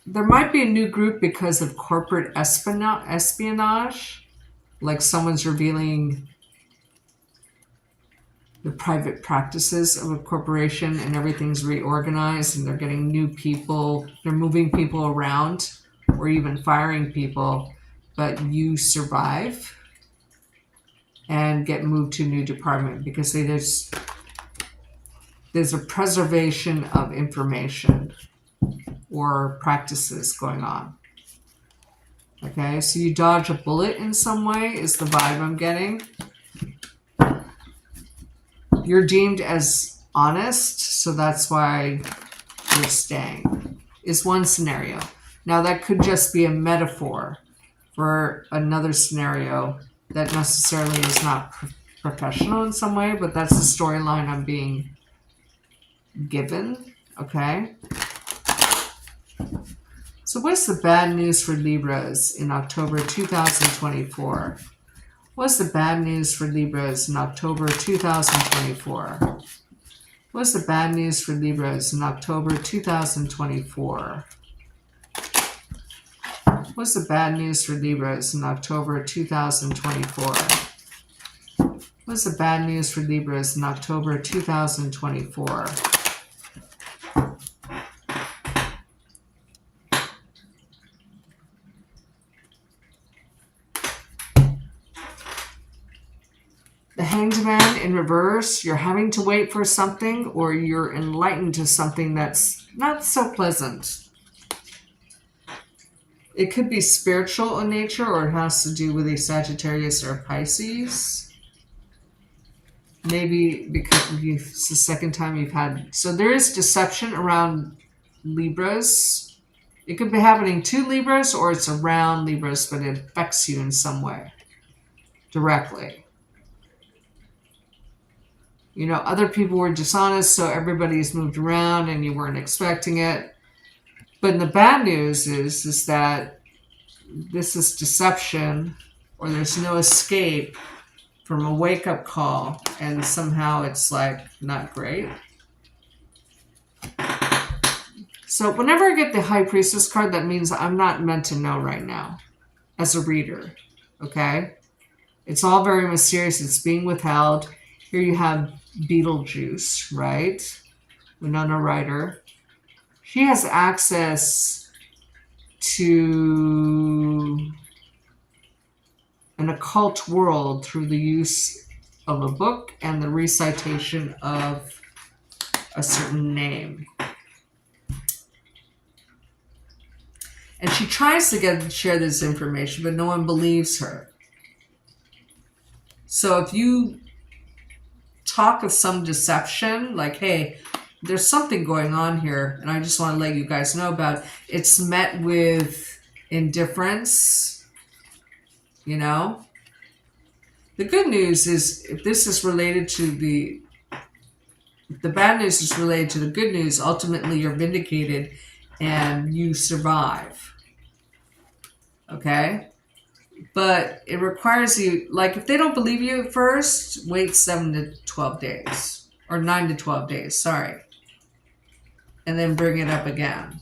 There might be a new group because of corporate espionage. Like someone's revealing the private practices of a corporation, and everything's reorganized and they're getting new people, they're moving people around or even firing people, but you survive and get moved to a new department because there's a preservation of information or practices going on. Okay, so you dodge a bullet in some way is the vibe I'm getting. You're deemed as honest, so that's why you're staying, is one scenario. Now that could just be a metaphor for another scenario that necessarily is not professional in some way, but that's the storyline I'm being given, okay? So what's the bad news for Libras in October 2024? What's the bad news for Libras in October 2024? What's the bad news for Libras in October 2024? What's the bad news for Libras in October 2024? What's the bad news for Libras in October 2024? The Hanged Man in reverse, you're having to wait for something, or you're enlightened to something that's not so pleasant. It could be spiritual in nature, or it has to do with a Sagittarius or a Pisces. Maybe because it's the second time you've had... So there is deception around Libras. It could be happening to Libras, or it's around Libras, but it affects you in some way directly. You know, other people were dishonest, so everybody's moved around and you weren't expecting it. But the bad news is that this is deception, or there's no escape from a wake-up call, and somehow it's like not great. So whenever I get the High Priestess card, that means I'm not meant to know right now as a reader, okay? It's all very mysterious. It's being withheld. Here you have Beetlejuice, right? Winona Ryder. She has access to an occult world through the use of a book and the recitation of a certain name. And she tries to share this information, but no one believes her. So if you talk of some deception, like, hey, there's something going on here, and I just want to let you guys know about it, it's met with indifference, you know? The good news is, if this is related to the bad news is related to the good news, ultimately you're vindicated and you survive. Okay? But it requires you, like, if they don't believe you at first, wait 7 to 12 days. Or 9 to 12 days, sorry. And then bring it up again.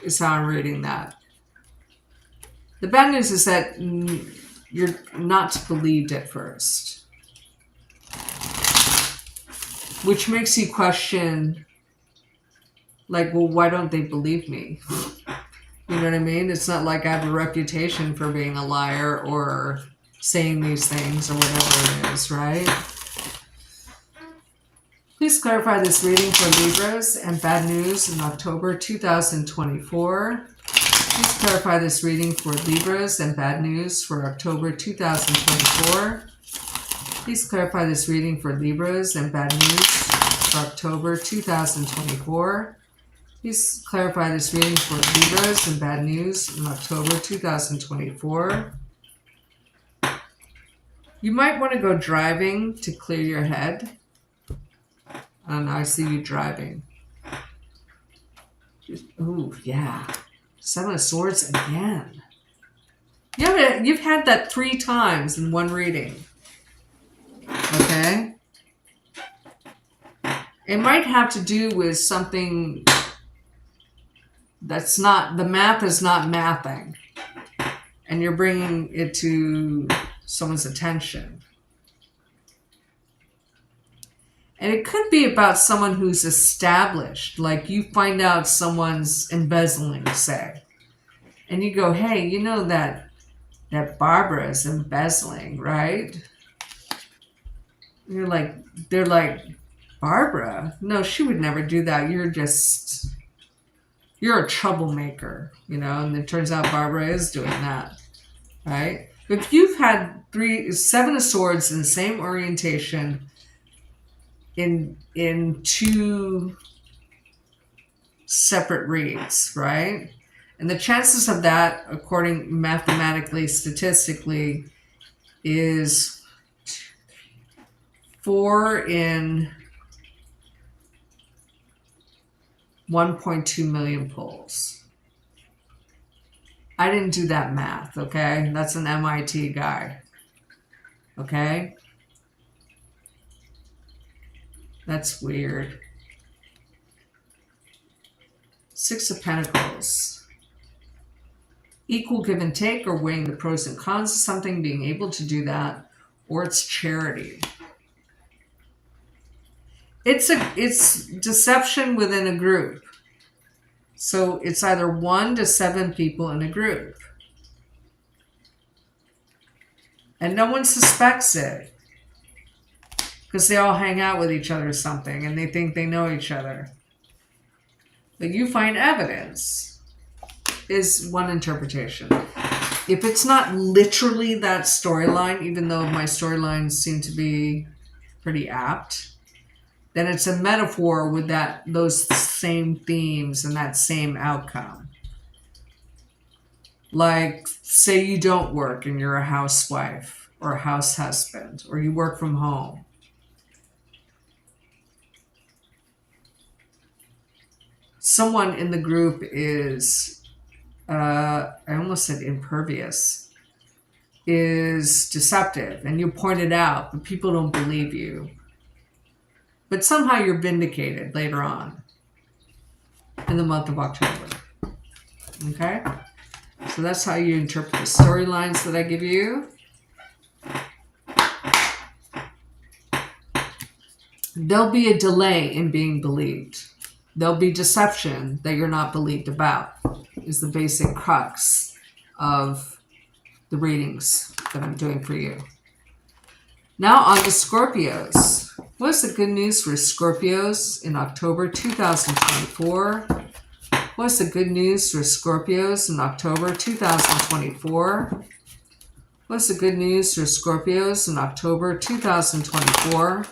Is how I'm reading that. The bad news is that you're not believed at first. Which makes you question, like, well, why don't they believe me? You know what I mean? It's not like I have a reputation for being a liar or saying these things or whatever it is, right? Please clarify this reading for Libras and bad news in October 2024. Please clarify this reading for Libras and bad news for October 2024. Please clarify this reading for Libras and bad news for October 2024. Please clarify this reading for Libras and bad news in October 2024. You might want to go driving to clear your head. And I see you driving. Ooh, yeah. 7 of Swords again. Yeah, you've had that 3 times in one reading. Okay? It might have to do with something that's not, the math is not mathing. and you're bringing it to someone's attention. And it could be about someone who's established, like you find out someone's embezzling, say, and you go, hey, you know that Barbara is embezzling, right? And they're like, Barbara? No, she would never do that. You're a troublemaker, you know, and it turns out Barbara is doing that, right? But if you've had 7 of Swords in the same orientation in 2 separate reads, right? And the chances of that, according mathematically, statistically, is 4 in 1.2 million pulls. I didn't do that math, okay? That's an MIT guy, okay? That's weird. 6 of Pentacles. Equal give and take, or weighing the pros and cons of something, being able to do that, or it's charity. It's deception within a group. So it's either 1 to 7 people in a group. And no one suspects it, because they all hang out with each other or something, and they think they know each other. But you find evidence, is one interpretation. If it's not literally that storyline, even though my storylines seem to be pretty apt, then it's a metaphor with those same themes and that same outcome. Like, say you don't work and you're a housewife or a house husband, or you work from home. Someone in the group is, I almost said impervious, is deceptive, and you point it out, but people don't believe you. But somehow you're vindicated later on in the month of October. Okay? So that's how you interpret the storylines that I give you. There'll be a delay in being believed. There'll be deception that you're not believed about, is the basic crux of the readings that I'm doing for you. Now on to Scorpios. What's the good news for Scorpios in October 2024? What's the good news for Scorpios in October 2024? What's the good news for Scorpios in October 2024?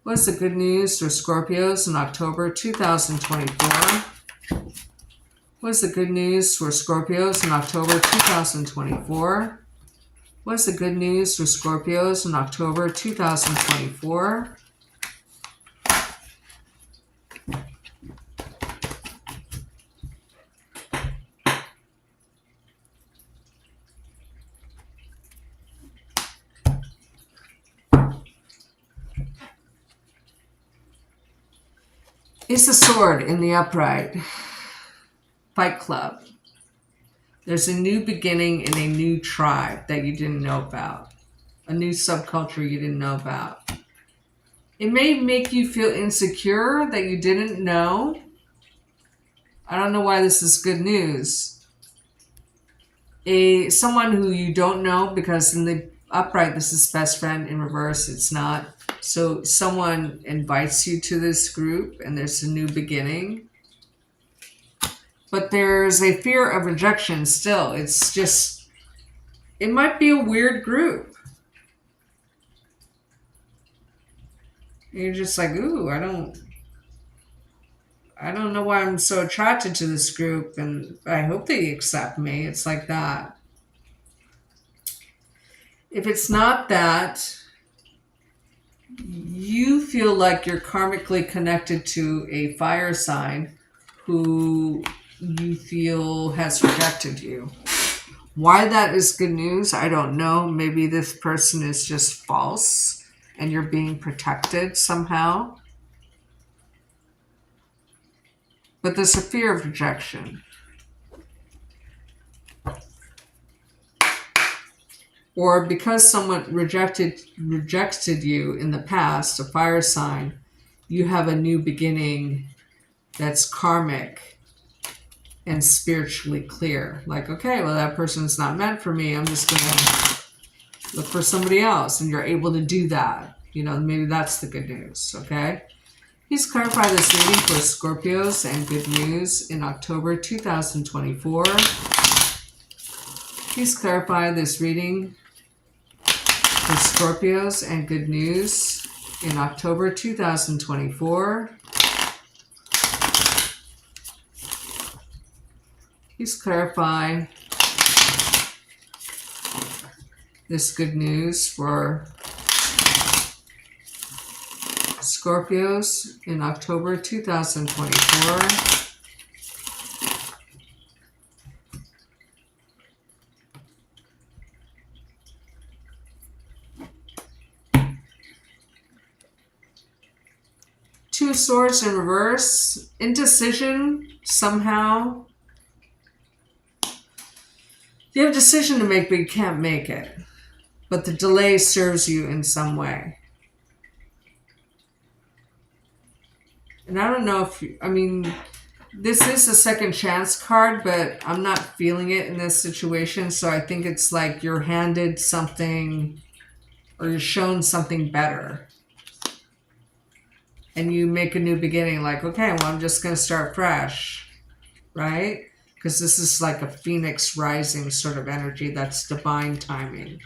What's the good news for Scorpios in October 2024? What's the good news for Scorpios in October 2024? What's the good news for Scorpios in October 2024? It's the Sword in the upright. Fight Club. There's a new beginning in a new tribe that you didn't know about. A new subculture you didn't know about. It may make you feel insecure that you didn't know. I don't know why this is good news. Someone who you don't know, because in the upright this is best friend, in reverse it's not. So someone invites you to this group and there's a new beginning. But there's a fear of rejection still. It's just, it might be a weird group. You're just like, ooh, I don't know why I'm so attracted to this group, and I hope they accept me. It's like that. If it's not that, you feel like you're karmically connected to a fire sign who you feel has rejected you. Why that is good news, I don't know. Maybe this person is just false and you're being protected somehow. But there's a fear of rejection. Or because someone rejected you in the past, a fire sign, you have a new beginning that's karmic and spiritually clear. Like, okay, well, that person's not meant for me. I'm just going to look for somebody else. And you're able to do that. You know, maybe that's the good news, okay? Please clarify this reading for Scorpios and good news in October 2024. Please clarify this reading for Scorpios and good news in October 2024. Please clarify this good news for Scorpios in October 2024. Two of Swords in reverse. Indecision somehow. You have a decision to make, but you can't make it. But the delay serves you in some way. And I don't know if you, I mean, this is a second chance card, but I'm not feeling it in this situation. So I think it's like you're handed something or you're shown something better. And you make a new beginning like, okay, well, I'm just going to start fresh, right? Because this is like a phoenix rising sort of energy. That's divine timing.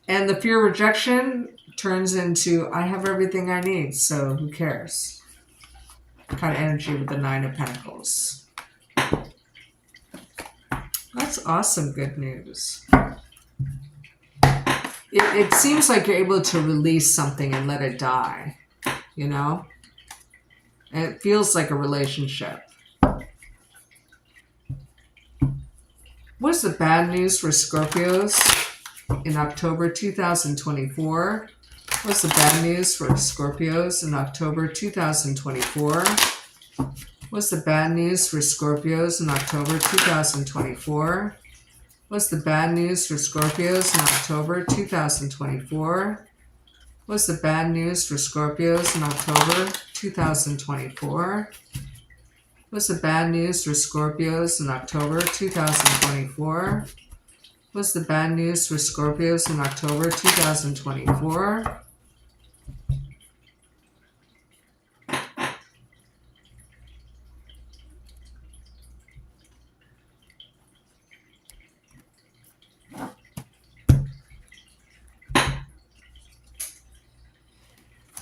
And the fear of rejection turns into, I have everything I need, so who cares? Kind of energy with the Nine of Pentacles. That's awesome good news. It seems like you're able to release something and let it die, you know? And it feels like a relationship. What's the bad news for Scorpios in October 2024? What's the bad news for Scorpios in October 2024? What's the bad news for Scorpios in October 2024? What's the bad news for Scorpios in October 2024? What's the bad news for Scorpios in October 2024? What's the bad news for Scorpios in October 2024? What's the bad news for Scorpios in October 2024?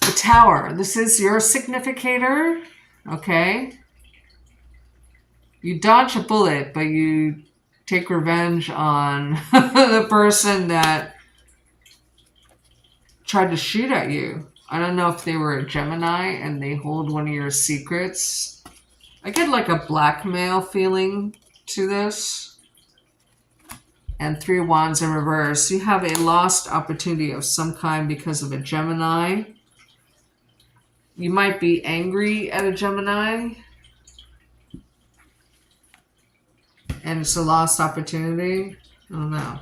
The Tower. This is your significator, okay? You dodge a bullet, but you take revenge on the person that tried to shoot at you. I don't know if they were a Gemini and they hold one of your secrets. I get like a blackmail feeling to this. And Three of Wands in reverse. You have a lost opportunity of some kind because of a Gemini. You might be angry at a Gemini. And it's a lost opportunity. I don't know.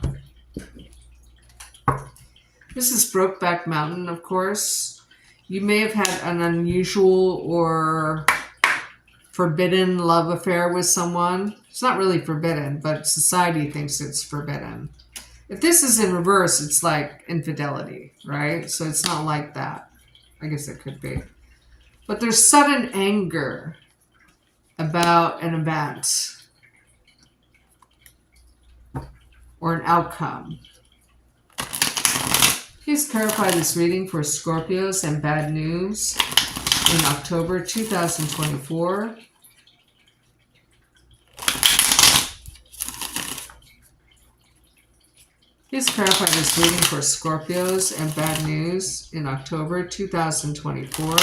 This is Brokeback Mountain, of course. You may have had an unusual or forbidden love affair with someone. It's not really forbidden, but society thinks it's forbidden. If this is in reverse, it's like infidelity, right? So it's not like that. I guess it could be. But there's sudden anger about an event or an outcome. Please clarify this reading for Scorpios and bad news in October 2024. Please clarify this reading for Scorpios and bad news in October 2024.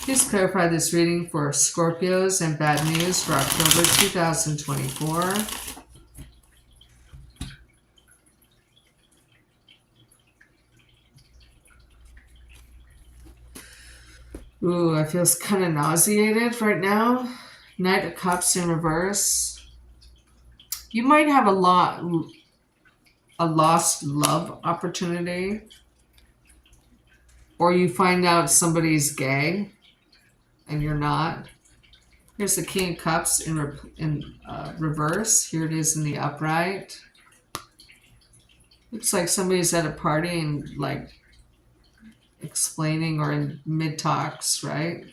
Please clarify this reading for Scorpios and bad news for October 2024. Ooh, I feel kind of nauseated right now. Knight of Cups in reverse. You might have a lost love opportunity. Or you find out somebody's gay and you're not. Here's the King of Cups in reverse. Here it is in the upright. Looks like somebody's at a party and like explaining or in mid-talks, right?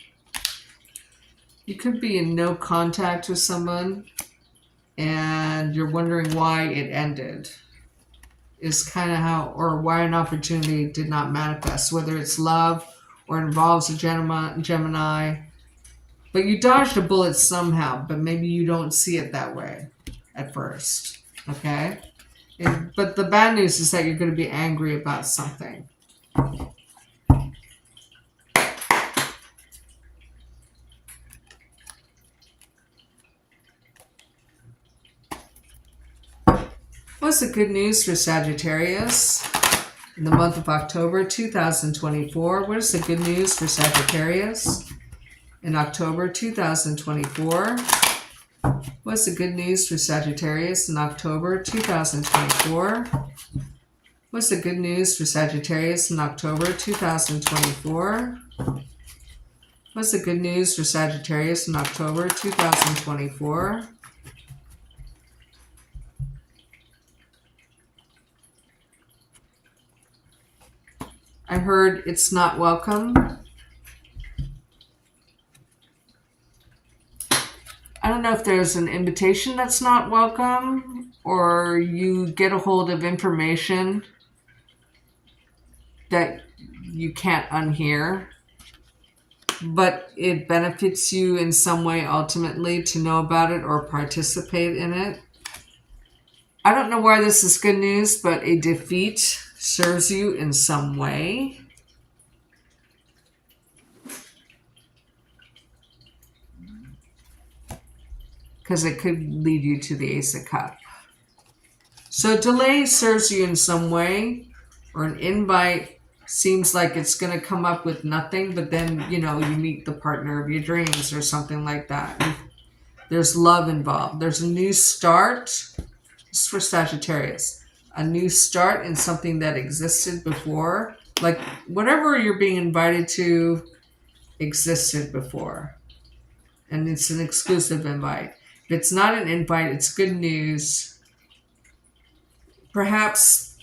You could be in no contact with someone and you're wondering why it ended. Is kind of how, or why an opportunity did not manifest, whether it's love or involves a Gemini. But you dodged a bullet somehow, but maybe you don't see it that way at first, okay? But the bad news is that you're going to be angry about something. What's the good news for Sagittarius in the month of October 2024? What is the good news for Sagittarius in October 2024? What's the good news for Sagittarius in October 2024? What's the good news for Sagittarius in October 2024? What's the good news for Sagittarius in October 2024? I heard it's not welcome. I don't know if there's an invitation that's not welcome or you get a hold of information that you can't unhear, but it benefits you in some way ultimately to know about it or participate in it. I don't know why this is good news, but a defeat serves you in some way. Because it could lead you to the Ace of Cups. So delay serves you in some way, or an invite seems like it's going to come up with nothing, but then, you know, you meet the partner of your dreams or something like that. There's love involved. There's a new start. This is for Sagittarius. A new start in something that existed before. Like whatever you're being invited to existed before. And it's an exclusive invite. If it's not an invite, it's good news. Perhaps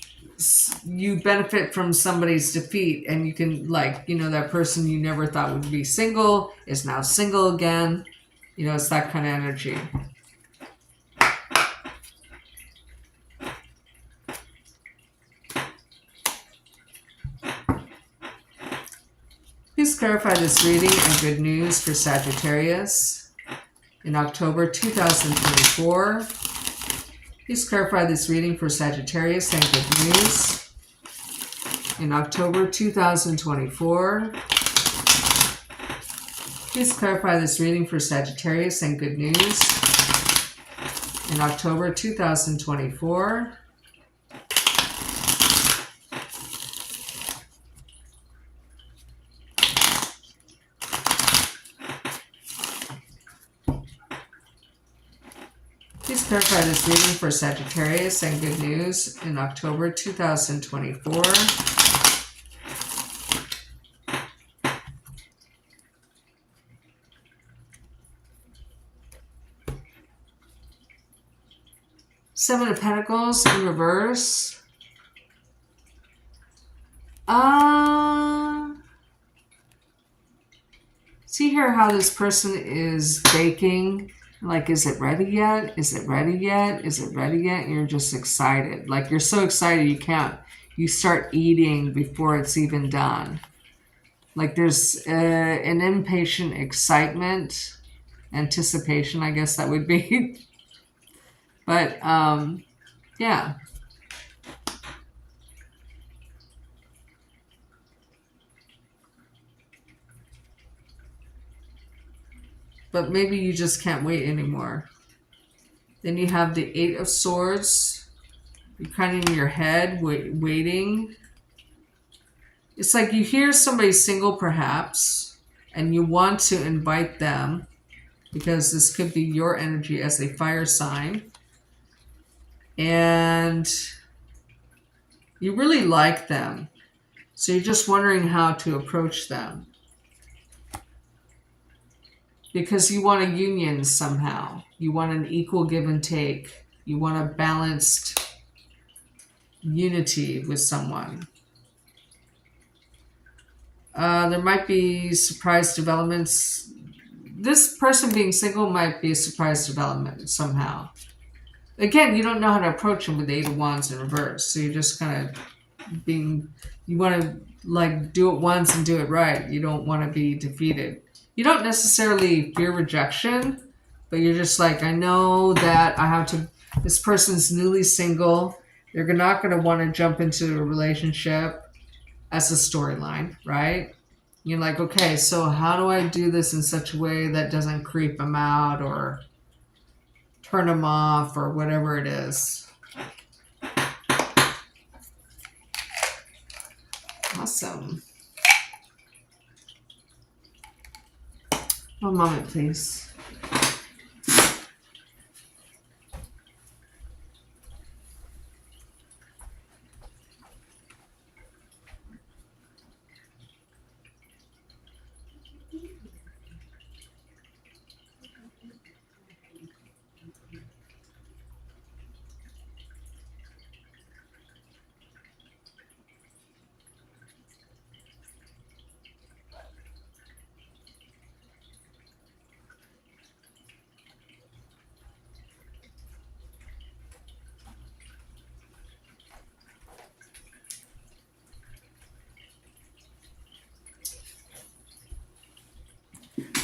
you benefit from somebody's defeat and you can, like, you know, that person you never thought would be single is now single again. You know, it's that kind of energy. Please clarify this reading and good news for Sagittarius in October 2024. Please clarify this reading for Sagittarius and good news in October 2024. Please clarify this reading for Sagittarius and good news in October 2024. Please clarify this reading for Sagittarius and good news in October 2024. Seven of Pentacles in reverse. See here how this person is baking. Like, is it ready yet? Is it ready yet? Is it ready yet? And you're just excited. Like, you're so excited you start eating before it's even done. Like, there's an impatient excitement, anticipation, I guess that would be. But, yeah. But maybe you just can't wait anymore. Then you have the Eight of Swords. You're kind of in your head, waiting. It's like you hear somebody single, perhaps, and you want to invite them. because this could be your energy as a fire sign. And you really like them. So you're just wondering how to approach them. Because you want a union somehow. You want an equal give and take. You want a balanced unity with someone. There might be surprise developments. This person being single might be a surprise development somehow. Again, you don't know how to approach them with the 8 of Wands in reverse. So you're just kind of being, you want to like do it once and do it right. You don't want to be defeated. You don't necessarily fear rejection, but you're just like, I know that I have to, this person's newly single. They're not going to want to jump into a relationship as a storyline, right? You're like, okay, so how do I do this in such a way that doesn't creep them out or turn them off or whatever it is? Awesome. One moment, please.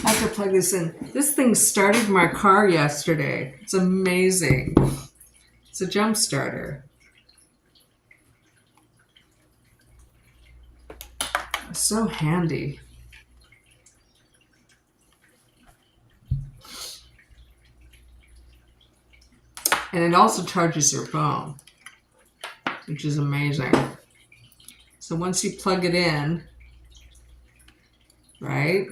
I have to plug this in. This thing started my car yesterday. It's amazing. It's a jump starter. It's so handy. And it also charges your phone, which is amazing. So once you plug it in, right,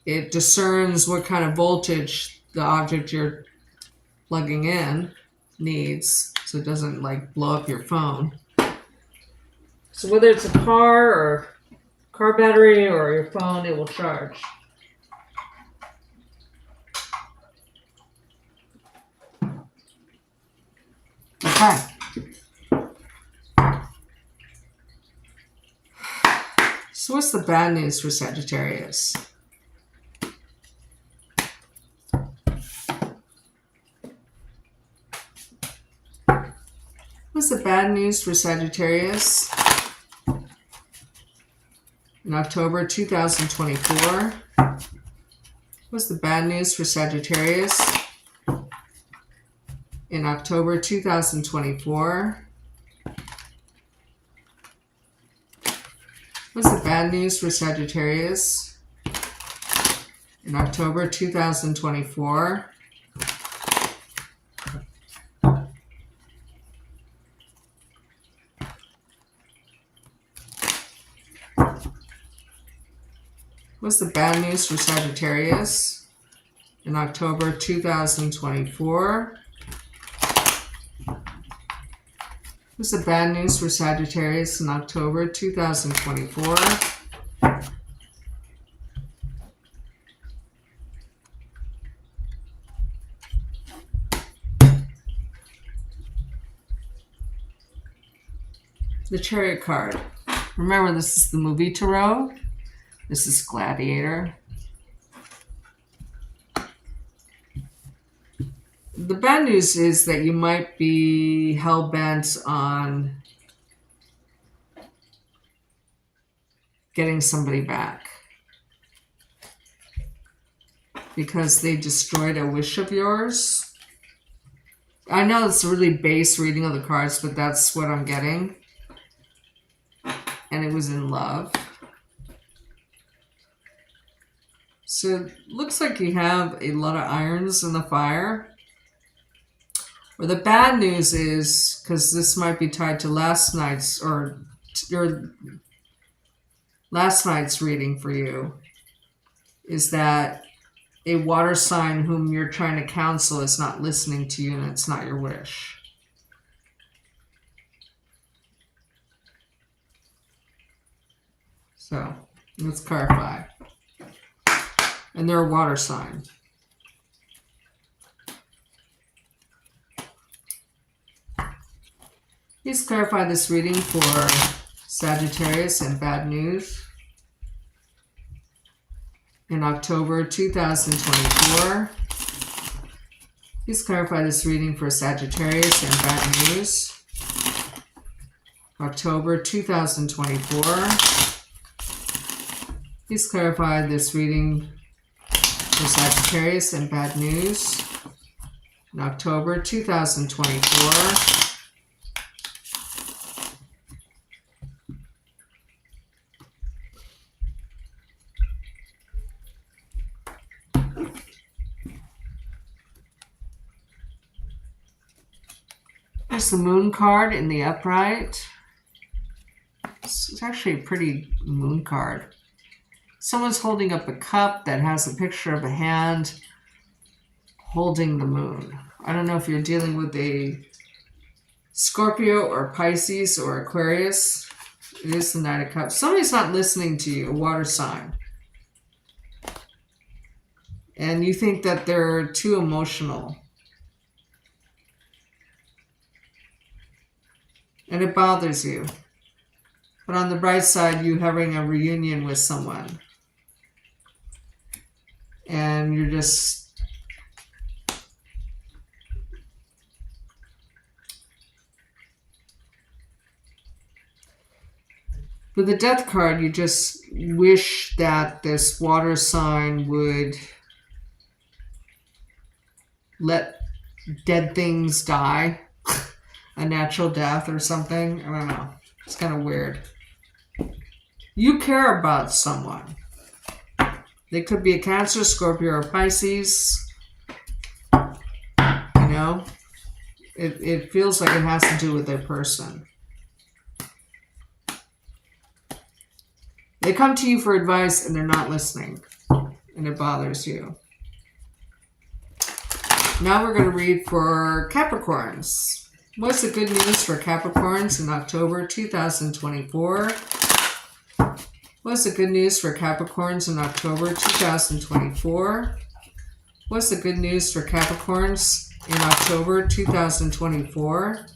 it discerns what kind of voltage the object you're plugging in needs, so it doesn't like blow up your phone. So whether it's a car or car battery or your phone, it will charge. Okay. So what's the bad news for Sagittarius? What's the bad news for Sagittarius in October 2024? What's the bad news for Sagittarius in October 2024? What's the bad news for Sagittarius in October 2024? What's the bad news for Sagittarius in October 2024? What's the bad news for Sagittarius in October 2024? The Chariot card. Remember, this is the movie Tarot. This is Gladiator. The bad news is that you might be hell-bent on getting somebody back because they destroyed a wish of yours. I know it's a really base reading of the cards, but that's what I'm getting. And it was in love. So it looks like you have a lot of irons in the fire. Or the bad news is, because this might be tied to last night's or last night's reading for you, is that a water sign whom you're trying to counsel is not listening to you and it's not your wish. So let's clarify. And they're a water sign. Please clarify this reading for Sagittarius and bad news in October 2024. Please clarify this reading for Sagittarius and bad news, October 2024. Please clarify this reading for Sagittarius and bad news in October 2024. There's the moon card in the upright. It's actually a pretty moon card. Someone's holding up a cup that has a picture of a hand holding the moon. I don't know if you're dealing with a Scorpio or Pisces or Aquarius. It is the Knight of Cups. Somebody's not listening to you, a water sign. And you think that they're too emotional. And it bothers you. But on the bright side, you're having a reunion with someone. And you're just... With the Death card, you just wish that this water sign would let dead things die. A natural death or something. I don't know. It's kind of weird. You care about someone. They could be a Cancer, Scorpio, or Pisces. You know? It feels like it has to do with their person. They come to you for advice and they're not listening. And it bothers you. Now we're going to read for Capricorns. What's the good news for Capricorns in October 2024? What's the good news for Capricorns in October 2024? What's the good news for Capricorns in October 2024?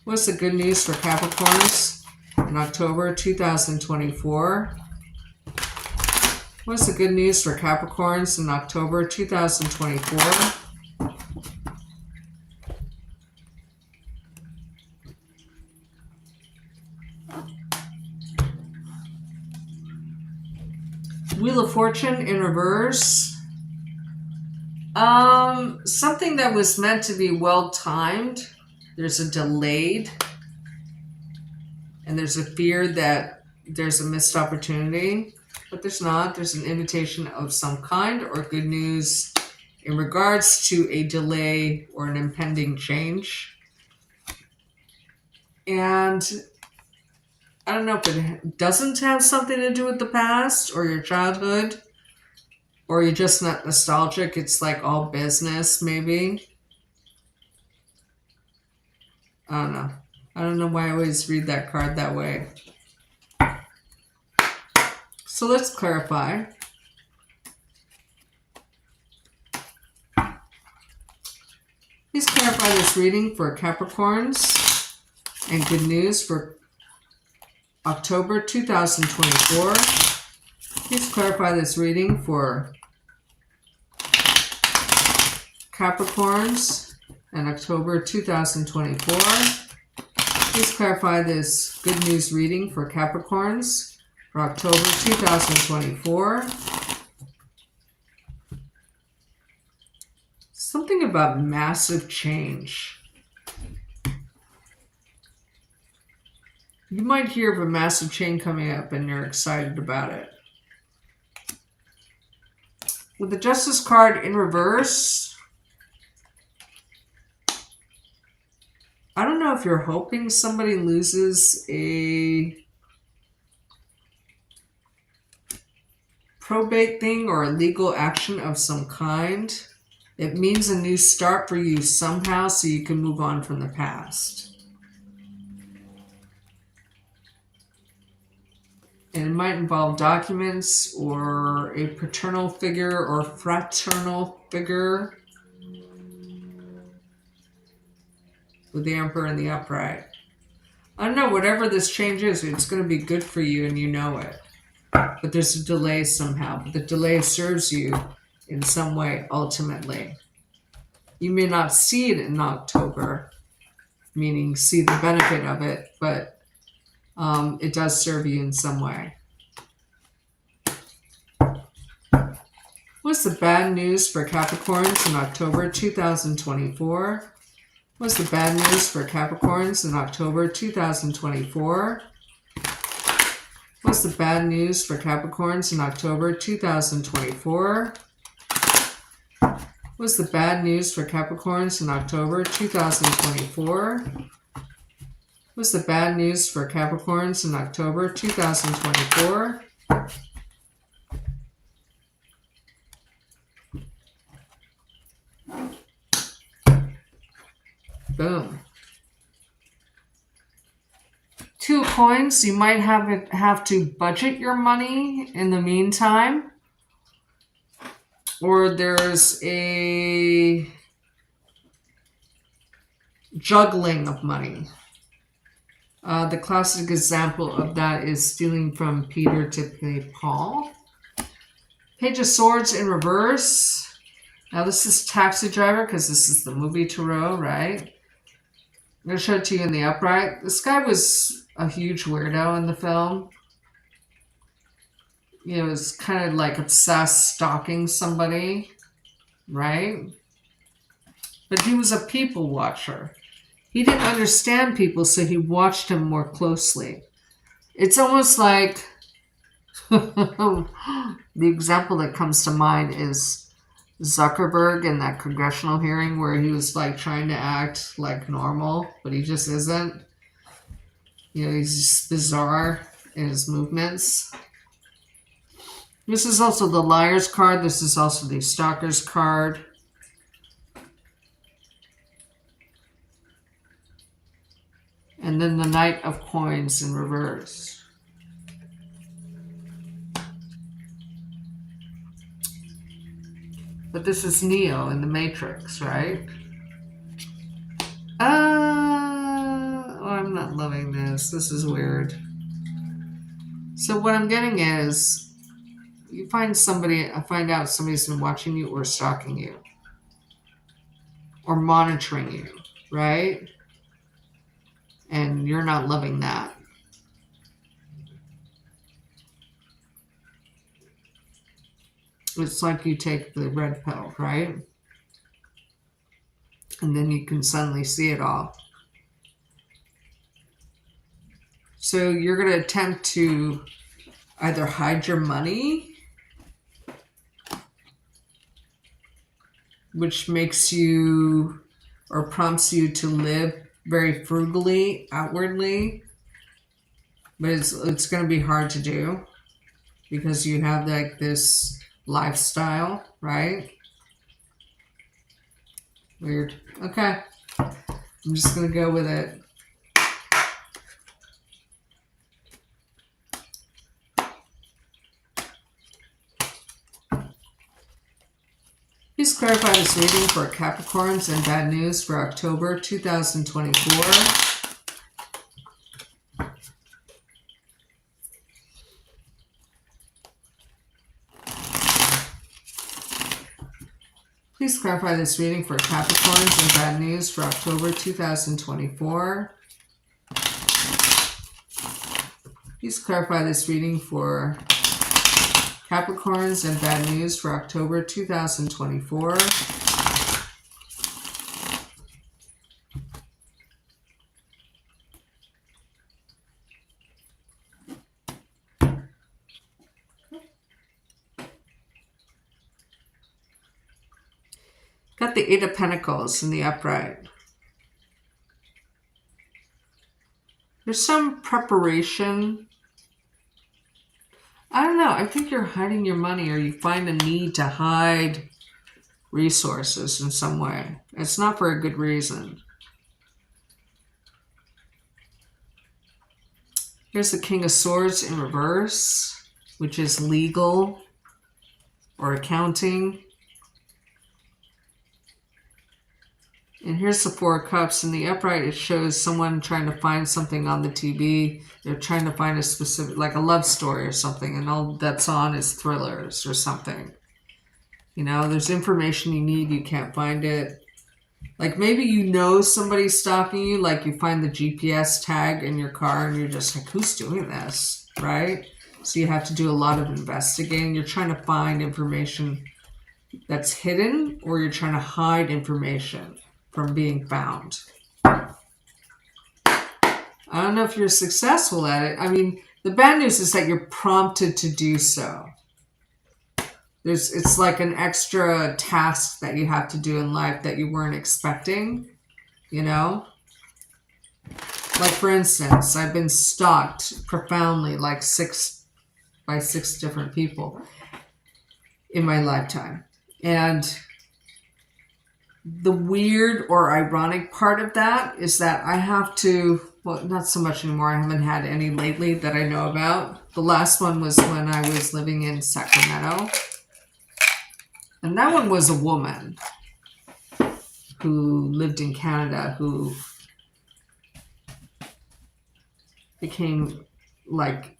What's the good news for Capricorns in October 2024? What's the good news for Capricorns in October 2024? Wheel of Fortune in reverse. Something that was meant to be well timed. There's a delayed. And there's a fear that there's a missed opportunity. But there's not. There's an invitation of some kind or good news in regards to a delay or an impending change. And I don't know if it doesn't have something to do with the past or your childhood, or you're just not nostalgic. It's like all business, maybe. I don't know. I don't know why I always read that card that way. So let's clarify. Please clarify this reading for Capricorns and good news for October 2024. Please clarify this reading for Capricorns and October 2024. Please clarify this good news reading for Capricorns for October 2024. Something about massive change. You might hear of a massive change coming up and you're excited about it. With the Justice card in reverse, I don't know if you're hoping somebody loses a probate thing or a legal action of some kind. It means a new start for you somehow so you can move on from the past. And it might involve documents or a paternal figure or fraternal figure with the Emperor in the upright. I don't know, whatever this change is, it's going to be good for you and you know it. But there's a delay somehow. But the delay serves you in some way, ultimately. You may not see it in October, meaning see the benefit of it, but it does serve you in some way. What's the bad news for Capricorns in October 2024? What's the bad news for Capricorns in October 2024? What's the bad news for Capricorns in October 2024? What's the bad news for Capricorns in October 2024? What's the bad news for Capricorns in October 2024? Boom. Two of coins, you might have to budget your money in the meantime. Or there's a juggling of money. The classic example of that is stealing from Peter to pay Paul. Page of Swords in reverse. Now this is Taxi Driver because this is the movie Tarot, right? I'm going to show it to you in the upright. This guy was a huge weirdo in the film. You know, was kind of like obsessed stalking somebody, right? But he was a people watcher. He didn't understand people, so he watched them more closely. It's almost like the example that comes to mind is Zuckerberg in that congressional hearing where he was like trying to act like normal, but he just isn't. You know, he's just bizarre in his movements. This is also the Liar's card. This is also the Stalker's card. And then the Knight of Coins in reverse. But this is Neo in the Matrix, right? I'm not loving this. This is weird. So what I'm getting is, you find out somebody's been watching you or stalking you. Or monitoring you, right? And you're not loving that. It's like you take the red pill, right? And then you can suddenly see it all. So you're going to attempt to either hide your money, which makes you or prompts you to live very frugally outwardly, but it's going to be hard to do because you have like this lifestyle, right? Weird. Okay. I'm just going to go with it. Please clarify this reading for Capricorns and bad news for October 2024. Please clarify this reading for Capricorns and bad news for October 2024. Please clarify this reading for Capricorns and bad news for October 2024. Got the Eight of Pentacles in the upright. There's some preparation. I don't know. I think you're hiding your money, or you find a need to hide resources in some way. It's not for a good reason. Here's the King of Swords in reverse, which is legal or accounting. And here's the Four of Cups. In the upright, it shows someone trying to find something on the TV. They're trying to find a specific, like a love story or something, and all that's on is thrillers or something. You know, there's information you need, you can't find it. Like maybe you know somebody's stalking you, like you find the GPS tag in your car and you're just like, who's doing this, right? So you have to do a lot of investigating. You're trying to find information that's hidden, or you're trying to hide information from being found. I don't know if you're successful at it. I mean, the bad news is that you're prompted to do so. It's like an extra task that you have to do in life that you weren't expecting, you know? Like, for instance, I've been stalked profoundly, like by six different people in my lifetime. And the weird or ironic part of that is that I have to, well, not so much anymore. I haven't had any lately that I know about. The last one was when I was living in Sacramento. And that one was a woman who lived in Canada who became like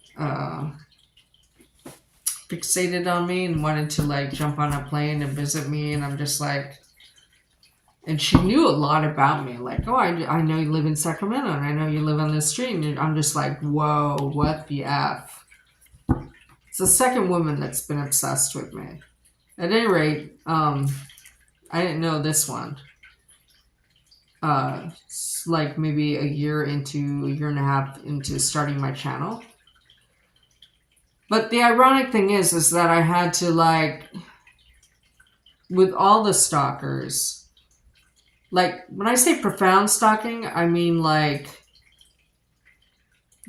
fixated on me and wanted to like jump on a plane and visit me. And I'm just like, and she knew a lot about me. Like, oh, I know you live in Sacramento and I know you live on this street. And I'm just like, whoa, what the F? It's the second woman that's been obsessed with me. At any rate, I didn't know this one. Like maybe a year and a half into starting my channel. But the ironic thing is that I had to like, with all the stalkers, like when I say profound stalking, I mean like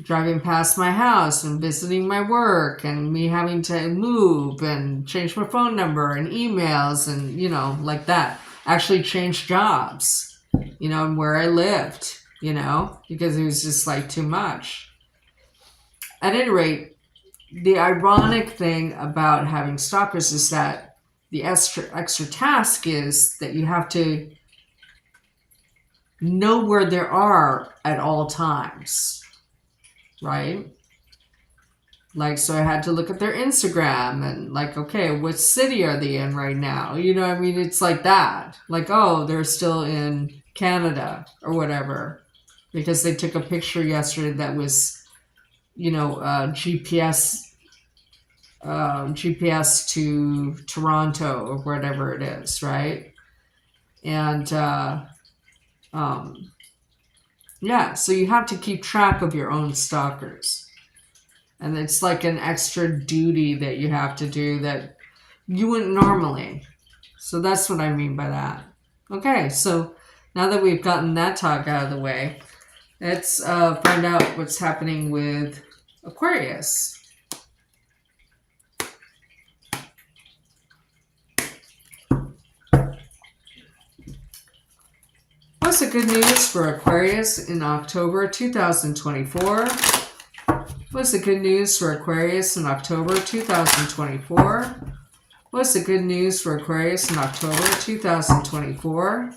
driving past my house and visiting my work and me having to move and change my phone number and emails and, you know, like that. Actually change jobs, you know, and where I lived, you know, because it was just like too much. At any rate, the ironic thing about having stalkers is that the extra task is that you have to know where they are at all times. Right? Like, so I had to look at their Instagram and like, okay, what city are they in right now? You know what I mean? It's like that. Like, oh, they're still in Canada or whatever. Because they took a picture yesterday that was, you know, GPS to Toronto or whatever it is, right? And, yeah, so you have to keep track of your own stalkers. And it's like an extra duty that you have to do that you wouldn't normally. So that's what I mean by that. Okay, so now that we've gotten that talk out of the way, let's find out what's happening with Aquarius. What's the good news for Aquarius in October 2024? What's the good news for Aquarius in October 2024? What's the good news for Aquarius in October 2024?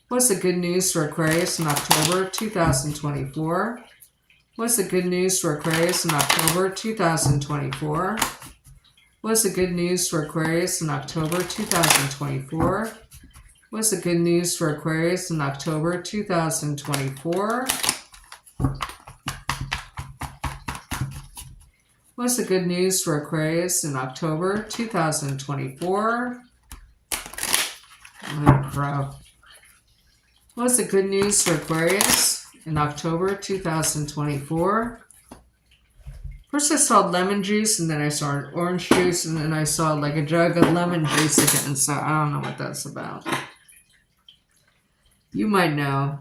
What's the good news for Aquarius in October 2024? What's the good news for Aquarius in October 2024? What's the good news for Aquarius in October 2024? What's the good news for Aquarius in October 2024? What's the good news for Aquarius in October 2024? Oh, bro. What's the good news for Aquarius in October 2024? First I saw lemon juice, and then I saw orange juice, and then I saw like a jug of lemon juice again, so I don't know what that's about. You might know.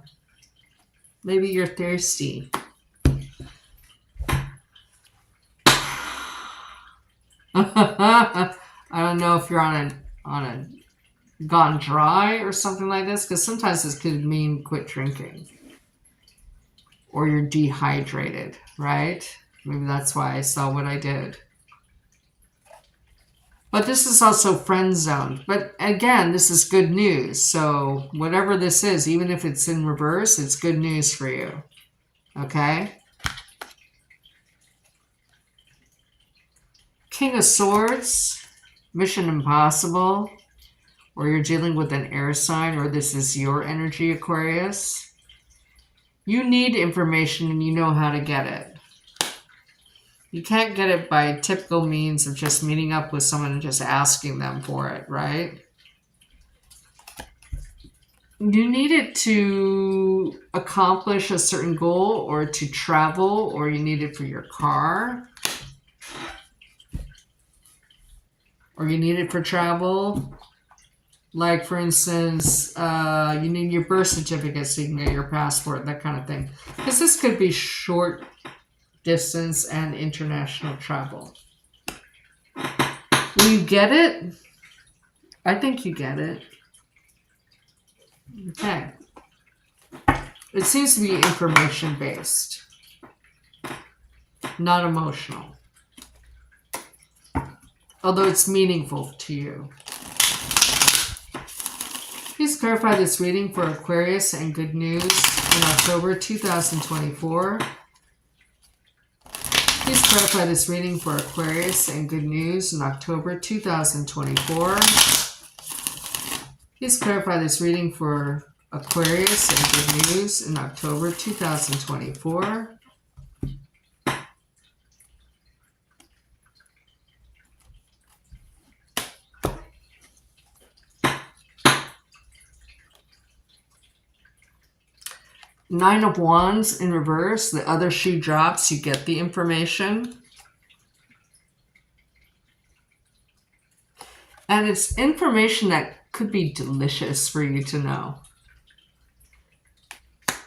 Maybe you're thirsty. I don't know if you're on a gone dry or something like this, because sometimes this could mean quit drinking. Or you're dehydrated, right? Maybe that's why I saw what I did. But this is also friend zoned. But again, this is good news. So whatever this is, even if it's in reverse, it's good news for you. Okay? King of Swords, Mission Impossible, or you're dealing with an air sign, or this is your energy, Aquarius. You need information and you know how to get it. You can't get it by typical means of just meeting up with someone and just asking them for it, right? You need it to accomplish a certain goal or to travel, or you need it for your car. Or you need it for travel. Like, for instance, you need your birth certificate so you can get your passport, that kind of thing. Because this could be short distance and international travel. Will you get it? I think you get it. Okay. It seems to be information based, not emotional. Although it's meaningful to you. Please clarify this reading for Aquarius and good news in October 2024. Please clarify this reading for Aquarius and good news in October 2024. Please clarify this reading for Aquarius and good news in October 2024. Nine of Wands in reverse. The other shoe drops. You get the information. And it's information that could be delicious for you to know.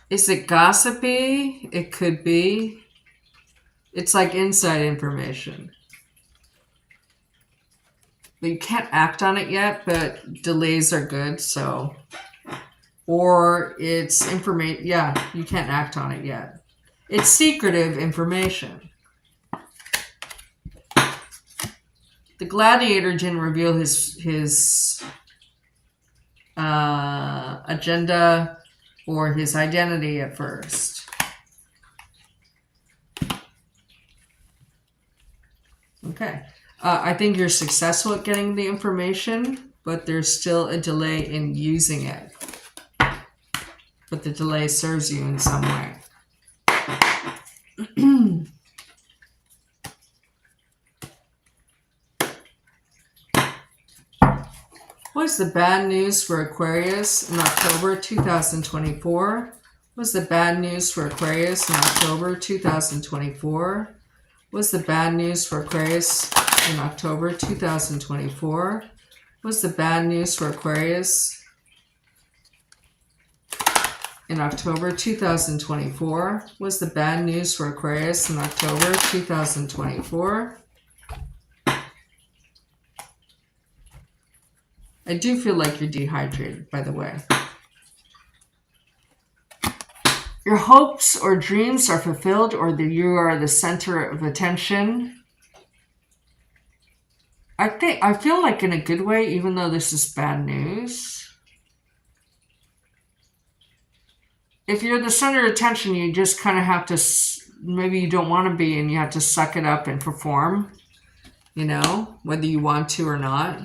Is it gossipy? It could be. It's like inside information. But you can't act on it yet, but delays are good, so... Or it's information, yeah, you can't act on it yet. It's secretive information. The gladiator didn't reveal his agenda or his identity at first. Okay. I think you're successful at getting the information, but there's still a delay in using it. But the delay serves you in some way. What's the bad news for Aquarius in October 2024? What's the bad news for Aquarius in October 2024? What's the bad news for Aquarius in October 2024? What's the bad news for Aquarius in October 2024? Was the bad news for Aquarius in October 2024? I do feel like you're dehydrated, by the way. Your hopes or dreams are fulfilled, or that you are the center of attention. I feel like in a good way, even though this is bad news. If you're the center of attention, you just kind of have to, maybe you don't want to be, and you have to suck it up and perform, you know, whether you want to or not.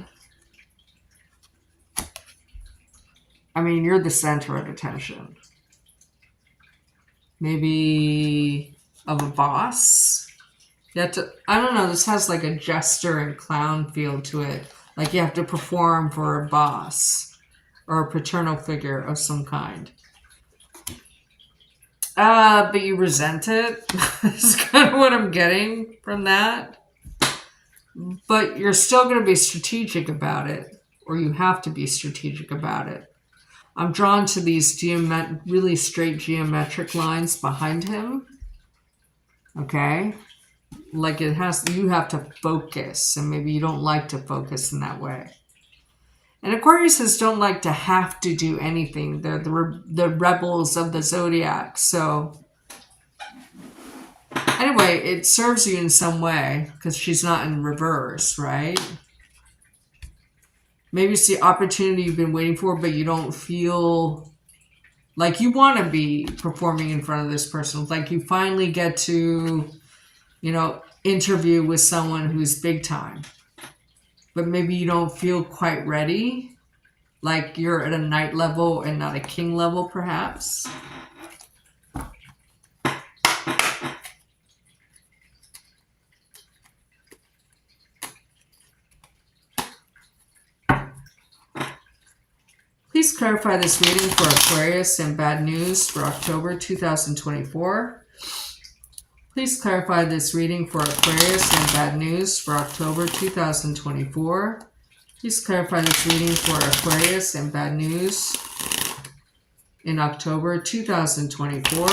I mean, you're the center of attention. Maybe of a boss. You have to, I don't know, this has like a jester and clown feel to it. Like you have to perform for a boss or a paternal figure of some kind. But you resent it. That's kind of what I'm getting from that. But you're still going to be strategic about it, or you have to be strategic about it. I'm drawn to these really straight geometric lines behind him. Okay? Like you have to focus, and maybe you don't like to focus in that way. And Aquariuses don't like to have to do anything. They're the rebels of the zodiac. So anyway, it serves you in some way because she's not in reverse, right? Maybe it's the opportunity you've been waiting for, but you don't feel like you want to be performing in front of this person. Like you finally get to, interview with someone who's big time. But maybe you don't feel quite ready. Like you're at a knight level and not a king level, perhaps. Please clarify this reading for Aquarius and bad news for October 2024. Please clarify this reading for Aquarius and bad news for October 2024. Please clarify this reading for Aquarius and bad news in October 2024.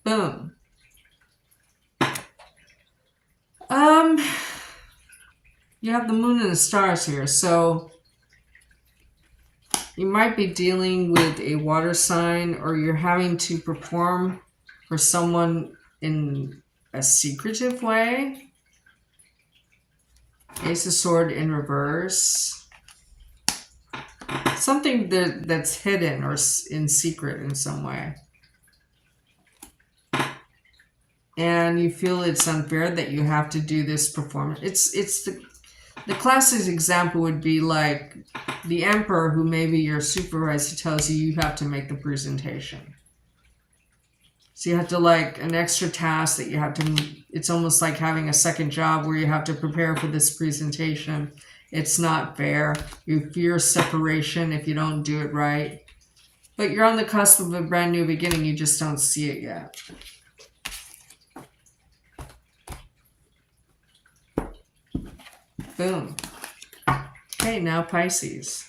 Boom. You have the moon and the stars here, so you might be dealing with a water sign, or you're having to perform for someone in a secretive way. Ace of Sword in reverse. Something that's hidden or in secret in some way. And you feel it's unfair that you have to do this performance. It's the classic example would be like the emperor, who maybe your supervisor tells you have to make the presentation. So you have to, like, an extra task that you have to, it's almost like having a second job where you have to prepare for this presentation. It's not fair. You fear separation if you don't do it right. But you're on the cusp of a brand new beginning. You just don't see it yet. Boom. Okay, now Pisces.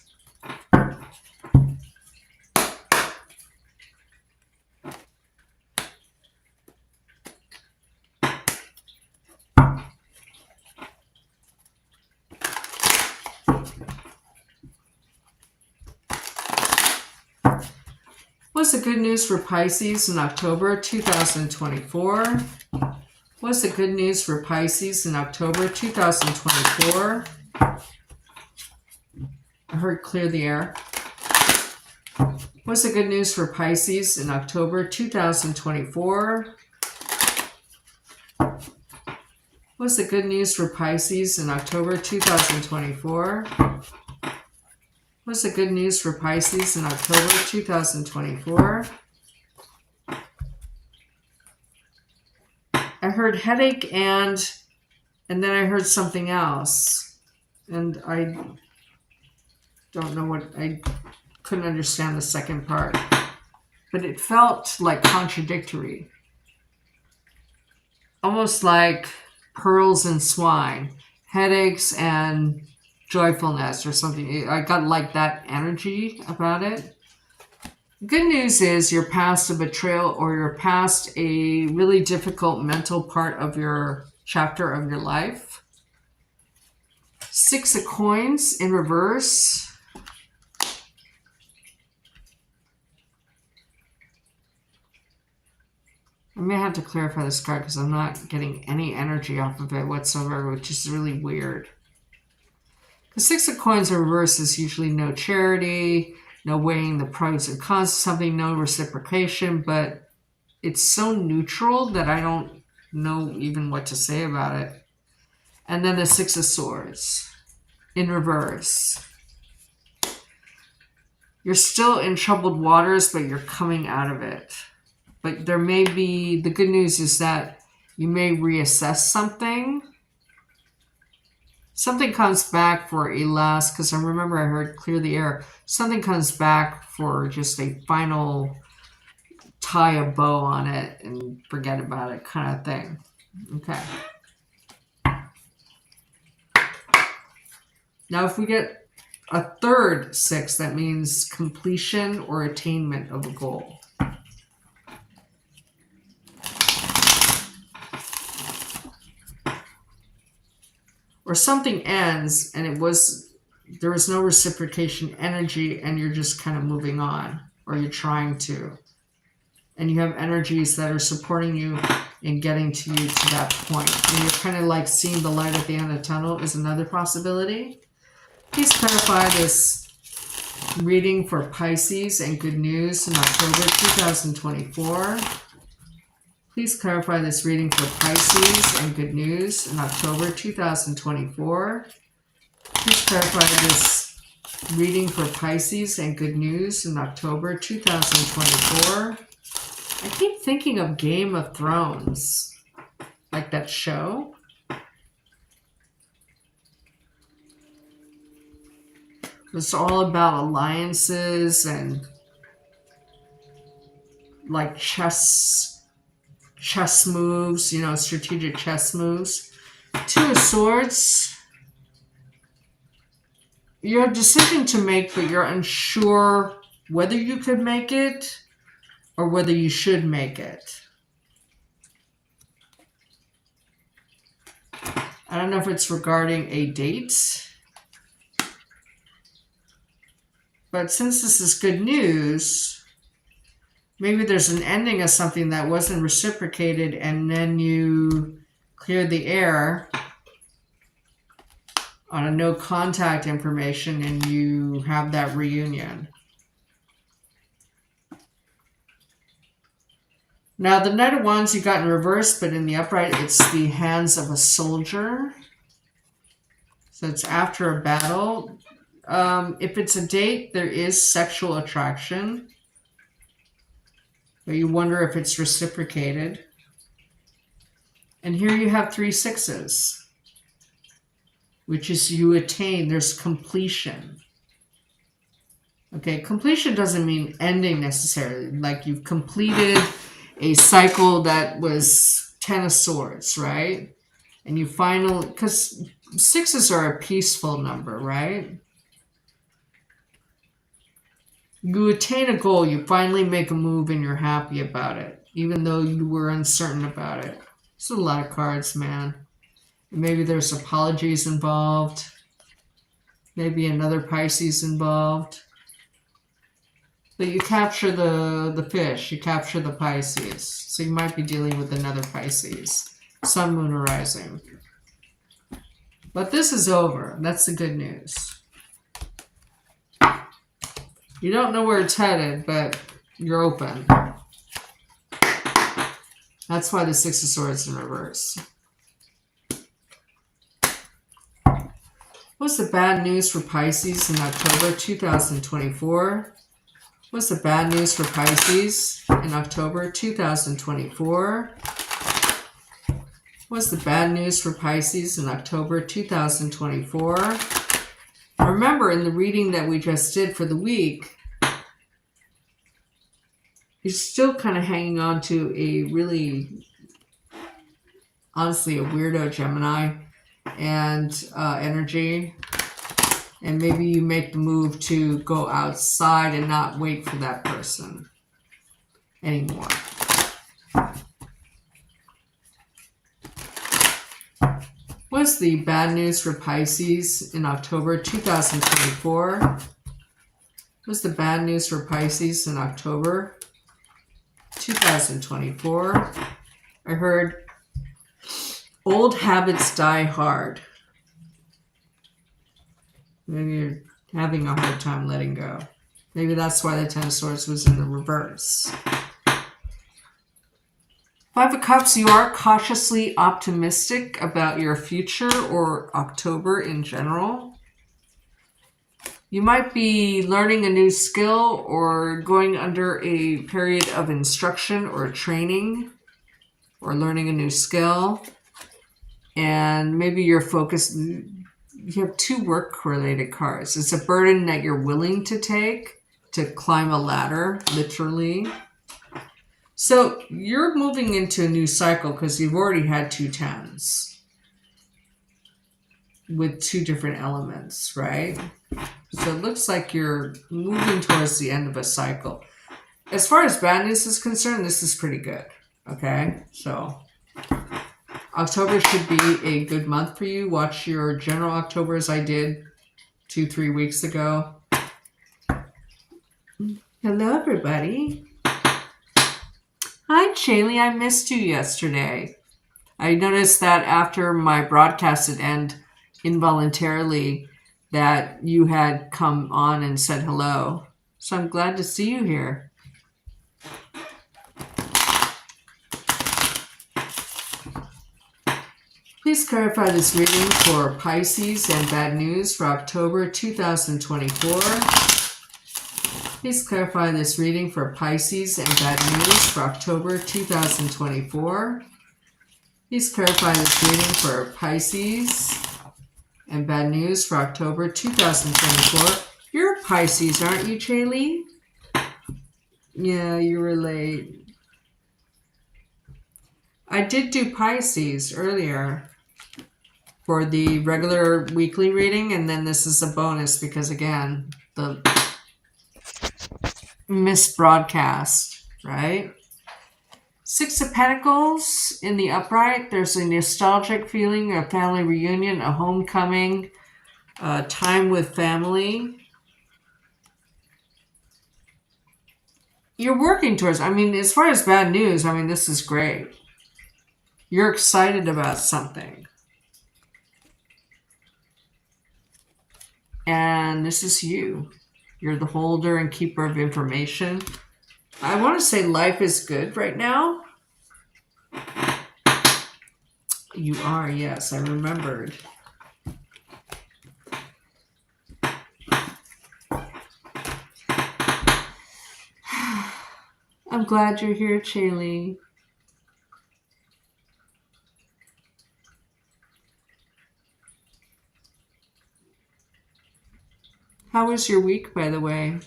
What's the good news for Pisces in October 2024? What's the good news for Pisces in October 2024? I heard clear the air. What's the good news for Pisces in October 2024? What's the good news for Pisces in October 2024? What's the good news for Pisces in October 2024? I heard headache and then I heard something else. And I don't know what, I couldn't understand the second part. But it felt like contradictory. Almost like pearls and swine. Headaches and joyfulness or something. I got like that energy about it. Good news is you're past a betrayal, or you're past a really difficult mental part of your chapter of your life. 6 of Coins in reverse. I may have to clarify this card because I'm not getting any energy off of it whatsoever, which is really weird. The 6 of Coins in reverse is usually no charity, no weighing the pros and cons of something, no reciprocation, but it's so neutral that I don't know even what to say about it. And then the 6 of Swords in reverse. You're still in troubled waters, but you're coming out of it. But there may be, the good news is that you may reassess something. Something comes back for a last, because I remember I heard clear the air. Something comes back for just a final tie a bow on it and forget about it kind of thing. Okay. Now, if we get a third 6, that means completion or attainment of a goal. Or something ends and there was no reciprocation energy and you're just kind of moving on, or you're trying to. And you have energies that are supporting you in getting to you to that point. And you're kind of like seeing the light at the end of the tunnel is another possibility. Please clarify this reading for Pisces and good news in October 2024. Please clarify this reading for Pisces and good news in October 2024. Please clarify this reading for Pisces and good news in October 2024. I keep thinking of Game of Thrones, like that show. It's all about alliances and like chess moves, you know, strategic chess moves. 2 of Swords. You have a decision to make, but you're unsure whether you could make it or whether you should make it. I don't know if it's regarding a date. But since this is good news, maybe there's an ending of something that wasn't reciprocated and then you cleared the air on a no contact information and you have that reunion. Now the Knight of Wands you got in reverse, but in the upright it's the hands of a soldier. So it's after a battle. If it's a date, there is sexual attraction. But you wonder if it's reciprocated. And here you have 3 6s. Which is you attain. There's completion. Okay, completion doesn't mean ending necessarily. Like you've completed a cycle that was 10 of Swords, right? And you finally, because 6s are a peaceful number, right? You attain a goal, you finally make a move and you're happy about it, even though you were uncertain about it. There's a lot of cards, man. Maybe there's apologies involved. Maybe another Pisces involved. But you capture the fish, you capture the Pisces. So you might be dealing with another Pisces. Sun, Moon, or Rising. But this is over. That's the good news. You don't know where it's headed, but you're open. That's why the 6 of Swords in reverse. What's the bad news for Pisces in October 2024? What's the bad news for Pisces in October 2024? What's the bad news for Pisces in October 2024? Remember, in the reading that we just did for the week, you're still kind of hanging on to a really, honestly, a weirdo Gemini and energy. And maybe you make the move to go outside and not wait for that person anymore. What's the bad news for Pisces in October 2024? What's the bad news for Pisces in October 2024? I heard old habits die hard. Maybe you're having a hard time letting go. Maybe that's why the 10 of Swords was in the reverse. 5 of Cups, you are cautiously optimistic about your future or October in general. You might be learning a new skill or going under a period of instruction or training or learning a new skill. And maybe you're focused, you have 2 work-related cards. It's a burden that you're willing to take to climb a ladder, literally. So you're moving into a new cycle because you've already had 2 10s. with two different elements, right? So it looks like you're moving towards the end of a cycle. As far as bad news is concerned, this is pretty good. Okay, so October should be a good month for you. Watch your general October as I did 2-3 weeks ago. Hello, everybody. Hi, Shaylee. I missed you yesterday. I noticed that after my broadcast had ended involuntarily that you had come on and said hello. So I'm glad to see you here. Please clarify this reading for Pisces and bad news for October 2024. Please clarify this reading for Pisces and bad news for October 2024. Please clarify this reading for Pisces and bad news for October 2024. You're Pisces, aren't you, Shaylee? Yeah, you were late. I did do Pisces earlier for the regular weekly reading, and then this is a bonus because, again, the missed broadcast, right? Six of Pentacles in the upright. There's a nostalgic feeling, a family reunion, a homecoming, time with family. You're working towards, I mean, as far as bad news, I mean, this is great. You're excited about something. And this is you. You're the holder and keeper of information. I want to say life is good right now. You are, yes, I remembered. I'm glad you're here, Shaylee. How was your week, by the way?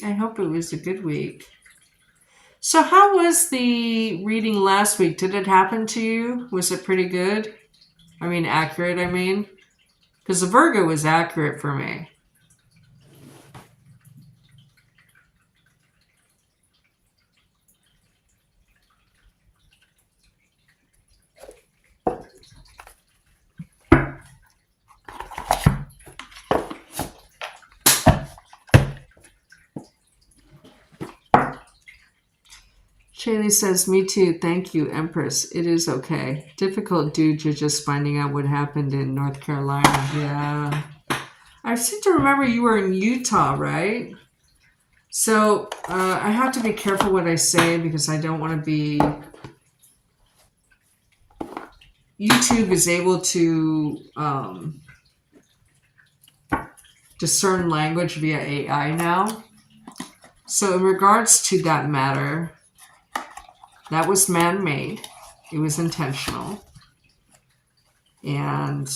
I hope it was a good week. So how was the reading last week? Did it happen to you? Was it pretty good? I mean, accurate, I mean. Because the Virgo was accurate for me. Shaylee says, me too. Thank you, Empress. It is okay. Difficult due to just finding out what happened in North Carolina. Yeah. I seem to remember you were in Utah, right? So I have to be careful what I say because I don't want to be... YouTube is able to discern language via AI now. So in regards to that matter... That was man-made. It was intentional. And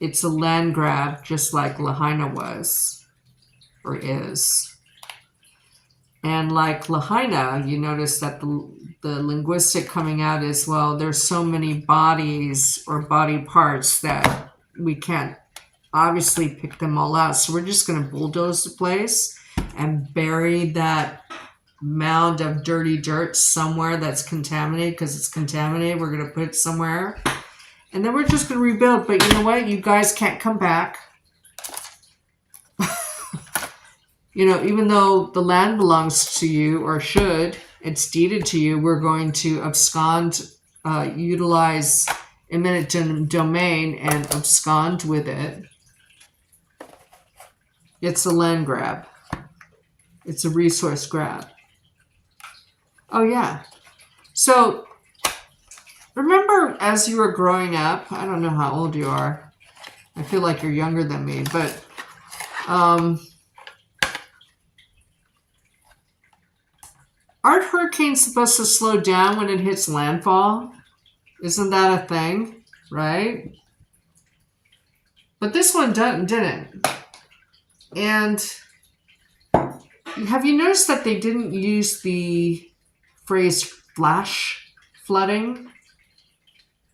it's a land grab just like Lahaina was or is. And like Lahaina, you notice that the linguistic coming out is, well, there's so many bodies or body parts that we can't obviously pick them all out. So we're just going to bulldoze the place and bury that mound of dirty dirt somewhere that's contaminated because it's contaminated. We're going to put it somewhere. And then we're just going to rebuild. But you know what? You guys can't come back. You know, even though the land belongs to you or should, it's deeded to you, we're going to abscond, utilize eminent domain and abscond with it. It's a land grab. It's a resource grab. Oh, yeah. So, remember as you were growing up, I don't know how old you are. I feel like you're younger than me, but aren't hurricanes supposed to slow down when it hits landfall? Isn't that a thing, right? But this one didn't. And have you noticed that they didn't use the phrase flash flooding?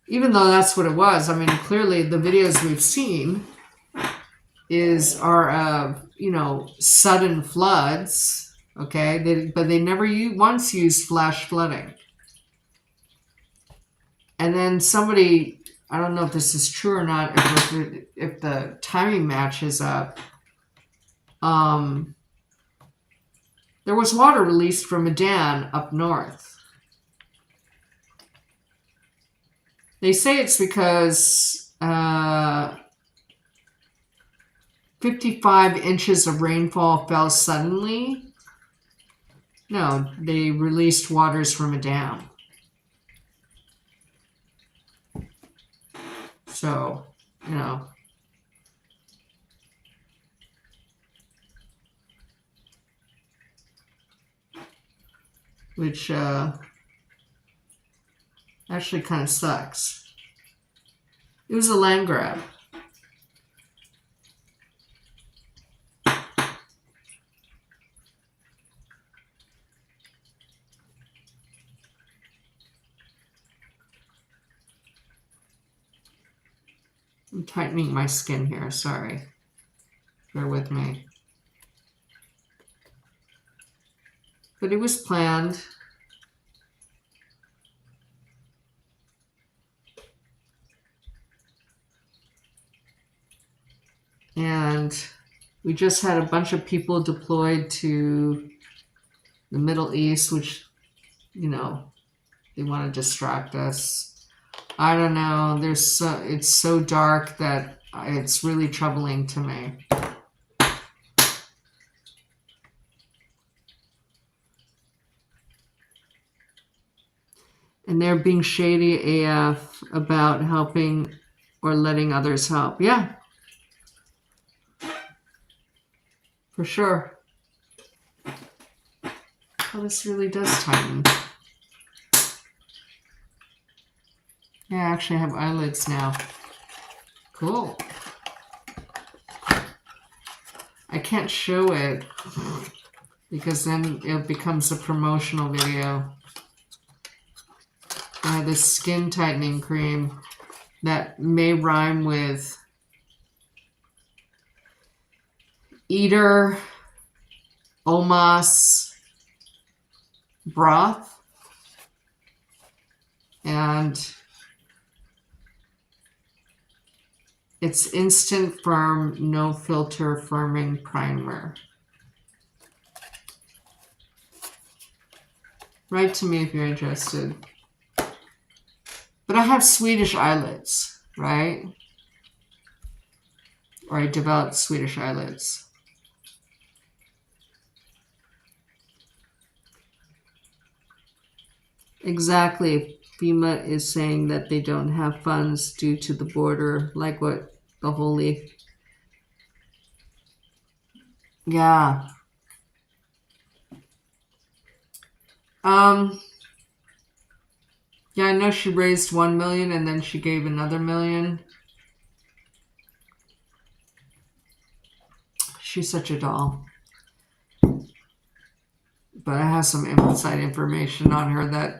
Even though that's what it was. I mean, clearly the videos we've seen are you know, sudden floods, okay? But they never once used flash flooding. And then somebody, I don't know if this is true or not, if the timing matches up, there was water released from a dam up north. They say it's because 55 inches of rainfall fell suddenly. No, they released waters from a dam. So, you know. Which actually kind of sucks. It was a land grab. I'm tightening my skin here, sorry. Bear with me. But it was planned. And we just had a bunch of people deployed to the Middle East, which, you know, they want to distract us. I don't know. It's so dark that it's really troubling to me. And they're being shady AF about helping or letting others help. Yeah. For sure. Oh, this really does tighten. Yeah, I actually have eyelids now. Cool. I can't show it because then it becomes a promotional video. I have this skin tightening cream that may rhyme with Eater Omas broth, and it's instant firm, no filter firming primer. Write to me if you're interested. But I have Swedish eyelids, right? Or I developed Swedish eyelids. Exactly. FEMA is saying that they don't have funds due to the border, like what the holy. Yeah. Yeah, I know she raised 1 million and then she gave another 1 million. She's such a doll. But I have some inside information on her that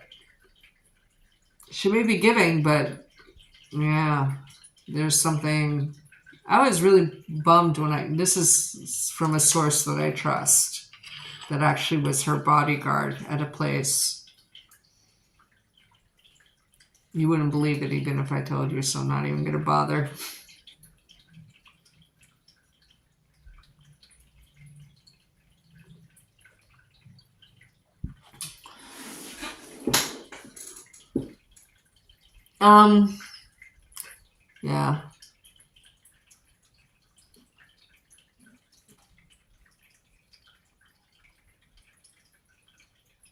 she may be giving, but yeah, there's something. I was really bummed when this is from a source that I trust, that actually was her bodyguard at a place. You wouldn't believe it even if I told you, so I'm not even going to bother. Yeah.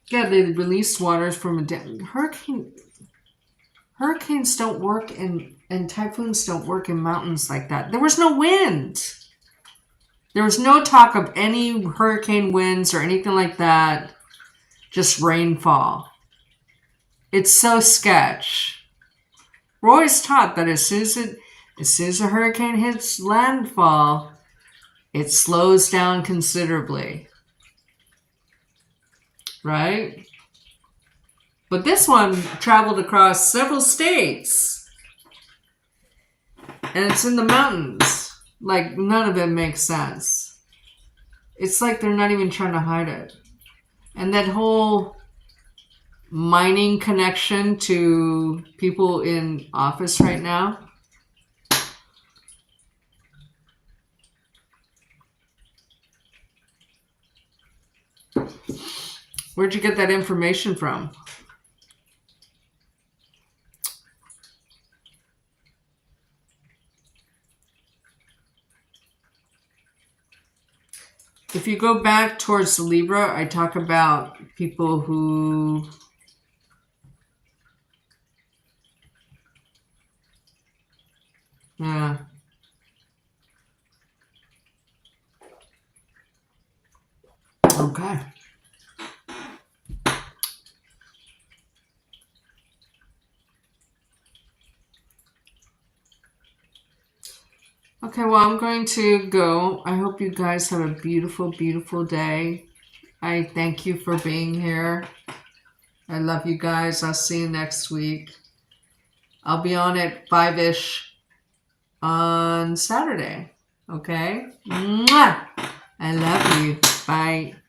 Yeah, they released waters from a dam. Hurricanes don't work and typhoons don't work in mountains like that. There was no wind. There was no talk of any hurricane winds or anything like that. Just rainfall. It's so sketch. We're always taught that as soon as a hurricane hits landfall, it slows down considerably. right? But this one traveled across several states. And it's in the mountains. Like, none of it makes sense. It's like they're not even trying to hide it. And that whole mining connection to people in office right now. Where'd you get that information from? If you go back towards the Libra, I talk about people who yeah. Okay. Okay, well, I'm going to go. I hope you guys have a beautiful, beautiful day. I thank you for being here. I love you guys. I'll see you next week. I'll be on at 5-ish on Saturday. Okay? Mwah! I love you. Bye.